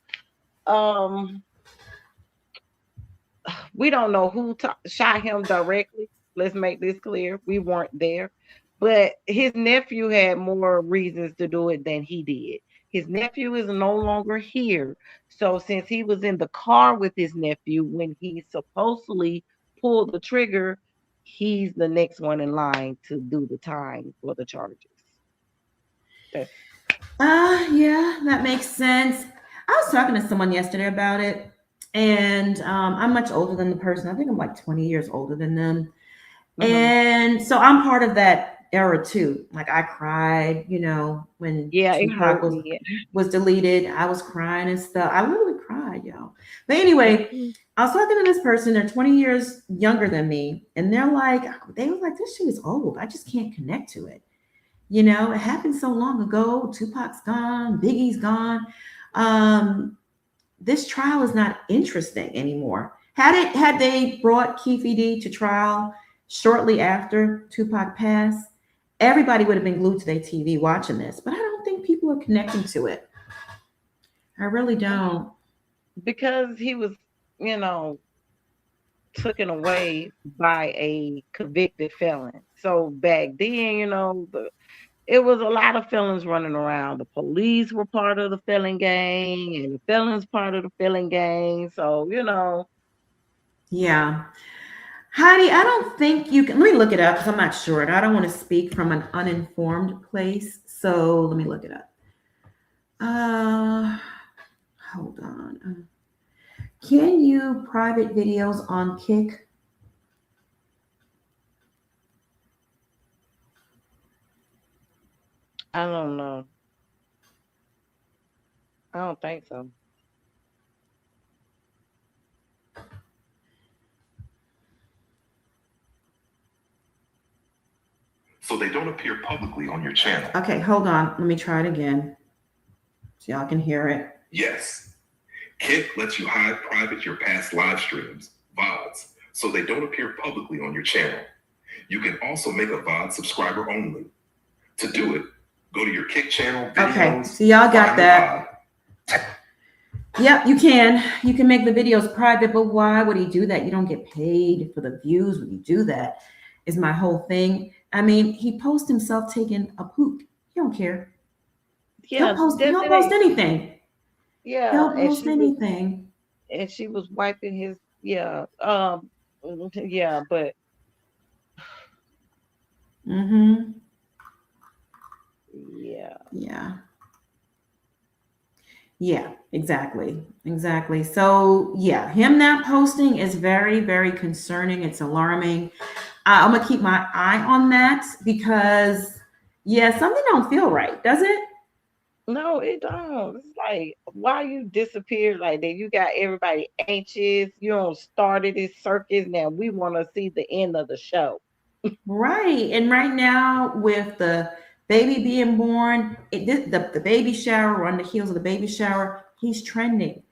We don't know who shot him directly. Let's make this clear. We weren't there. But his nephew had more reasons to do it than he did. His nephew is no longer here. So since he was in the car with his nephew when he supposedly pulled the trigger, he's the next one in line to do the time for the charges. Yeah, that makes sense. I was talking to someone yesterday about it, and I'm much older than the person. I think I'm like 20 years older than them. And so I'm part of that era too. Like I cried, when Tupac was deleted. I was crying and stuff. I literally cried, y'all. But anyway, I was talking to this person. They're 20 years younger than me, and they were like, this shit is old. I just can't connect to it. It happened so long ago. Tupac's gone. Biggie's gone. This trial is not interesting anymore. Had they brought Keefe D to trial shortly after Tupac passed, everybody would have been glued to their TV watching this. But I don't think people are connecting to it. I really don't. Because he was, taken away by a convicted felon. So back then, you know, it was a lot of felons running around. The police were part of the felon gang, and the felons part of the felon gang. So, you know. Yeah. Heidi, I don't think you can. Let me look it up because I'm not sure. And I don't want to speak from an uninformed place. So let me look it up. Hold on. Can you private videos on Kick? I don't know. I don't think so. So they don't appear publicly on your channel. Okay, hold on. Let me try it again so y'all can hear it. Yes. Kick lets you hide private your past live streams, VODs, so they don't appear publicly on your channel. You can also make a VOD subscriber only. To do it, go to your Kick channel videos. Okay, so y'all got that. Yep, you can. You can make the videos private, but why would he do that? You don't get paid for the views when you do that, is my whole thing. I mean, he posts himself taking a poop. He don't care. Yeah, he'll post anything. Yeah, He'll post anything. And she was wiping his yeah, but Mm-hmm. Yeah, exactly. So yeah, him not posting is very, very concerning. It's alarming. I'm gonna keep my eye on that because yeah, something don't feel right, does it? No, it don't. It's like, why you disappeared like that? You got everybody anxious. You don't started this circus. Now we want to see the end of the show. Right. And right now, with the baby being born, the baby shower, on the heels of the baby shower, he's trending.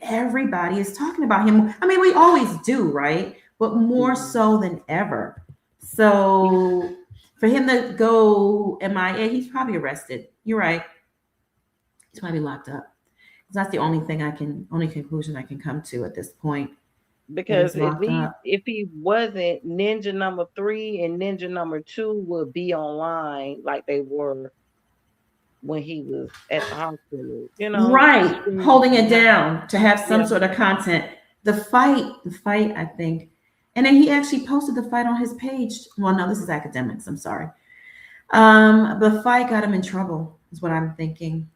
Everybody is talking about him. I mean, we always do, right? But more so than ever. So for him to go MIA, he's probably arrested. You're right. He's probably locked up. That's the only conclusion I can come to at this point. Because if he wasn't, Ninja number 3 and Ninja number 2 would be online like they were when he was at the hospital, you know, right, holding it down to have some sort of content. The fight, I think, and then he actually posted the fight on his page. Well, no, this is academics. I'm sorry. The fight got him in trouble, is what I'm thinking.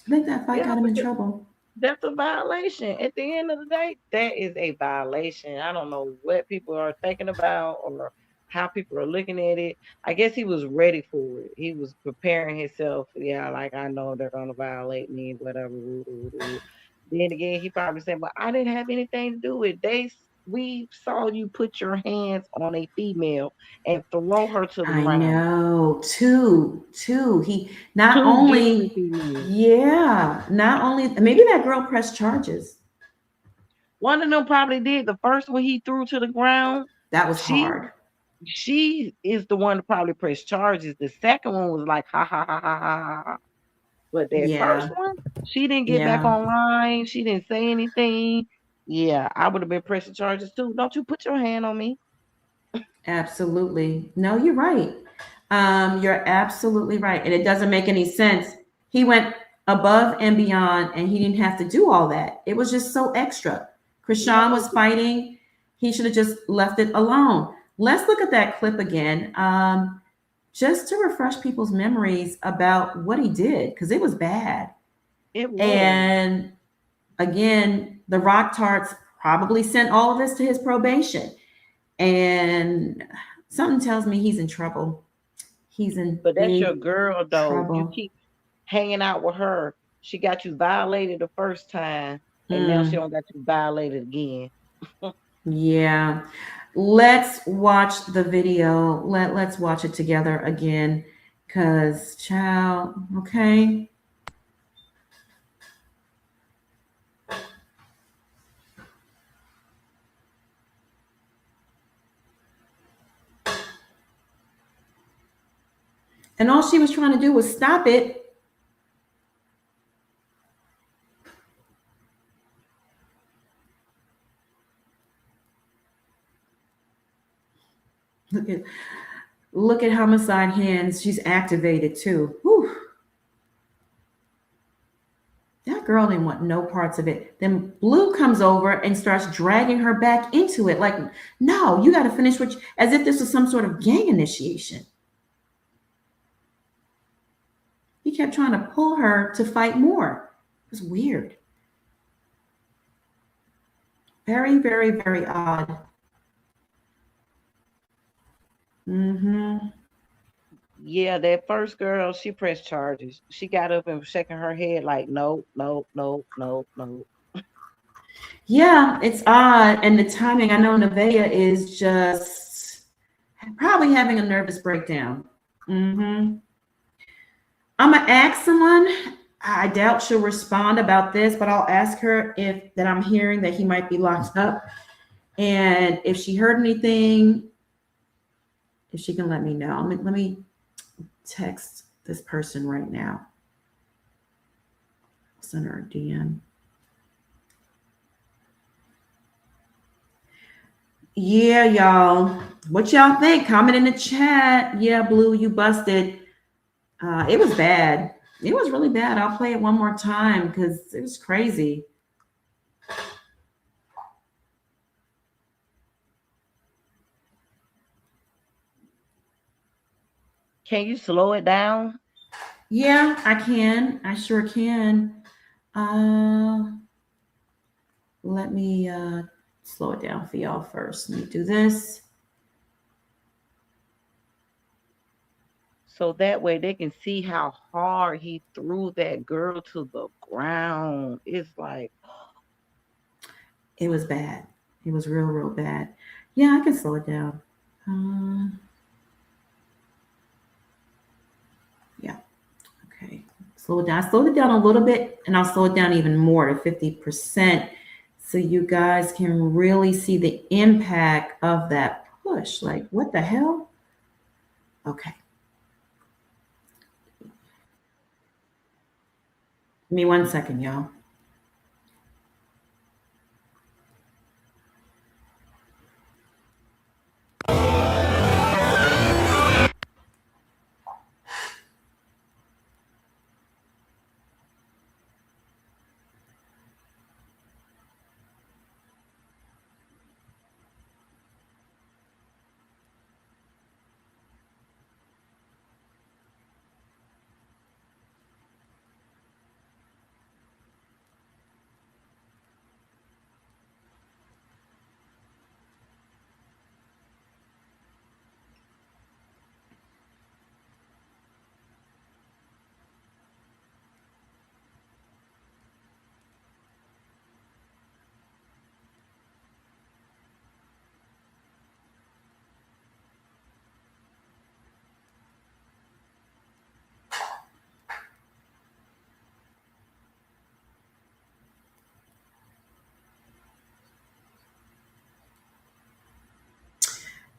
I think that fight got him in trouble. That's a violation. At the end of the day, that is a violation. I don't know what people are thinking about or how people are looking at it. I guess he was ready for it. He was preparing himself. Yeah, like, I know they're gonna violate me, whatever. Then again, he probably said, "Well, I didn't have anything to do with it. We saw you put your hands on a female and throw her to the ground." I know. Two. He not only, not only, maybe that girl pressed charges. One of them probably did. The first one he threw to the ground, that was hard. She is the one to probably press charges. The second one was like, ha ha ha ha ha ha. But that first one, she didn't get back online. She didn't say anything. Yeah, I would have been pressing charges too. Don't you put your hand on me. Absolutely. No, you're right. You're absolutely right. And it doesn't make any sense. He went above and beyond and he didn't have to do all that. It was just so extra. Krishan was fighting. He should have just left it alone. Let's look at that clip again. Just to refresh people's memories about what he did, because it was bad. It was. And again, the Rock Tarts probably sent all of this to his probation. And something tells me he's in trouble. But that's your girl, though. Trouble. You keep hanging out with her. She got you violated the first time, and now she don't got you violated again. Yeah. Let's watch the video. Let's watch it together again. Cause child, okay. And all she was trying to do was stop it. Look at homicide hands. She's activated too. Whew. That girl didn't want no parts of it. Then Blue comes over and starts dragging her back into it. Like, no, you got to finish what as if this was some sort of gang initiation. He kept trying to pull her to fight more. It was weird. Very, very, very odd. Mm-hmm. Yeah, that first girl, she pressed charges. She got up and was shaking her head like, no, no, no, no, no. Yeah, it's odd. And the timing, I know Nevaeh is just probably having a nervous breakdown. Mm-hmm. I'm going to ask someone. I doubt she'll respond about this, but I'll ask her if that I'm hearing that he might be locked up. And if she heard anything, if she can let me know. Let me text this person right now. Send her a DM. Yeah, y'all. What y'all think? Comment in the chat. Yeah, Blue, you busted. It was bad. It was really bad. I'll play it one more time because it was crazy. Can you slow it down? Yeah, I can. I sure can. Let me slow it down for y'all first. Let me do this. So that way they can see how hard he threw that girl to the ground. It's like, it was bad. It was real, real bad. Yeah, I can slow it down. Yeah. Okay. Slow it down. I slowed it down a little bit, and I'll slow it down even more to 50%, so you guys can really see the impact of that push. Like, what the hell? Okay. Give me 1 second, y'all.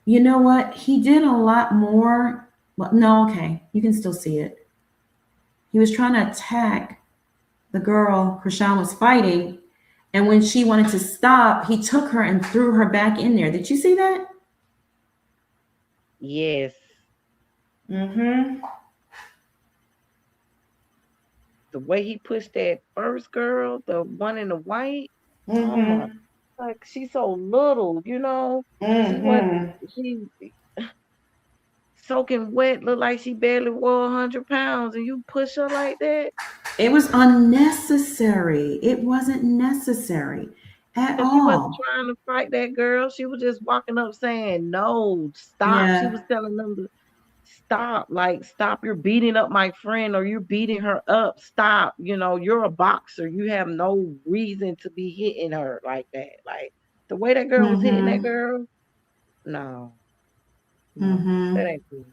You know what? He did a lot more. Well, no, okay. You can still see it. He was trying to attack the girl Krishan was fighting. And when she wanted to stop, he took her and threw her back in there. Did you see that? yes. Mm-hmm. The way he pushed that first girl, the one in the white, Mm-hmm. oh my, like she's so little, you know. Mm-hmm. She soaking wet, look like she barely wore 100 pounds, and you push her like that. It was unnecessary. It wasn't necessary at Because he wasn't all. trying to fight that girl. She was just walking up saying, no, stop. Yeah. She was telling them to stop. Like, stop. You're beating up my friend or you're beating her up. Stop. You know, you're a boxer. You have no reason to be hitting her like that. Like, the way that girl was hitting that girl, no. Mm-hmm. That ain't cool.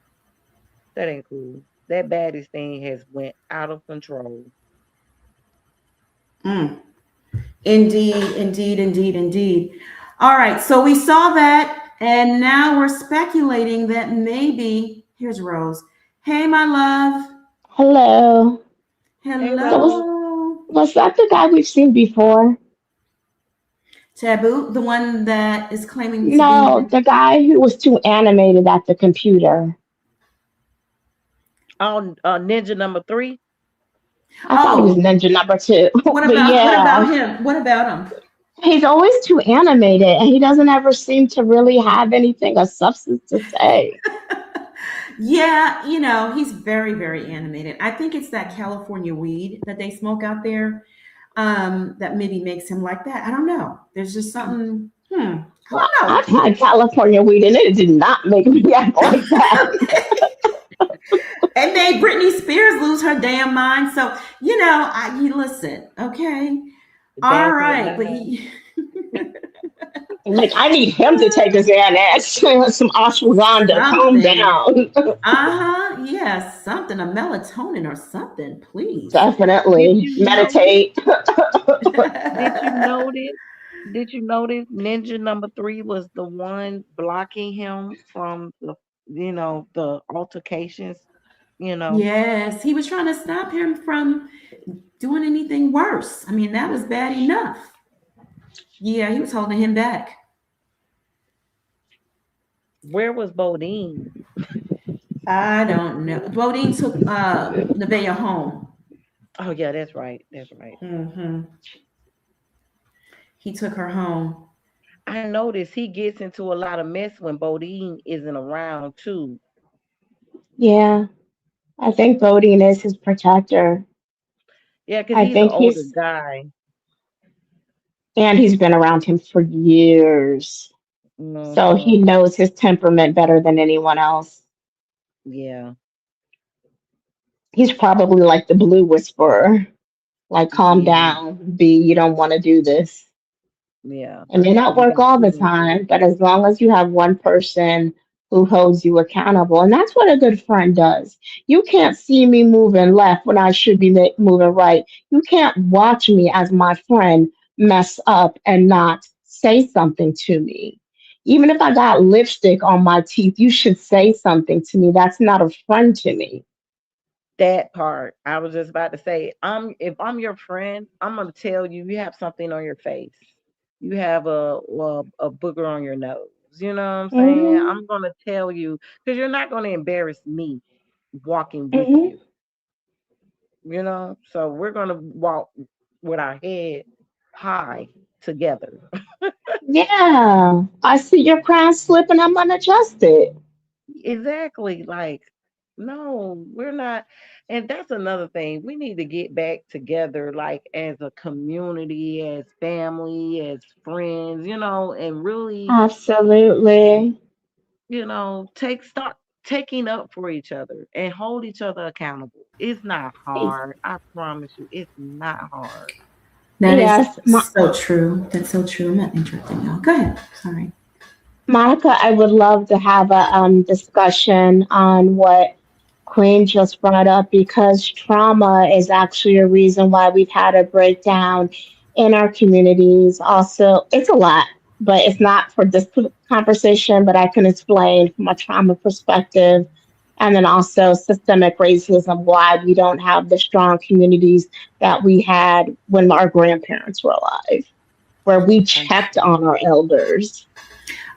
That ain't cool. That baddest thing has went out of control. Indeed, indeed, indeed, indeed. All right, so we saw that, and now we're speculating that maybe, here's Rose. Hey, my love. Hello. Hello. Hey, So was that the guy we've seen before? Taboo, the one that is claiming to be. No, the guy who was too animated at the computer. On Ninja number 3. I thought he was Oh, Ninja number 2. what But about yeah, him? What about him? he's always too animated and he doesn't ever seem to really have anything of substance to say. Yeah, he's very, very animated. I think it's that California weed that they smoke out there, that maybe makes him like that. I don't know. There's just something. I Well, don't I've had California weed and it did not make me act like that. know. It made Britney Spears lose her damn mind. So you listen, okay, all Gaslit right, but mind. Like, I need him to take his Xanax, some ashwagandha. Calm something. down. Yeah, something, a melatonin or something, please. Did Definitely you notice? meditate. Did you notice? Did you notice Ninja number 3 was the one blocking him from the altercations? You know Yes, he was trying to stop him from doing anything worse. I mean, that was bad enough. Yeah, he was holding him back. where was Bodine? I don't know. Bodine took Nevaeh home. Oh yeah, that's right. That's right. He took her home. I noticed he gets into a lot of mess when Bodine isn't around too. Yeah, I think Bodine is his protector. Yeah, because I he's an think older he's, guy. and he's been around him for years. So Hmm. he knows his temperament better than anyone else. Yeah. He's probably like the blue whisperer. Like, calm Yeah. down, B, you don't want to do this. Yeah. It may not You work got all the too many. time, but as long as you have one person who holds you accountable, and that's what a good friend does. You can't see me moving left when I should be moving right. You can't watch me as my friend mess up and not say something to me. Even if I got lipstick on my teeth, you should say something to me. That's not a friend to me. That part. I was just about to say, if I'm your friend, I'm gonna tell you you have something on your face. You have a booger on your nose. You know what I'm saying? Hmm. I'm gonna tell you because you're not gonna embarrass me walking with Hmm. you. So we're gonna walk with our head high together. Yeah, I see your crown slipping. I'm gonna adjust it. Exactly. Like, no, we're not. And that's another thing. We need to get back together, like as a community, as family, as friends, and really, Absolutely. take stock, taking up for each other and hold each other accountable. It's not hard. I promise you, it's not hard. That is Yes, so true. That's so true. I'm not interrupting y'all. Go ahead. Sorry. Monica, I would love to have a discussion on what Queen just brought up because trauma is actually a reason why we've had a breakdown in our communities. Also, it's a lot, but it's not for this conversation, but I can explain from a trauma perspective. And then also systemic racism, why we don't have the strong communities that we had when our grandparents were alive, where we checked on our elders.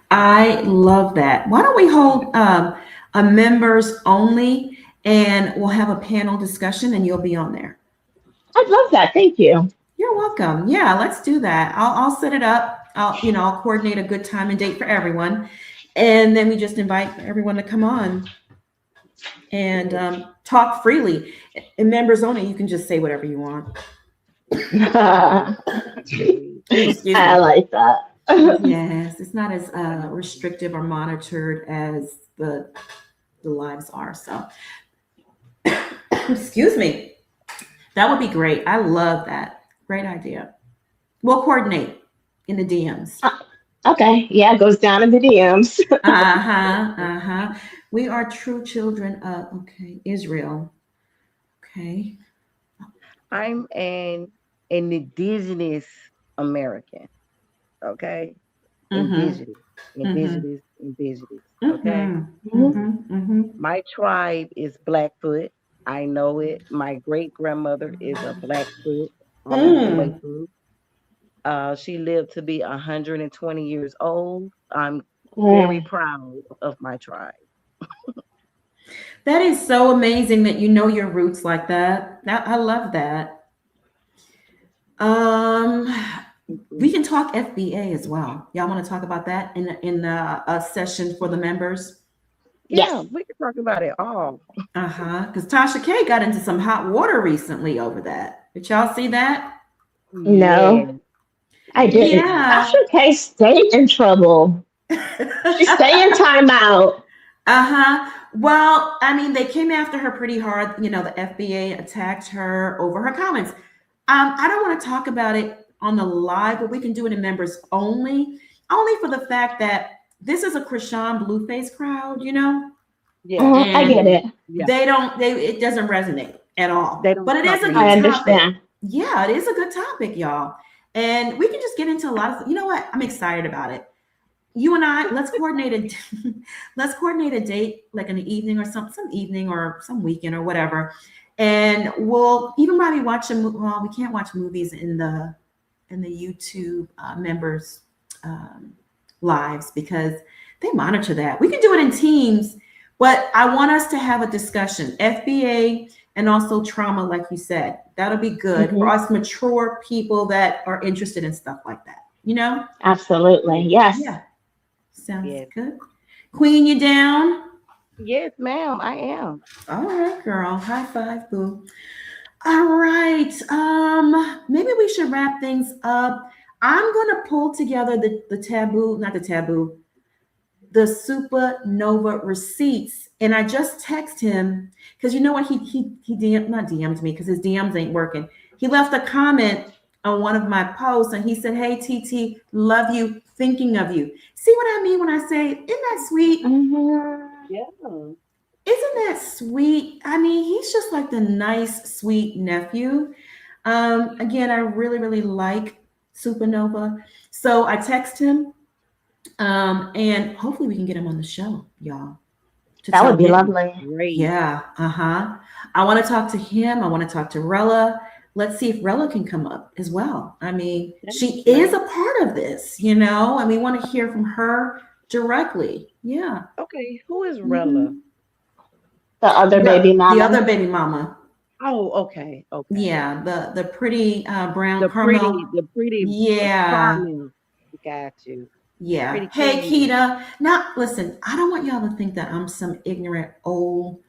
I love that. Why don't we hold a members only and we'll have a panel discussion and you'll be on there. I'd love that. Thank you. You're welcome. Yeah, let's do that. I'll set it up. I'll coordinate a good time and date for everyone. And then we just invite everyone to come on and talk freely. In members only, you can just say whatever you want. Excuse I me. like that. Yes, it's not as restrictive or monitored as the lives are. So, excuse me. That would be great. I love that. Great idea. We'll coordinate in the DMs. Okay. Yeah, it goes down in the DMs. We are true children of, okay, Israel. Okay. I'm an indigenous American. Okay. Mm-hmm. Indigenous, Mm-hmm. indigenous, indigenous. Okay. Mm-hmm. Mm-hmm. Mm-hmm. My tribe is Blackfoot. I know it. My great grandmother is a Blackfoot all the way Mm. through. She lived to be 120 years old. I'm very proud of my tribe. That is so amazing that you know your roots like that. I love that. We can talk FBA as well. Y'all want to talk about that in the session for the members? Yeah, we can talk about it all. Because Tasha K got into some hot water recently over that. Did y'all see that? No, I didn't. Tasha K stayed in trouble. She stayed in timeout. Well, I mean, they came after her pretty hard. You know, the FBA attacked her over her comments. I don't want to talk about it on the live, but we can do it in members only for the fact that this is a Krishan Blueface crowd, you know? Yeah. I get it. It doesn't resonate at all. But it is a good I topic. understand. Yeah, it is a good topic, y'all. And we can just get into a lot of, you know what? I'm excited about it. You and I, let's coordinate a date, like in the evening or some evening or some weekend or whatever. And we'll even probably watch well, we can't watch movies in the YouTube members lives because they monitor that. We can do it in teams, but I want us to have a discussion, FBA and also trauma, like you said. That'll be good for us mature people that are interested in stuff like that, you know? Absolutely. Yes. Yeah. Sounds good. Queen, you down? Yes, ma'am, I am. All right, girl. High five, boo. All right. Maybe we should wrap things up. I'm gonna pull together the taboo, not the taboo, the supernova receipts. And I just text him because you know what? He not DM'd me because his DMs ain't working. He left a comment on one of my posts and he said, "Hey TT, love you, thinking of you." See what I mean when I say, isn't that sweet? Yeah. Isn't that sweet? I mean, he's just like the nice, sweet nephew. Again, I really, really like Supernova. So I text him, and hopefully we can get him on the show, y'all. That would be lovely. Great. Yeah. I want to talk to him. I want to talk to Rella. Let's see if Rella can come up as well. I mean, she is a part of this, you know, and we want to hear from her directly. Yeah. Okay. Who is Rella? The other baby mama. The other baby mama. Oh, okay. Okay. Yeah, the pretty brown the caramel. pretty yeah. caramel. Got you. Yeah. Pretty Hey, caramel. Keita. Now, listen, I don't want y'all to think that I'm some ignorant old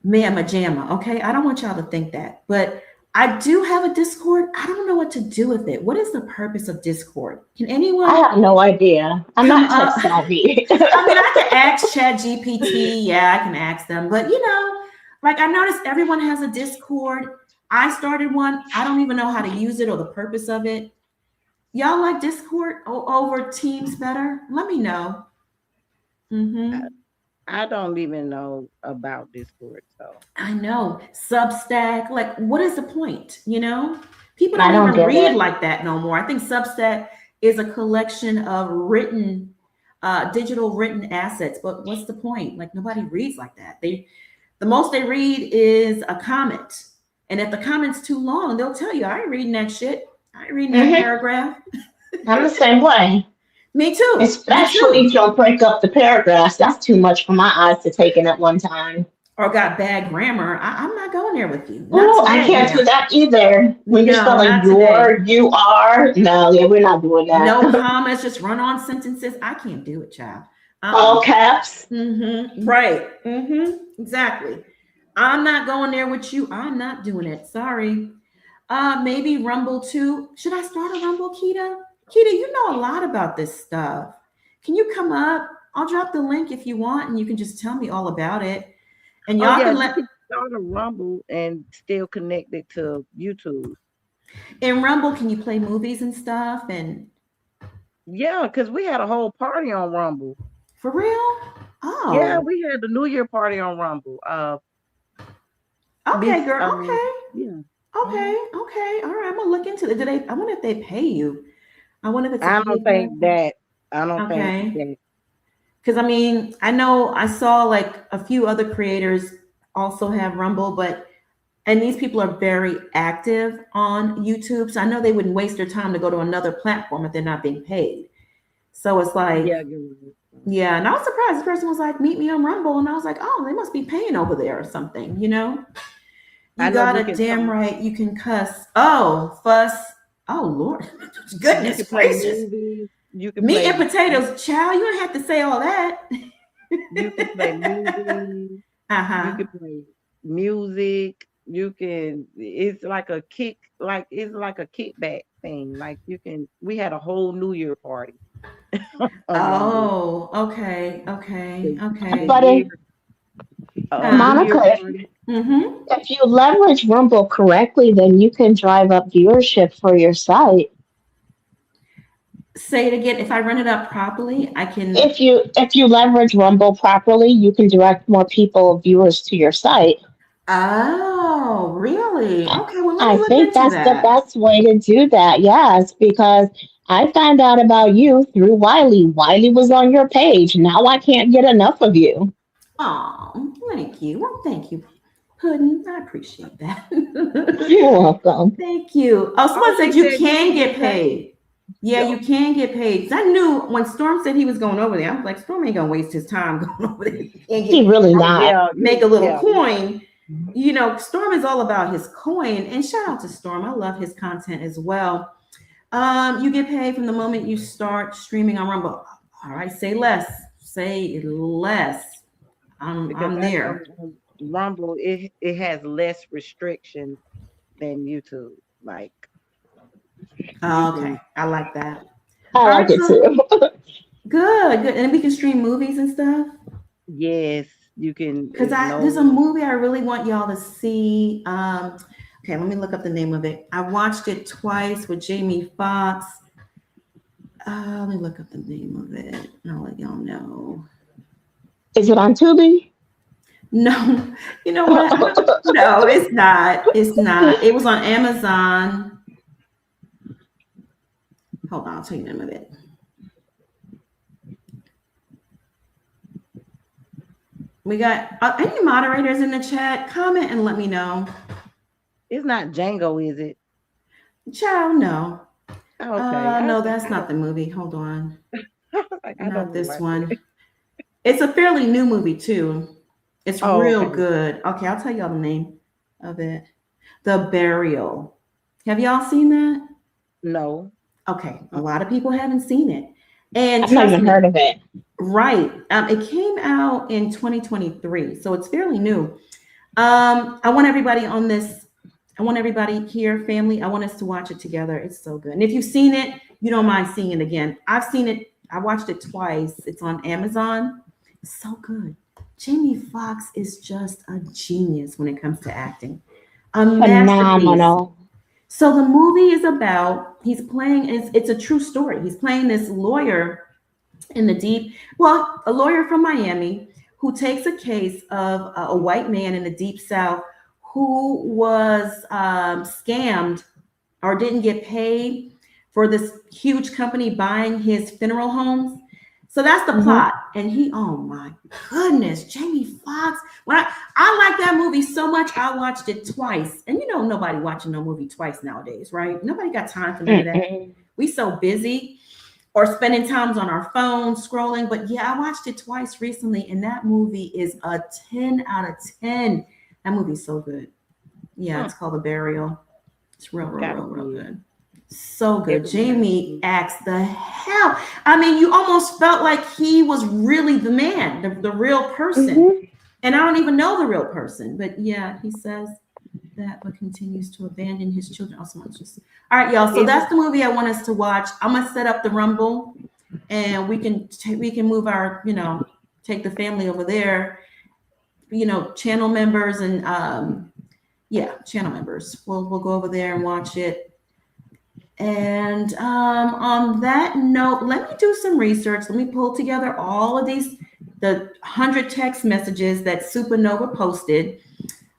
mamma jamma, okay? I don't want y'all to think that. But I do have a Discord. I don't know what to do with it. What is the purpose of Discord? Can anyone? I have no idea. I'm not tech savvy. I mean, I can ask ChatGPT. Yeah, I can ask them. But, you know, like I noticed everyone has a Discord. I started one. I don't even know how to use it or the purpose of it. Y'all like Discord over Teams better? Let me know. I don't even know about Discord, so I know. Substack, like what is the point? You know? People don't don't even read it. like that no more. I think Substack is a collection of written, digital written assets, but what's the point? Like nobody reads like that. The most they read is a comment. And if the comment's too long, they'll tell you, I ain't reading that shit. I ain't reading that paragraph. I'm the same way. Me too. Especially if you'll break up the paragraphs. That's too much for my eyes to take in at one time. Or got bad grammar. I'm not going there with you. No, I can't do that either. When you're spelling you are. No, yeah, we're not doing that. No commas, just run on sentences. I can't do it, child. All caps. Right. Exactly. I'm not going there with you. I'm not doing it. Sorry. Maybe Rumble too. Should I start a Rumble, Keita? Keita, you know a lot about this stuff. Can you come up? I'll drop the link if you want, and you can just tell me all about it. And y'all can you can start a Rumble and still connect it to YouTube. In Rumble, can you play movies and stuff? And yeah, because we had a whole party on Rumble. For real? Oh. Yeah, we had the New Year party on Rumble. Okay, girl. Okay. Yeah. Okay. Okay. All right. I'm gonna look into it. I wonder if they pay you. I wonder if it's. I don't think that. Because I mean, I know I saw like a few other creators also have Rumble, but And these people are very active on YouTube. So I know they wouldn't waste their time to go to another platform if they're not being paid. So it's like, yeah, and I was surprised. This person was like, meet me on Rumble. And I was like, oh, they must be paying over there or something, you know? You got it damn right. You can cuss. Oh, fuss. Oh, Lord. Goodness gracious. You can Meat play and potatoes, child. You don't have to say all that. You can play movies. Uh-huh. You can play music. You can. It's like a kickback thing. Like we had a whole New Year party. Oh, okay. But Monica, if you leverage Rumble correctly, then you can drive up viewership for your site. Say it again. If I run it up properly, I can. If you leverage Rumble properly, you can direct more viewers to your site. Oh, really? Okay, well, let I me look think into that's the that. best way to do that. Yes, because I found out about you through Wiley. Wiley was on your page. Now I can't get enough of you. Oh, thank you. Well, thank you, Puddin'. I appreciate that. You're welcome. Thank you. Oh, someone said you can get paid. Yeah, you can get paid. I knew when Storm said he was going over there, I was like, Storm ain't gonna waste his time going over there. He really not. Make a little coin. You know, Storm is all about his coin. And shout out to Storm. I love his content as well. You get paid from the moment you start streaming on Rumble. All right, say less. Say less. I'm there. Rumble, it has less restrictions than YouTube. Like, okay, I like that. I like it too. Good. And we can stream movies and stuff. Yes, you can. Because there's a movie I really want y'all to see. Okay, let me look up the name of it. I watched it twice with Jamie Foxx. Let me look up the name of it. I'll let y'all know. Is it on Tubi? No, you know what? No, it's not. It's not. It was on Amazon. Hold on, I'll tell you the name of it. We got any moderators in the chat? Comment and let me know. It's not Django, is it? Child, no. Okay. No, that's not the movie. Hold on. Not this one. It's a fairly new movie too. It's real good. Okay, I'll tell y'all the name of it. The Burial. Have y'all seen that? No. Okay, a lot of people haven't seen it. And I've not even heard of it. Right. It came out in 2023, so it's fairly new. I want everybody on this. I want everybody here, family. I want us to watch it together. It's so good. And if you've seen it, you don't mind seeing it again. I've seen it. I watched it twice. It's on Amazon. It's so good. Jamie Foxx is just a genius when it comes to acting. A phenomenal. So the movie is about, he's playing, it's a true story. He's playing this lawyer in the deep, well, a lawyer from Miami who takes a case of a white man in the deep South who was scammed or didn't get paid for this huge company buying his funeral homes. So that's the plot. And oh my goodness, Jamie Foxx. When I like that movie so much, I watched it twice. And you know, nobody watching no movie twice nowadays, right? Nobody got time for none of that. We so busy or spending times on our phones scrolling. But yeah, I watched it twice recently, and that movie is a 10 out of 10. That movie's so good. Yeah, it's called The Burial. It's real good. So good. Jamie acts the hell. I mean, you almost felt like he was really the man, the real person. And I don't even know the real person. But yeah, he says that, but continues to abandon his children. Also, all right, y'all. So that's the movie I want us to watch. I'm gonna set up the Rumble, and we can move our, take the family over there. Channel members and channel members. We'll go over there and watch it. And on that note, let me do some research. Let me pull together all of the 100 text messages that Supernova posted.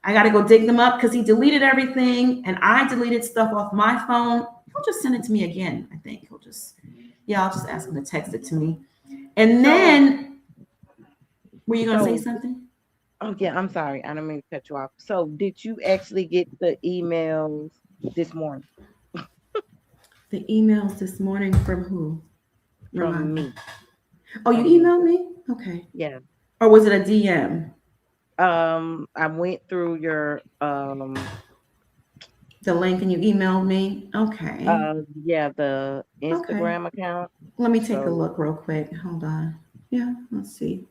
I got to go dig them up because he deleted everything and I deleted stuff off my phone. He'll just send it to me again. I think I'll just ask him to text it to me. And then, were you going to say something? Oh yeah, I'm sorry. I didn't mean to cut you off. So did you actually get the emails this morning The emails this morning from who? from Remind me. me? Oh, you From me. emailed me? Okay. Yeah. Or was it a DM? I went through your The link and you emailed me? Okay. yeah, the Okay. Instagram account. Let me take a So look real quick. Hold on. Yeah, let's see.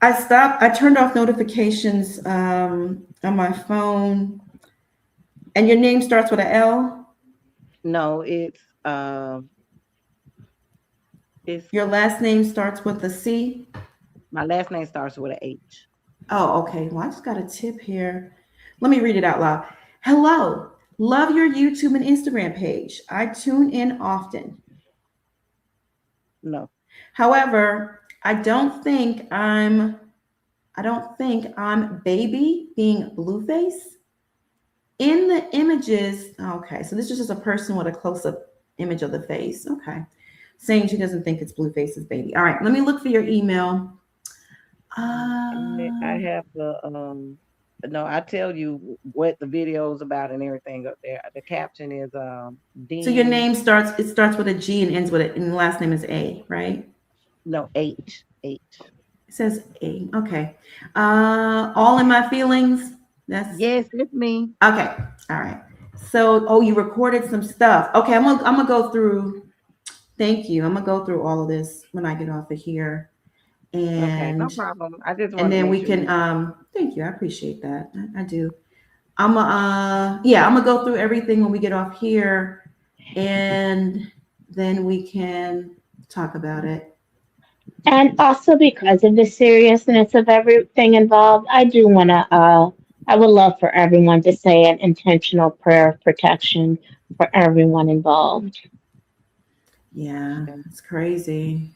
I turned off notifications on my phone. And your name starts with an L? no, it's Your last name starts with a C? my last name starts with an H. Oh, okay. Well, I just got a tip here. Let me read it out loud. Hello. Love your YouTube and Instagram page. I tune in often. No. However, I don't think I'm baby being Blueface. In the images, okay, so this is just a person with a close-up image of the face. Okay. Saying she doesn't think it's Blueface's baby. All right, let me look for your email. I have the no, I tell you what the video is about and everything up there. The caption is So your Dean. name starts with a G and ends with it, and the last name is A, right? No, H. It says A. Okay. All in my feelings. Yes, it's me. Okay. All right. So, oh, you recorded some stuff. Okay, I'm gonna go through. Thank you. I'm gonna go through all of this when I get off of here, Okay, no and problem. I just and wanted to then make we sure. can. Thank you. I appreciate that. I do. I'm gonna go through everything when we get off here, and then we can talk about it. And also because of the seriousness of everything involved, I do want to, I would love for everyone to say an intentional prayer of protection for everyone involved. Yeah, it's crazy.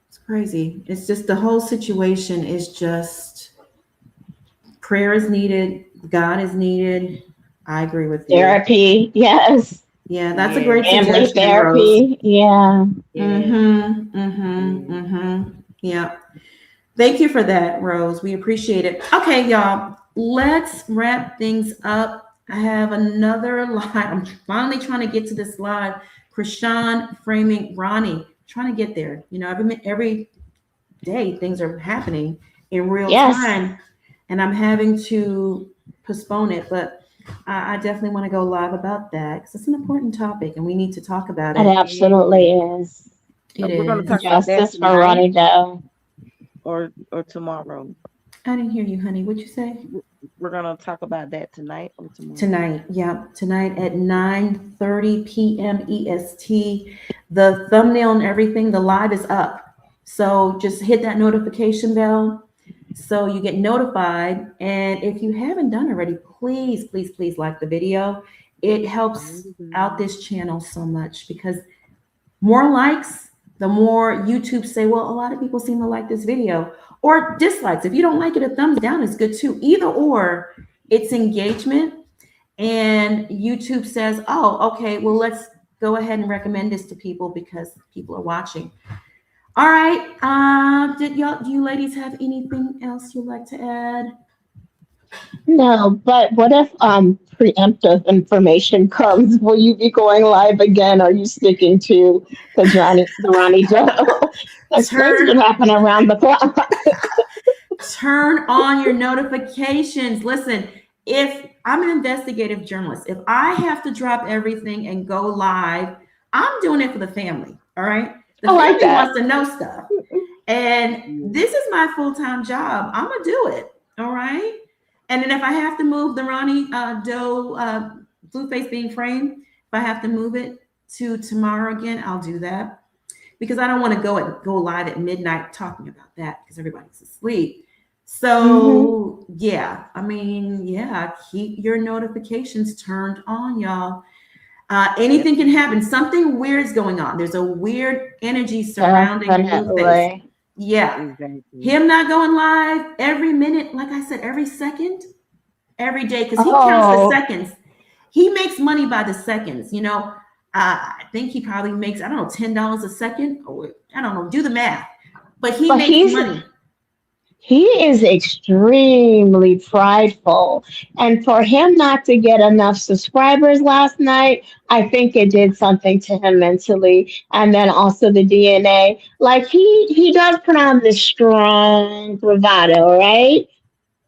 It's crazy. It's just the whole situation is just prayer is needed. God is needed. I agree with you. Therapy, yes. Yeah, that's a Yeah. great Family suggestion, Rose. therapy, yeah. Yeah. Yeah. Thank you for that, Rose. We appreciate it. Okay, y'all. Let's wrap things up. I have another live. I'm finally trying to get to this live. Krishan framing Ronnie. Trying to get there. You know, every day things are happening in real Yes, time, and I'm having to postpone it. But I definitely want to go live about that because it's an important topic, and we need to talk about it it. absolutely is. It We're gonna is. talk about that Justice for tonight Ronnie Doe. or tomorrow. I didn't hear you, honey. What'd you say? We're gonna talk about that tonight or tomorrow. Tonight, yeah, tonight at 9:30 p.m. EST. The thumbnail and everything, the live is up. So just hit that notification bell so you get notified. And if you haven't done already, please, please, please like the video. It helps out this channel so much because more likes, the more YouTube say, well, a lot of people seem to like this video, or dislikes. If you don't like it, a thumbs down is good too. Either or, it's engagement. And YouTube says, oh, okay, well, let's go ahead and recommend this to people because people are watching. All right. Do you ladies have anything else you'd like to add? No, but what if preemptive information comes? Will you be going live again? Are you sticking to the Ronnie Doe? Because things Turn been happening around the clock. Turn on your notifications. Listen, if I'm an investigative journalist, if I have to drop everything and go live, I'm doing it for the family. All right. The I like family that. wants to know stuff. And this is my full-time job. I'm going to do it. All right. And then if I have to move the Ronnie Doe Blueface being framed, if I have to move it to tomorrow again, I'll do that because I don't want to go live at midnight talking about that because everybody's asleep. So yeah, I mean, yeah, keep your notifications turned on, y'all. Anything can happen. Something weird is going on. There's a weird energy surrounding Blueface. Definitely. Yeah. Exactly. Him not going live every minute, like I said, every second, every day, because he counts the Oh, seconds. He makes money by the seconds. You know, I think he probably makes, I don't know, $10 a second. Or I don't know, do the math. But he but makes money. He is extremely prideful. And for him not to get enough subscribers last night, I think it did something to him mentally. And then also the DNA. Like he does put on this strong bravado, right?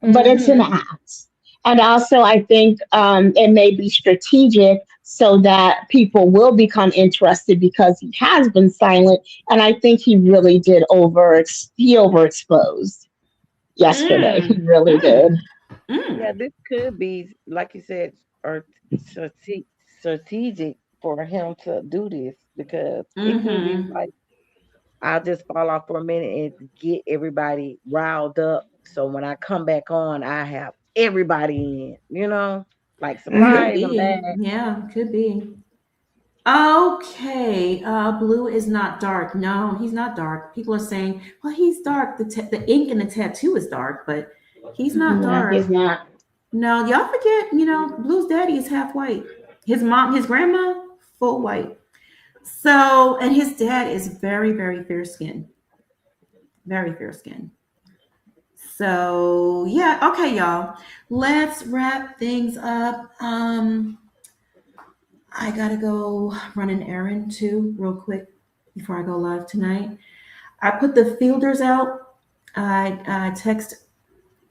But it's an Mm-hmm. act. And also, I think it may be strategic so that people will become interested because he has been silent. And I think he really did he overexposed yesterday. He Mm. really Mm, did. Yeah, mm, this could be, like you said, or strategic for him to do this because it could be mm-hmm. like, I'll just fall off for a minute and get everybody riled up. So when I come back on, I have everybody in, like Could surprise, Hmm. I'm be. back. Yeah, could be. Okay, blue is not dark. No, he's not dark. People are saying, well, he's dark. The ink in the tattoo is dark, but he's not No, he's dark. not. No, y'all forget, Blue's daddy is half white. His mom, his grandma, full white. So, and his dad is very, very fair skinned. Very fair skinned. So, yeah, okay, y'all. Let's wrap things up. I gotta go run an errand too, real quick, before I go live tonight. I put the fielders out. I text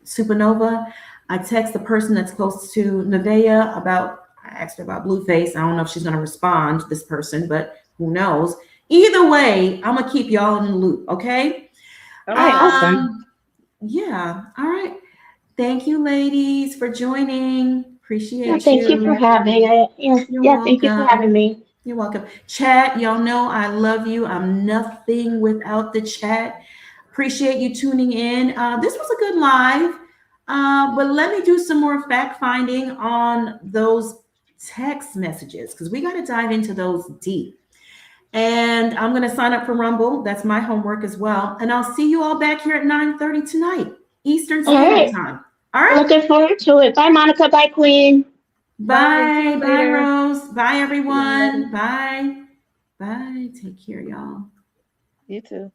Supernova. I text the person that's close to Nevaeh about. I asked her about Blueface. I don't know if she's gonna respond to this person, but who knows? Either way, I'm gonna keep y'all in the loop. Okay. All right, Okay. awesome. Yeah. All right. Thank you, ladies, for joining. Yeah, Appreciate thank you for you. having it. Yes, You're yeah, thank you for welcome. having me. You're welcome. Chat, y'all know I love you. I'm nothing without the chat. Appreciate you tuning in. This was a good live, but let me do some more fact finding on those text messages because we got to dive into those deep. And I'm going to sign up for Rumble. That's my homework as well. And I'll see you all back here at 9:30 tonight, Eastern All Standard right. Time. All right. Looking forward to it. Bye, Monica. Bye, Queen. Bye. See Bye. you Bye, later. Rose. Bye, See you later. everyone. Bye. Bye. Take care, y'all. You too.